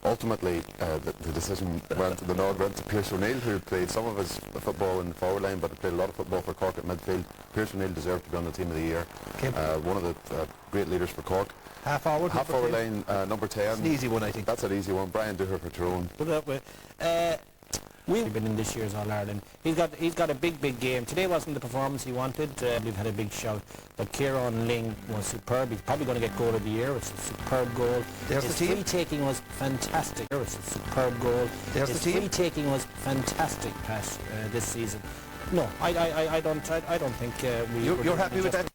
Ultimately, the decision the nod went to Pearse O'Neill, who played some of his football in the forward line, but played a lot of football for Cork at midfield. Pearse O'Neill deserved to be on the team of the year. One of the great leaders for Cork. Half forward line, number 10. It's an easy one, I think. That's an easy one. Brian Dooher for Tyrone. Put it that way. We've been in this year's All-Ireland. He's got a big game. Today wasn't the performance he wanted. We've had a big shout. But Kieran Ling was superb. He's probably going to get goal of the year. It's a superb goal. There's His the team. free taking was fantastic. It's a superb goal. There's His the team. free taking was fantastic pass this season. No, I don't think You're happy with that?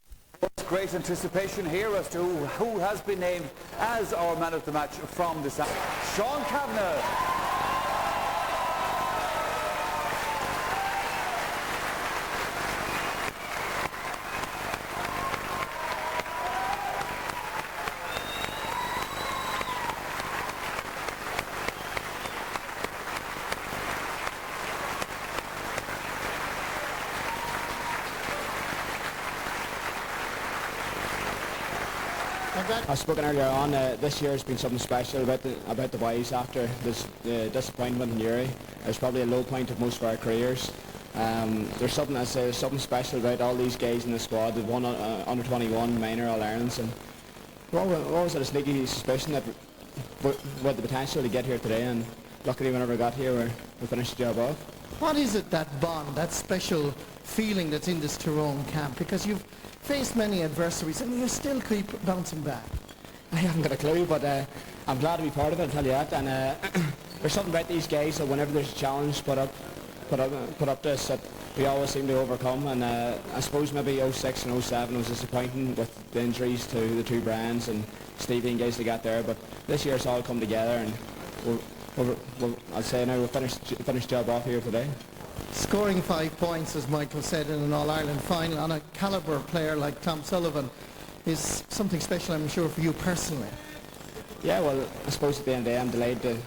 Great anticipation here as to who has been named as our man of the match from this. Sean Kavanagh. I've spoken earlier on, this year has been something special about the boys after this disappointment in Uri. It was probably a low point of most of our careers. There's something special about all these guys in the squad. They've won under 21 minor All-Irelands, and we're always had a sneaky suspicion that with the potential to get here today, and luckily whenever we got here we finished the job off. What is it, that bond, that special feeling that's in this Tyrone camp? Because you've faced many adversaries and you still keep bouncing back. I haven't got a clue, but I'm glad to be part of it, I'll tell you that. And there's something about these guys that whenever there's a challenge put up to us, that we always seem to overcome. And I suppose maybe 06 and 07 was disappointing with the injuries to the 2 Brands and Stevie and guys they got there. But this year it's all come together, and I'll say now we'll finish the job off here today. Scoring 5 points, as Michael said, in an All-Ireland final on a calibre player like Tom Sullivan is something special, I'm sure, for you personally. Yeah, well, I suppose at the end of the day I'm delighted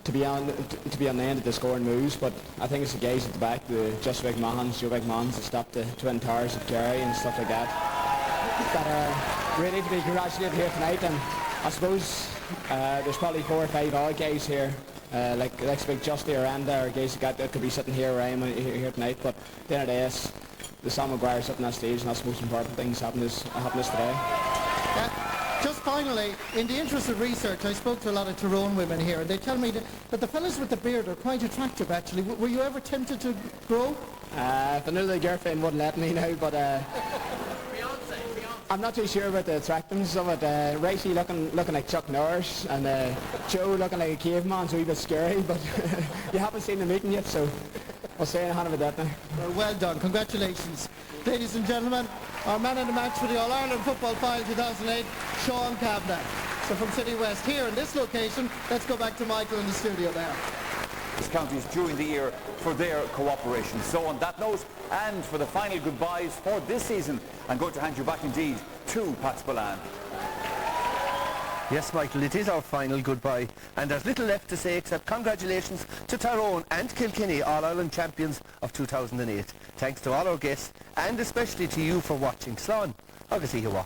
to be on the end of the scoring moves, but I think it's the guys at the back, the Joe McMahons that stopped the Twin Towers at Kerry and stuff like that are ready to be congratulated here tonight. And I suppose there's probably 4 or 5 odd guys here, like big Justy or Anda, or guys that could be sitting here where I am here tonight, but at the end of the day, it's the Sam Maguire sitting on that stage, and that's the most important thing that's happened this today. Just finally, in the interest of research, I spoke to a lot of Tyrone women here, and they tell me that the fellas with the beard are quite attractive, actually. Were you ever tempted to grow? If I knew the girlfriend wouldn't let me now, but I'm not too sure about the attractiveness of it. Racey looking like Chuck Norris, and Joe looking like a caveman, so a wee bit scary, but you haven't seen the meeting yet, so I'll say a hand about that now. Well done, congratulations. Ladies and gentlemen, our man of the match for the All-Ireland Football Final 2008, Sean Kavanagh. So from City West here in this location, let's go back to Michael in the studio there. Counties during the year for their cooperation. So on that note, and for the final goodbyes for this season, I'm going to hand you back indeed to Pat Spillane. Yes, Michael, it is our final goodbye, and there's little left to say except congratulations to Tyrone and Kilkenny, All-Ireland champions of 2008. Thanks to all our guests, and especially to you for watching. Slán, agus ihuwa.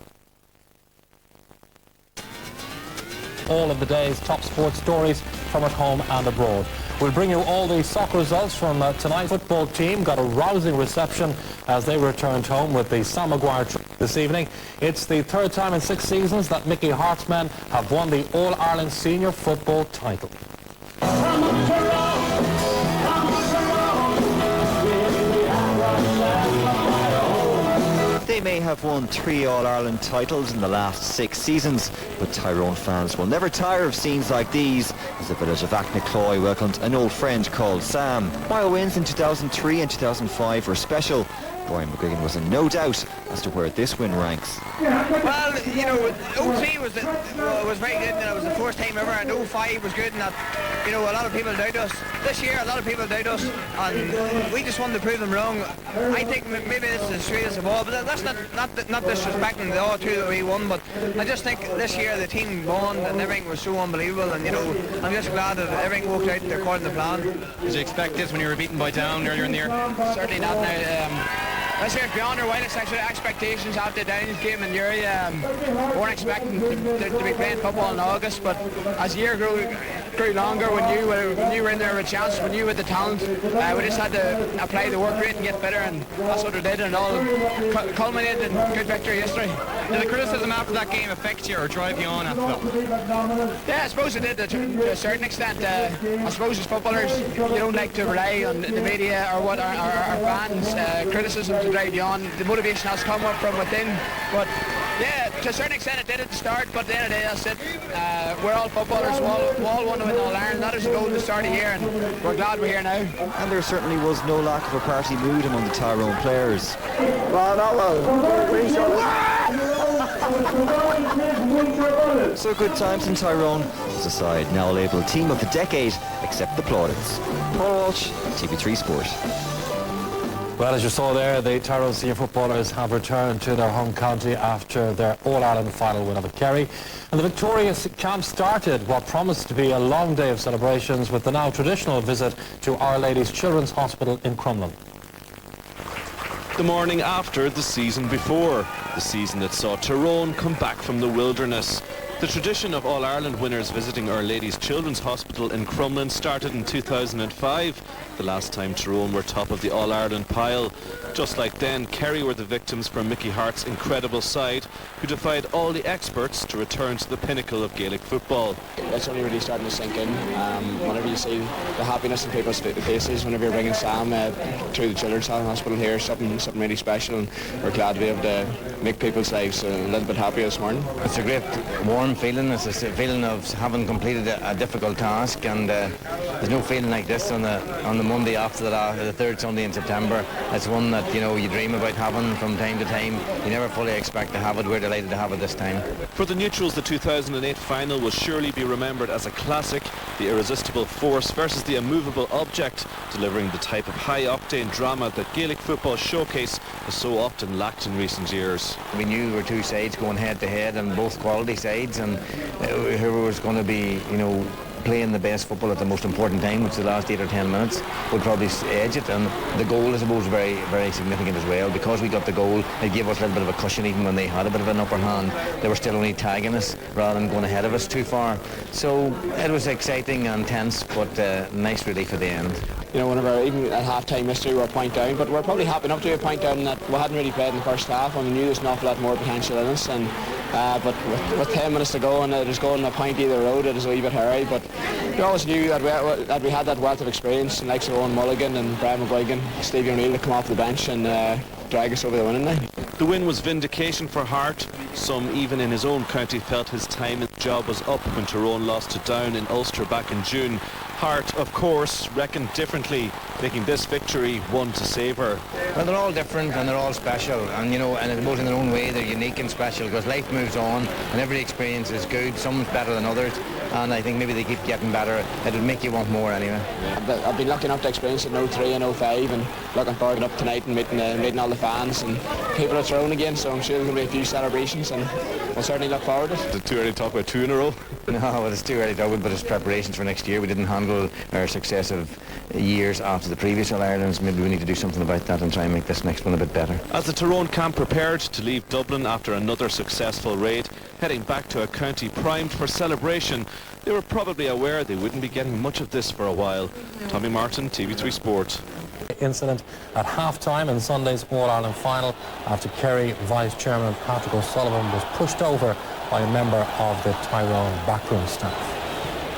All of the day's top sports stories from at home and abroad. We'll bring you all the soccer results from tonight's football team. Got a rousing reception as they returned home with the Sam Maguire this evening. It's the third time in 6 seasons that Mickey Hart's men have won the All-Ireland Senior Football title. They may have won 3 All-Ireland titles in the last 6 seasons, but Tyrone fans will never tire of scenes like these as the village of Achnacoy welcomed an old friend called Sam. While wins in 2003 and 2005 were special, Brian McGuigan was in no doubt as to where this win ranks. Well, you know, 03 was very good, and it was the first time ever, and 05 was good, and that, you know, a lot of people doubt us. This year, a lot of people doubt us, and we just wanted to prove them wrong. I think maybe this is the straightest of all, but that's not disrespecting the all 2 that we won, but I just think this year the team won, and everything was so unbelievable, and, you know, I'm just glad that everything worked out according to plan. Did you expect this when you were beaten by Down earlier in the year? Certainly not now. This year's beyond our wildest expectations after the Downs game in Uri. We weren't expecting to be playing football in August, but as the year grew longer, when you were in there with a chance, when you had the talent, we just had to apply the work rate and get better, and that's what we did, and all culminated in good victory yesterday. Did the criticism after that game affect you or drive you on after that? Yeah, I suppose it did to a certain extent. I suppose as footballers, you don't like to rely on the media or what our fans' criticism to drive you on. The motivation has come up from within, but yeah, to a certain extent it did at the start, but at the end of the day, that's it. We're all footballers, we all want to win All-Ireland. That is the goal to start the year, and we're glad we're here now. And there certainly was no lack of a party mood among the Tyrone players. So good times in Tyrone was the side now labelled Team of the Decade, except the plaudits. Paul Walsh, TV3 Sport. Well, as you saw there, the Tyrone senior footballers have returned to their home county after their All-Ireland final win over Kerry. And the victorious camp started what promised to be a long day of celebrations with the now traditional visit to Our Lady's Children's Hospital in Crumlin. The morning after the season before, the season that saw Tyrone come back from the wilderness. The tradition of All-Ireland winners visiting Our Lady's Children's Hospital in Crumlin started in 2005, the last time Tyrone were top of the All-Ireland pile. Just like then, Kerry were the victims for Mickey Hart's incredible side, who defied all the experts to return to the pinnacle of Gaelic football. It's only really starting to sink in. Whenever you see the happiness in people's faces, whenever you're bringing Sam to the Children's Hospital here, something really special, and we're glad to be able to make people's lives a little bit happier this morning. It's a great warm feeling. It's a feeling of having completed a difficult task, and there's no feeling like this on the Monday after the third Sunday in September. It's one that, you know, you dream about having from time to time. You never fully expect to have it. We're delighted to have it this time. For the neutrals, the 2008 final will surely be remembered as a classic, the irresistible force versus the immovable object, delivering the type of high-octane drama that Gaelic football showcase has so often lacked in recent years. We knew there were two sides going head-to-head, and both quality sides, and whoever was going to be, you know, playing the best football at the most important time, which is the last 8 or 10 minutes, would probably edge it. And the goal, I suppose, very, very significant as well. Because we got the goal, it gave us a little bit of a cushion even when they had a bit of an upper hand. They were still only tagging us rather than going ahead of us too far. So it was exciting and tense, but nice relief at the end. you know, whenever even at half-time yesterday we were a point down, but we're probably happy enough to be a point down in that we hadn't really played in the first half, and we knew there's an awful lot more potential in us. And but with 10 minutes to go and it was going a point either road, it was a wee bit hairy. But we always knew that we had that wealth of experience, and like Owen Mulligan and Brian McGuigan, Stevie O'Neill to come off the bench and drag us over the winning line. The win was vindication for Hart. Some even in his own county felt his time and job was up when Tyrone lost to Down in Ulster back in June. Hart, of course, reckoned differently, making this victory one to savour. Well, they're all different and they're all special, and you know, and both in their own way they're unique and special, because life moves on and every experience is good. Some's better than others, and I think maybe they keep getting better. It would make you want more anyway. I've been lucky enough to experience it in 03 and 05, and looking forward to up tonight and meeting all the fans and people at Tyrone again, so I'm sure there's going to be a few celebrations, and we'll certainly look forward to it. Is it too early to talk about 2 in a row? No, well, it's too early to talk about, but it's preparations for next year. We didn't handle our successive years after the previous All-Irelands. Maybe we need to do something about that and try and make this next one a bit better. As the Tyrone camp prepared to leave Dublin after another successful raid, heading back to a county primed for celebration, they were probably aware they wouldn't be getting much of this for a while. Tommy Martin, TV3 Sport. Incident at half-time in Sunday's All-Ireland final after Kerry Vice-Chairman Patrick O'Sullivan was pushed over by a member of the Tyrone backroom staff.